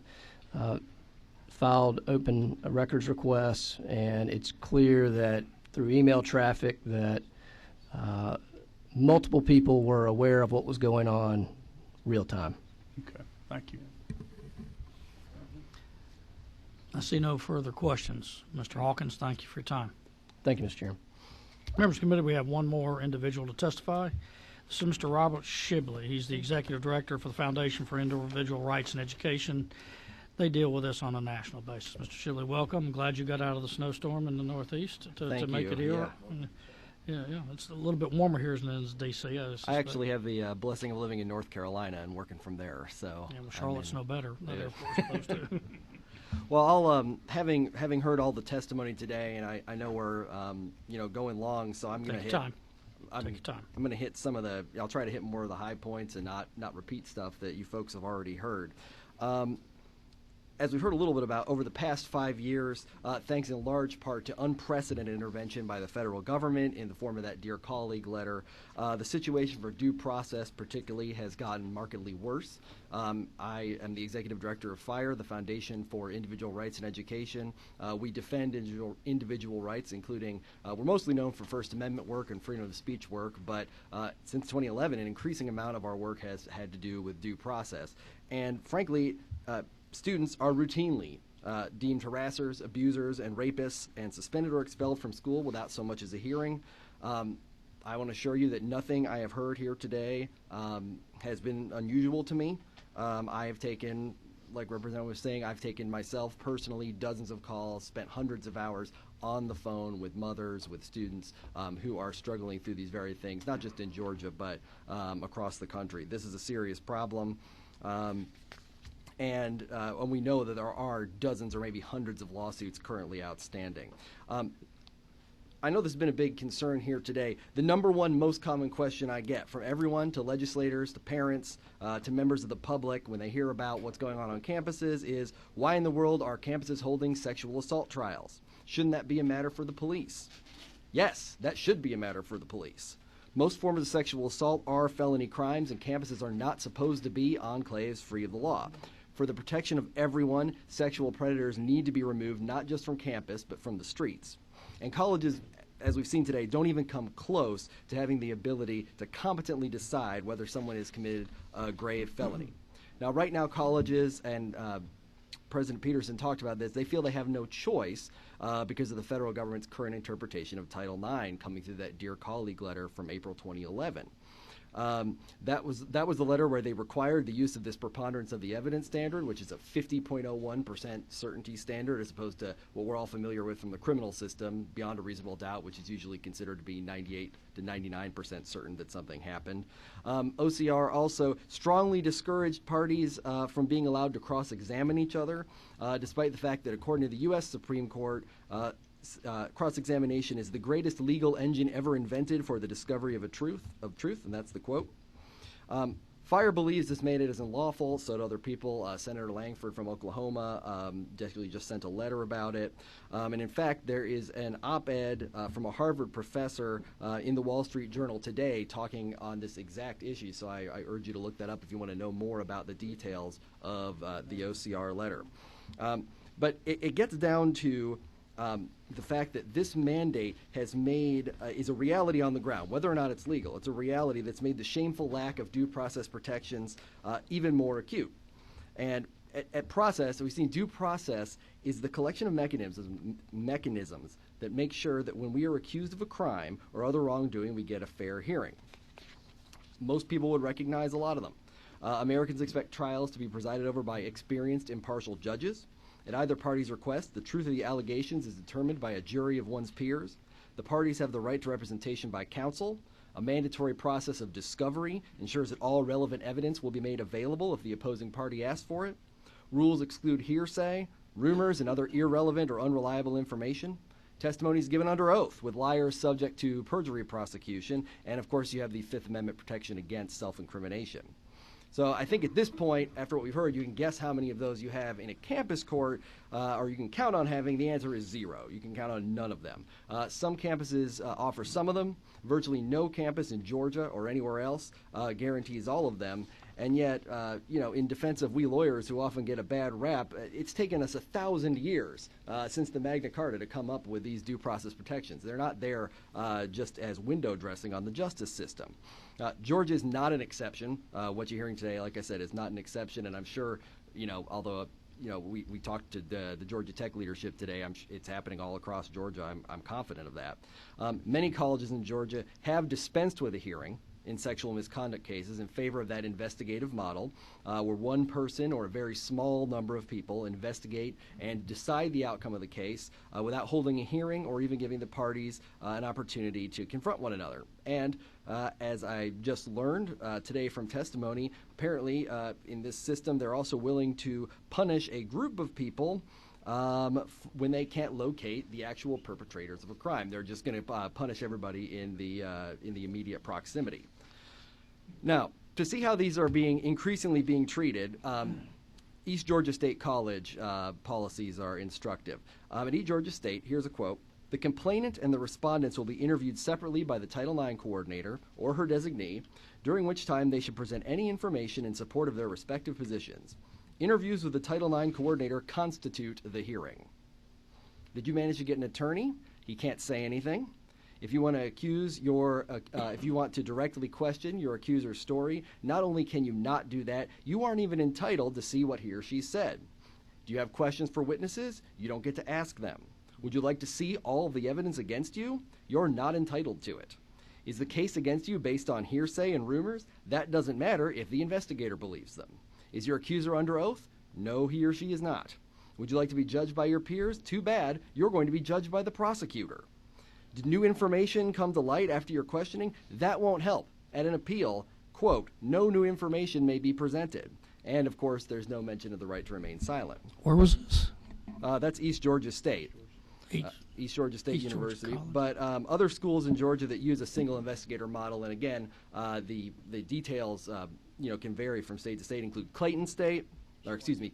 filed open records requests, and it's clear that through email traffic that multiple people were aware of what was going on real time. Okay, thank you. I see no further questions. Mr. Hawkins, thank you for your time. Thank you, Mr. Chairman. Members of the committee, we have one more individual to testify. This is Mr. Robert Shibley. He's the Executive Director for the Foundation for Individual Rights and Education. They deal with this on a national basis. Mr. Shibley, welcome. I'm glad you got out of the snowstorm in the Northeast to make it here. Yeah, it's a little bit warmer here than it is D.C. I actually have the blessing of living in North Carolina and working from there. So yeah, well, Charlotte's no better. That airport's supposed to. Well, I'll having heard all the testimony today, and I know we're going long, so I'm going to hit time. Take your time. I'm going to hit some of the. I'll try to hit more of the high points and not repeat stuff that you folks have already heard. as we've heard a little bit about, over the past 5 years, thanks in large part to unprecedented intervention by the federal government in the form of that Dear Colleague letter, the situation for due process particularly has gotten markedly worse. I am the executive director of FHIRE, the Foundation for Individual Rights in Education. We defend individual rights, including, we're mostly known for First Amendment work and freedom of speech work, but since 2011, an increasing amount of our work has had to do with due process. And frankly, students are routinely deemed harassers, abusers, and rapists, and suspended or expelled from school without so much as a hearing. I want to assure you that nothing I have heard here today has been unusual to me. I have taken, like Representative was saying, I've taken myself personally dozens of calls, spent hundreds of hours on the phone with mothers, with students who are struggling through these very things, not just in Georgia, but across the country. This is a serious problem. And we know that there are dozens or maybe hundreds of lawsuits currently outstanding. I know this has been a big concern here today. The number one most common question I get from everyone, to legislators, to parents, to members of the public when they hear about what's going on campuses is, why in the world are campuses holding sexual assault trials? Shouldn't that be a matter for the police? Yes, that should be a matter for the police. Most forms of sexual assault are felony crimes, and campuses are not supposed to be enclaves free of the law. For the protection of everyone, sexual predators need to be removed not just from campus, but from the streets. And colleges, as we've seen today, don't even come close to having the ability to competently decide whether someone has committed a grave felony. Now, right now, colleges, and President Peterson talked about this, they feel they have no choice because of the federal government's current interpretation of Title IX coming through that Dear Colleague letter from April 2011. That was the letter where they required the use of this preponderance of the evidence standard, which is a 50.01% certainty standard, as opposed to what we're all familiar with from the criminal system, beyond a reasonable doubt, which is usually considered to be 98 to 99% certain that something happened. OCR also strongly discouraged parties from being allowed to cross-examine each other, despite the fact that according to the U.S. Supreme Court, cross-examination is the greatest legal engine ever invented for the discovery of truth, and that's the quote. FHIRE believes this mandate is unlawful, so do other people. Senator Langford from Oklahoma just sent a letter about it. And in fact, there is an op-ed from a Harvard professor in the Wall Street Journal today talking on this exact issue, so I urge you to look that up if you want to know more about the details of the OCR letter. But it gets down to the fact that this mandate has made, is a reality on the ground, whether or not it's legal. It's a reality that's made the shameful lack of due process protections even more acute. And at process, we've seen due process is the collection of mechanisms that make sure that when we are accused of a crime or other wrongdoing, we get a fair hearing. Most people would recognize a lot of them. Americans expect trials to be presided over by experienced, impartial judges. At either party's request, the truth of the allegations is determined by a jury of one's peers. The parties have the right to representation by counsel. A mandatory process of discovery ensures that all relevant evidence will be made available if the opposing party asks for it. Rules exclude hearsay, rumors, and other irrelevant or unreliable information. Testimony is given under oath, with liars subject to perjury prosecution. And of course, you have the Fifth Amendment protection against self-incrimination. So I think at this point, after what we've heard, you can guess how many of those you have in a campus court, or you can count on having. The answer is 0. You can count on none of them. Some campuses offer some of them. Virtually no campus in Georgia or anywhere else guarantees all of them. And yet, in defense of we lawyers who often get a bad rap, it's taken us 1,000 years since the Magna Carta to come up with these due process protections. They're not there just as window dressing on the justice system. Georgia is not an exception. What you're hearing today, like I said, is not an exception. And I'm sure, although we talked to the Georgia Tech leadership today. It's happening all across Georgia. I'm confident of that. Many colleges in Georgia have dispensed with a hearing in sexual misconduct cases in favor of that investigative model, where one person or a very small number of people investigate and decide the outcome of the case without holding a hearing or even giving the parties an opportunity to confront one another. And as I just learned today from testimony, apparently in this system they're also willing to punish a group of people when they can't locate the actual perpetrators of a crime. They're just going to punish everybody in the immediate proximity. Now, to see how these are increasingly being treated, East Georgia State College policies are instructive. At East Georgia State, here's a quote: "The complainant and the respondents will be interviewed separately by the Title IX coordinator or her designee, during which time they should present any information in support of their respective positions. Interviews with the Title IX coordinator constitute the hearing." Did you manage to get an attorney? He can't say anything. If you want to if you want to directly question your accuser's story, not only can you not do that, you aren't even entitled to see what he or she said. Do you have questions for witnesses? You don't get to ask them. Would you like to see all of the evidence against you? You're not entitled to it. Is the case against you based on hearsay and rumors? That doesn't matter if the investigator believes them. Is your accuser under oath? No, he or she is not. Would you like to be judged by your peers? Too bad, you're going to be judged by the prosecutor. Did new information come to light after your questioning? That won't help. At an appeal, quote, "No new information may be presented." And of course, there's no mention of the right to remain silent. Where was this? That's East Georgia State. East Georgia State East Georgia University. College. But other schools in Georgia that use a single investigator model, and again, the details can vary from state to state, include Clayton State,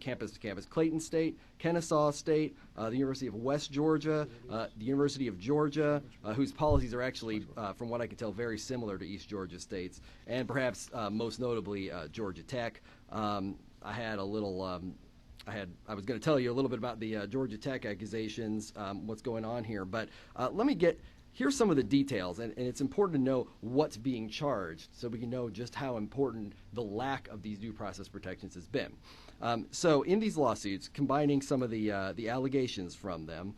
campus to campus, Clayton State, Kennesaw State, the University of West Georgia, the University of Georgia, whose policies are actually, from what I can tell, very similar to East Georgia State's, and perhaps most notably Georgia Tech. I was going to tell you a little bit about the Georgia Tech accusations, what's going on here, but here's some of the details, and it's important to know what's being charged so we can know just how important the lack of these due process protections has been. So in these lawsuits, combining some of the allegations from them,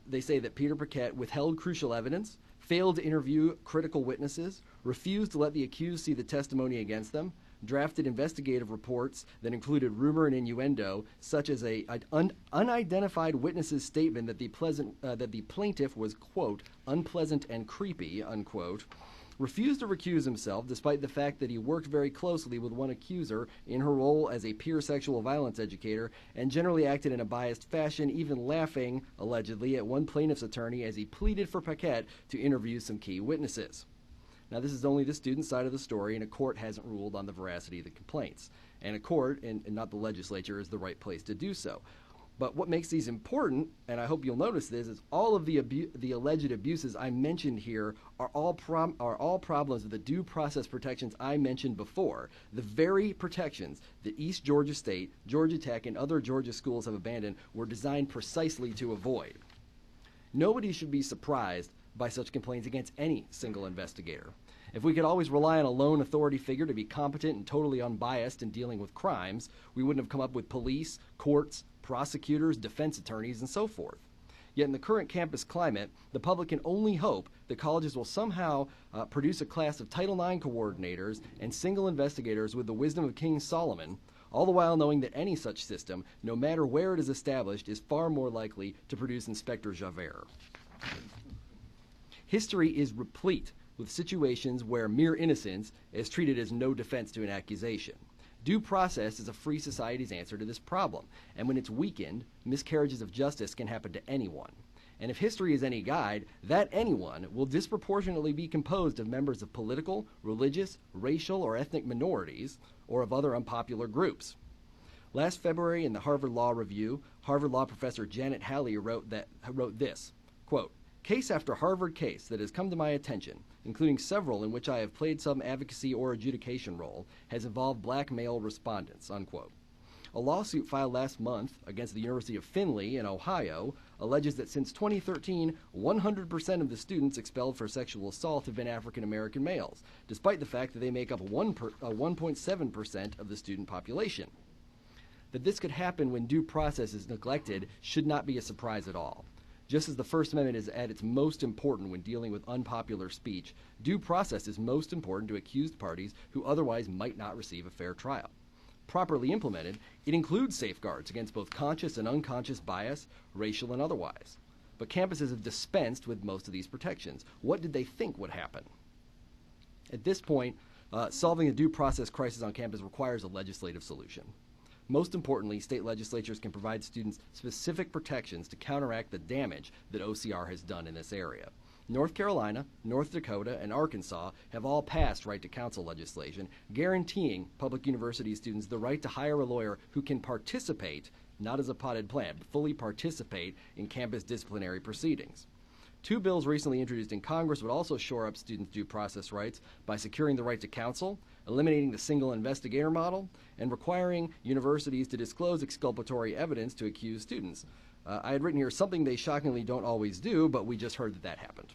they say that Peter Paquette withheld crucial evidence, failed to interview critical witnesses, refused to let the accused see the testimony against them, drafted investigative reports that included rumor and innuendo, such as an unidentified witness's statement that the plaintiff was, quote, "unpleasant and creepy," unquote, refused to recuse himself despite the fact that he worked very closely with one accuser in her role as a peer sexual violence educator, and generally acted in a biased fashion, even laughing, allegedly, at one plaintiff's attorney as he pleaded for Paquette to interview some key witnesses. Now, this is only the student side of the story, and a court hasn't ruled on the veracity of the complaints. And a court, and not the legislature, is the right place to do so. But what makes these important, and I hope you'll notice this, is all of the alleged abuses I mentioned here are all problems of the due process protections I mentioned before, the very protections that East Georgia State, Georgia Tech, and other Georgia schools have abandoned were designed precisely to avoid. Nobody should be surprised by such complaints against any single investigator. If we could always rely on a lone authority figure to be competent and totally unbiased in dealing with crimes, we wouldn't have come up with police, courts, prosecutors, defense attorneys, and so forth. Yet in the current campus climate, the public can only hope that colleges will somehow produce a class of Title IX coordinators and single investigators with the wisdom of King Solomon, all the while knowing that any such system, no matter where it is established, is far more likely to produce Inspector Javert. History is replete with situations where mere innocence is treated as no defense to an accusation. Due process is a free society's answer to this problem, and when it's weakened, miscarriages of justice can happen to anyone. And if history is any guide, that anyone will disproportionately be composed of members of political, religious, racial, or ethnic minorities, or of other unpopular groups. Last February in the Harvard Law Review, Harvard Law professor Janet Halley wrote this, quote, "Case after Harvard case that has come to my attention, including several in which I have played some advocacy or adjudication role, has involved black male respondents," unquote. A lawsuit filed last month against the University of Findlay in Ohio alleges that since 2013, 100% of the students expelled for sexual assault have been African American males, despite the fact that they make up 1.7% of the student population. That this could happen when due process is neglected should not be a surprise at all. Just as the First Amendment is at its most important when dealing with unpopular speech, due process is most important to accused parties who otherwise might not receive a fair trial. Properly implemented, it includes safeguards against both conscious and unconscious bias, racial and otherwise. But campuses have dispensed with most of these protections. What did they think would happen? At this point, solving the due process crisis on campus requires a legislative solution. Most importantly, state legislatures can provide students specific protections to counteract the damage that OCR has done in this area. North Carolina, North Dakota, and Arkansas have all passed right to counsel legislation, guaranteeing public university students the right to hire a lawyer who can participate, not as a potted plant, but fully participate in campus disciplinary proceedings. 2 bills recently introduced in Congress would also shore up students' due process rights by securing the right to counsel, eliminating the single investigator model, and requiring universities to disclose exculpatory evidence to accused students. I had written here something they shockingly don't always do, but we just heard that that happened.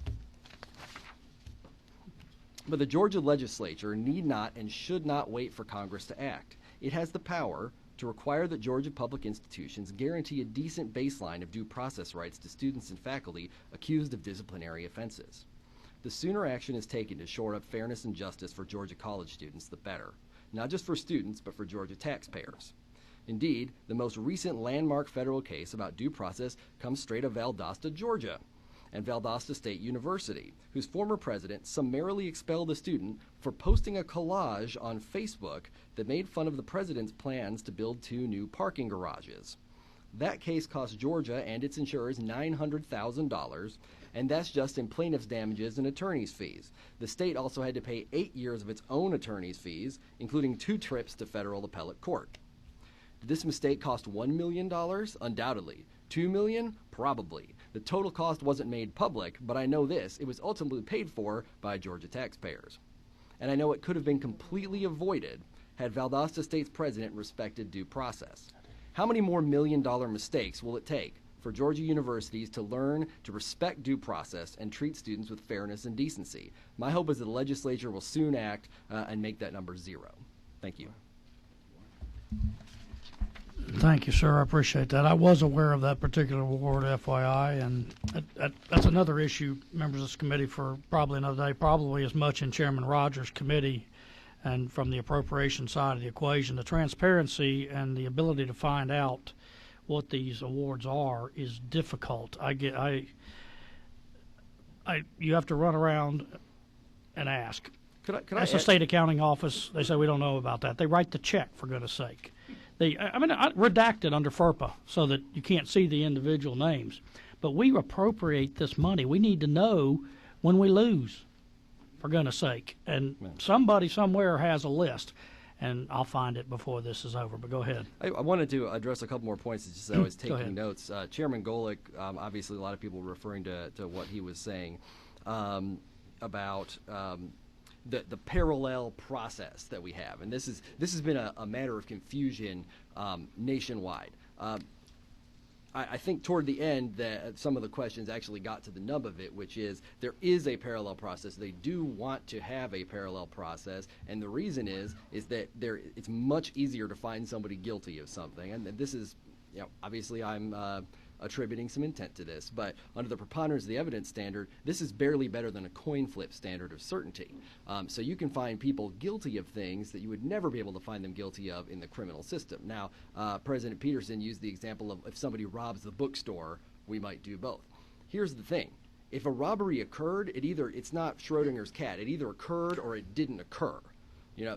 But the Georgia legislature need not and should not wait for Congress to act. It has the power to require that Georgia public institutions guarantee a decent baseline of due process rights to students and faculty accused of disciplinary offenses. The sooner action is taken to shore up fairness and justice for Georgia college students, the better. Not just for students, but for Georgia taxpayers. Indeed, the most recent landmark federal case about due process comes straight of Valdosta, Georgia, and Valdosta State University, whose former president summarily expelled a student for posting a collage on Facebook that made fun of the president's plans to build 2 new parking garages. That case cost Georgia and its insurers $900,000, and that's just in plaintiff's damages and attorney's fees. The state also had to pay 8 years of its own attorney's fees, including 2 trips to federal appellate court. Did this mistake cost $1 million? Undoubtedly. $2 million? Probably. The total cost wasn't made public, but I know this: it was ultimately paid for by Georgia taxpayers. And I know it could have been completely avoided had Valdosta State's president respected due process. How many more $1 million mistakes will it take for Georgia universities to learn to respect due process and treat students with fairness and decency? My hope is that the legislature will soon act and make that number 0. Thank you. Thank you, sir. I appreciate that. I was aware of that particular award, FYI, and that's another issue, members of this committee, for probably another day, probably as much in Chairman Rogers' committee and from the appropriation side of the equation. The transparency and the ability to find out what these awards are is difficult. You have to run around and ask. That's the state accounting office. They say we don't know about that. They write the check, for goodness sake. Redacted under FERPA so that you can't see the individual names. But we appropriate this money. We need to know when we lose, for goodness sake. And somebody somewhere has a list, and I'll find it before this is over. But go ahead. I wanted to address a couple more points as I was taking notes. Chairman Golick, obviously a lot of people were referring to what he was saying about the parallel process that we have, and this has been a matter of confusion nationwide. I think toward the end that some of the questions actually got to the nub of it, which is there is a parallel process. They do want to have a parallel process, and the reason is that it's much easier to find somebody guilty of something, and this is, obviously I'm attributing some intent to this, but under the preponderance of the evidence standard, this is barely better than a coin flip standard of certainty. So you can find people guilty of things that you would never be able to find them guilty of in the criminal system. Now, President Peterson used the example of if somebody robs the bookstore, we might do both. Here's the thing. If a robbery occurred, it's not Schrodinger's cat. It either occurred or it didn't occur.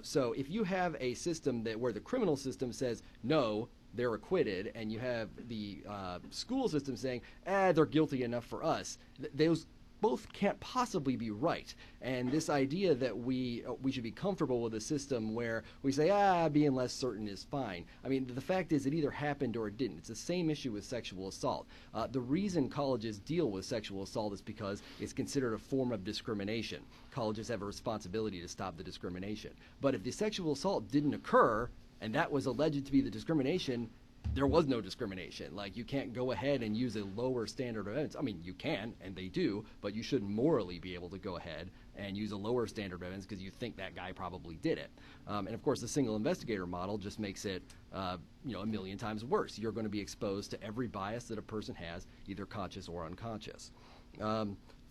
So if you have a system where the criminal system says, no, they're acquitted, and you have the school system saying, they're guilty enough for us, those both can't possibly be right. And this idea that we should be comfortable with a system where we say, being less certain is fine. I mean, the fact is it either happened or it didn't. It's the same issue with sexual assault. The reason colleges deal with sexual assault is because it's considered a form of discrimination. Colleges have a responsibility to stop the discrimination. But if the sexual assault didn't occur, and that was alleged to be the discrimination, there was no discrimination. Like, you can't go ahead and use a lower standard of evidence. I mean, you can, and they do, but you shouldn't morally be able to go ahead and use a lower standard of evidence because you think that guy probably did it. And of course, the single investigator model just makes it, a million times worse. You're going to be exposed to every bias that a person has, either conscious or unconscious.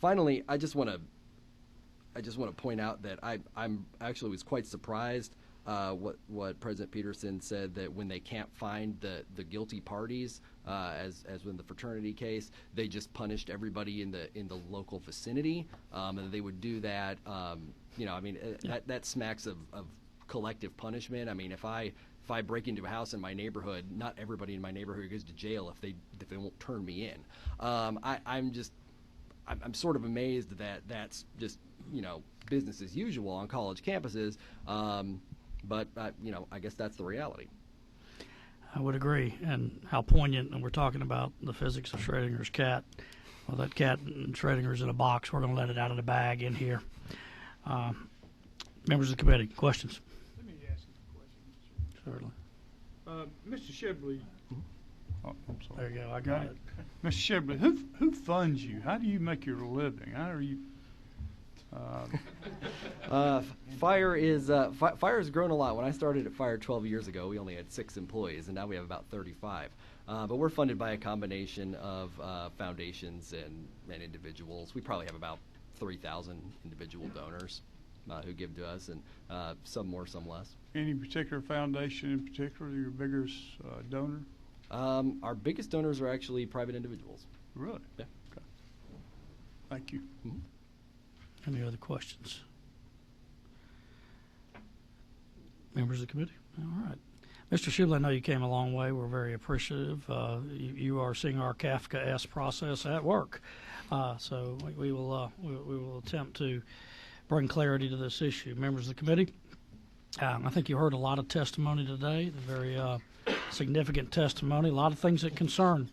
Finally, I just want to point out that I'm actually was quite surprised what President Peterson said, that when they can't find the guilty parties, as in the fraternity case, they just punished everybody in the local vicinity, and they would do that. That smacks of collective punishment. I mean, if I break into a house in my neighborhood, not everybody in my neighborhood goes to jail if they won't turn me in. I'm sort of amazed that that's just, business as usual on college campuses. But I guess that's the reality. I would agree, and how poignant. And we're talking about the physics of Schrodinger's cat. Well, that cat in Schrodinger's in a box. We're going to let it out of the bag in here. Members of the committee, questions? Let me ask you a question. Certainly. Mr. Shibley. Oh, I'm sorry. There you go. I got it. Mr. Shibley, who funds you? How do you make your living? How are you? Fire has grown a lot. When I started at Fire 12 years ago, we only had 6 employees, and now we have about 35. But we're funded by a combination of foundations and individuals. We probably have about 3,000 individual donors who give to us, and some more, some less. Any particular foundation in particular, your biggest donor? Our biggest donors are actually private individuals. Really? Yeah. Okay. Thank you. Mm-hmm. Any other questions? Members of the committee? All right. Mr. Shibley, I know you came a long way. We're very appreciative. You are seeing our Kafka-esque process at work. So we will attempt to bring clarity to this issue. Members of the committee, I think you heard a lot of testimony today, very significant testimony, a lot of things that concern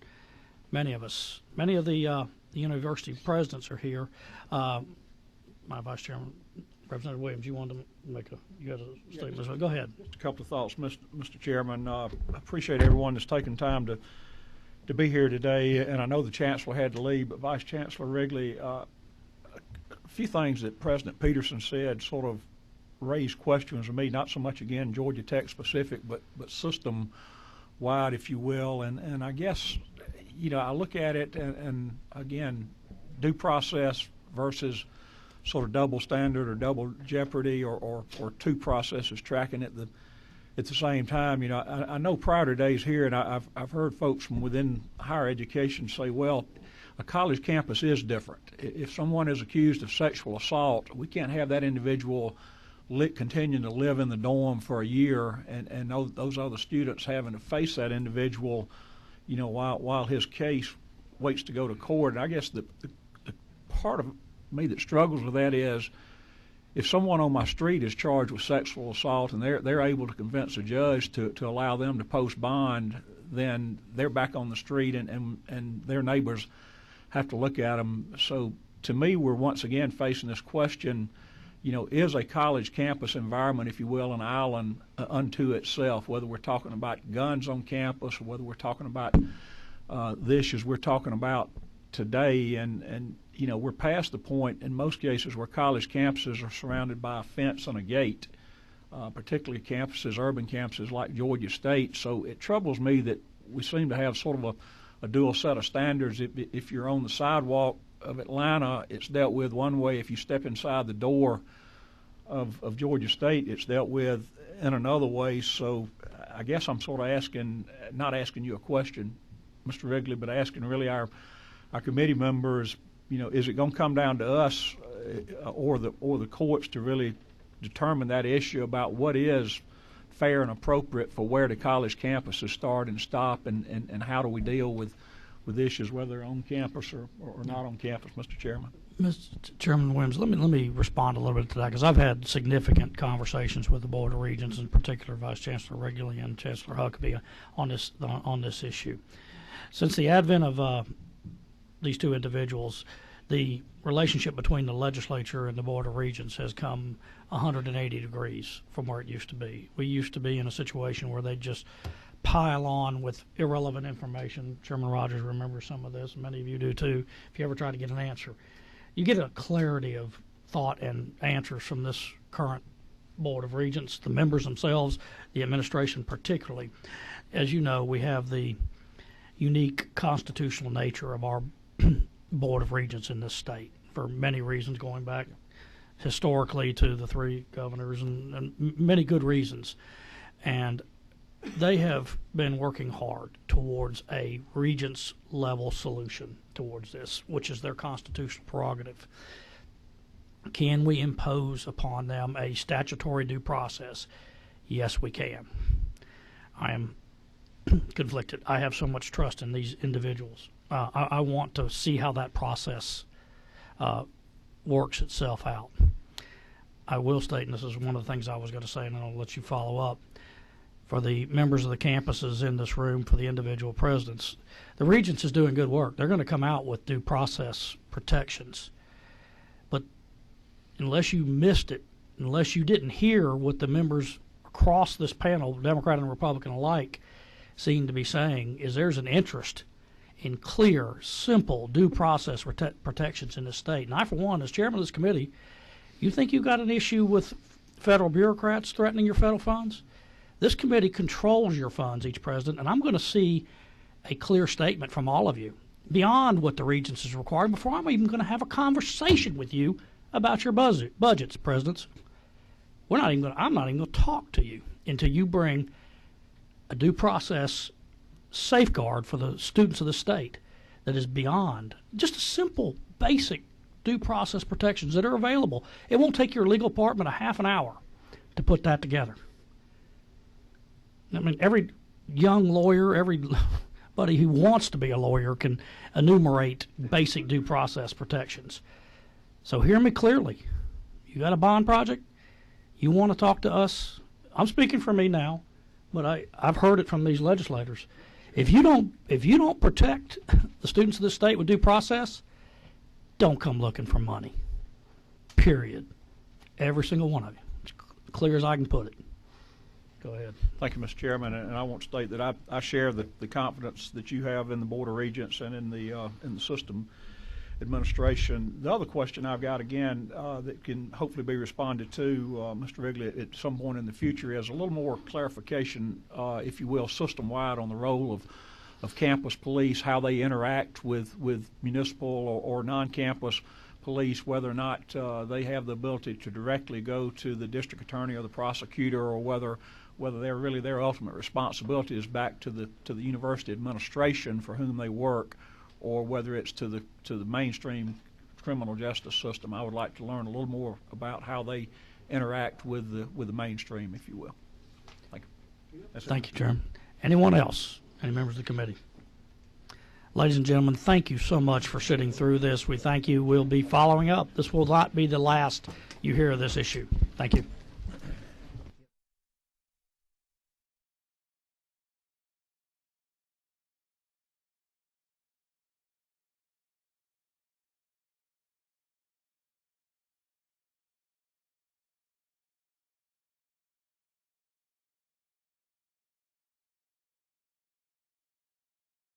many of us. Many of the university presidents are here. My Vice Chairman, Representative Williams, you wanted to make you had a statement. So go ahead. Just a couple of thoughts, Mr. Chairman. I appreciate everyone that's taken time to be here today, and I know the Chancellor had to leave, but Vice Chancellor Wrigley, a few things that President Peterson said sort of raised questions to me, not so much, again, Georgia Tech specific, but system-wide, if you will, and I guess, I look at it, and again, due process versus sort of double standard or double jeopardy or two processes tracking at the same time. I know prior to days here, and I've heard folks from within higher education say, well, a college campus is different. If someone is accused of sexual assault, we can't have that individual continuing to live in the dorm for a year and those other students having to face that individual, while his case waits to go to court. And I guess the part of me that struggles with that is if someone on my street is charged with sexual assault and they're able to convince a judge to allow them to post bond, then they're back on the street and their neighbors have to look at them. So to me, we're once again facing this question, is a college campus environment, if you will, an island unto itself, whether we're talking about guns on campus or whether we're talking about the issues we're talking about today, and we're past the point in most cases where college campuses are surrounded by a fence and a gate, particularly urban campuses like Georgia State. So it troubles me that we seem to have sort of a dual set of standards. If you're on the sidewalk of Atlanta, it's dealt with one way. If you step inside the door of Georgia State, it's dealt with in another way. So I guess I'm sort of not asking you a question, Mr. Wrigley, but asking really our committee members, is it going to come down to us or the courts to really determine that issue about what is fair and appropriate for where the college campuses start and stop, and how do we deal with issues, whether they're on campus or not on campus, Mr. Chairman? Mr. Chairman Williams, let me respond a little bit to that, because I've had significant conversations with the Board of Regents, in particular Vice Chancellor Wrigley and Chancellor Huckabee, on this issue. Since the advent of these two individuals, the relationship between the legislature and the Board of Regents has come 180 degrees from where it used to be. We used to be in a situation where they just pile on with irrelevant information. Chairman Rogers remembers some of this, and many of you do too, if you ever try to get an answer. You get a clarity of thought and answers from this current Board of Regents, the members themselves, the administration particularly. As you know, we have the unique constitutional nature of our Board of Regents in this state for many reasons, going back historically to the three governors and many good reasons. And they have been working hard towards a Regents level solution towards this, which is their constitutional prerogative. Can we impose upon them a statutory due process? Yes, we can. I am conflicted. I have so much trust in these individuals. I want to see how that process works itself out. I will state, and this is one of the things I was going to say, and I'll let you follow up, for the members of the campuses in this room, for the individual presidents, the Regents is doing good work. They're going to come out with due process protections. But unless you missed it, unless you didn't hear what the members across this panel, Democrat and Republican alike, seem to be saying, is there's an interest in clear, simple due process protections in this state. And I, for one, as chairman of this committee, you think you've got an issue with federal bureaucrats threatening your federal funds? This committee controls your funds, each president, and I'm going to see a clear statement from all of you beyond what the Regents is required before I'm even going to have a conversation with you about your budgets, presidents. I'm not even going to talk to you until you bring a due process safeguard for the students of the state that is beyond just a simple, basic due process protections that are available. It won't take your legal department a half an hour to put that together. I mean, every young lawyer, everybody who wants to be a lawyer can enumerate basic due process protections. So hear me clearly. You got a bond project? You want to talk to us? I'm speaking for me now, but I've heard it from these legislators. If you don't protect the students of this state with due process, don't come looking for money. Period. Every single one of you. It's clear as I can put it. Go ahead. Thank you, Mr. Chairman, and I want to state that I share the confidence that you have in the Board of Regents and in the system administration. The other question I've got, again, that can hopefully be responded to, Mr. Wrigley, at some point in the future, is a little more clarification, if you will, system-wide on the role of campus police, how they interact with municipal or non-campus police, whether or not they have the ability to directly go to the district attorney or the prosecutor, or whether their ultimate responsibility is back to the university administration for whom they work, or whether it's to the mainstream criminal justice system. I would like to learn a little more about how they interact with the mainstream, if you will. Thank you. Thank you, Chairman. Anyone else? Any members of the committee? Ladies and gentlemen, thank you so much for sitting through this. We thank you. We'll be following up. This will not be the last you hear of this issue. Thank you.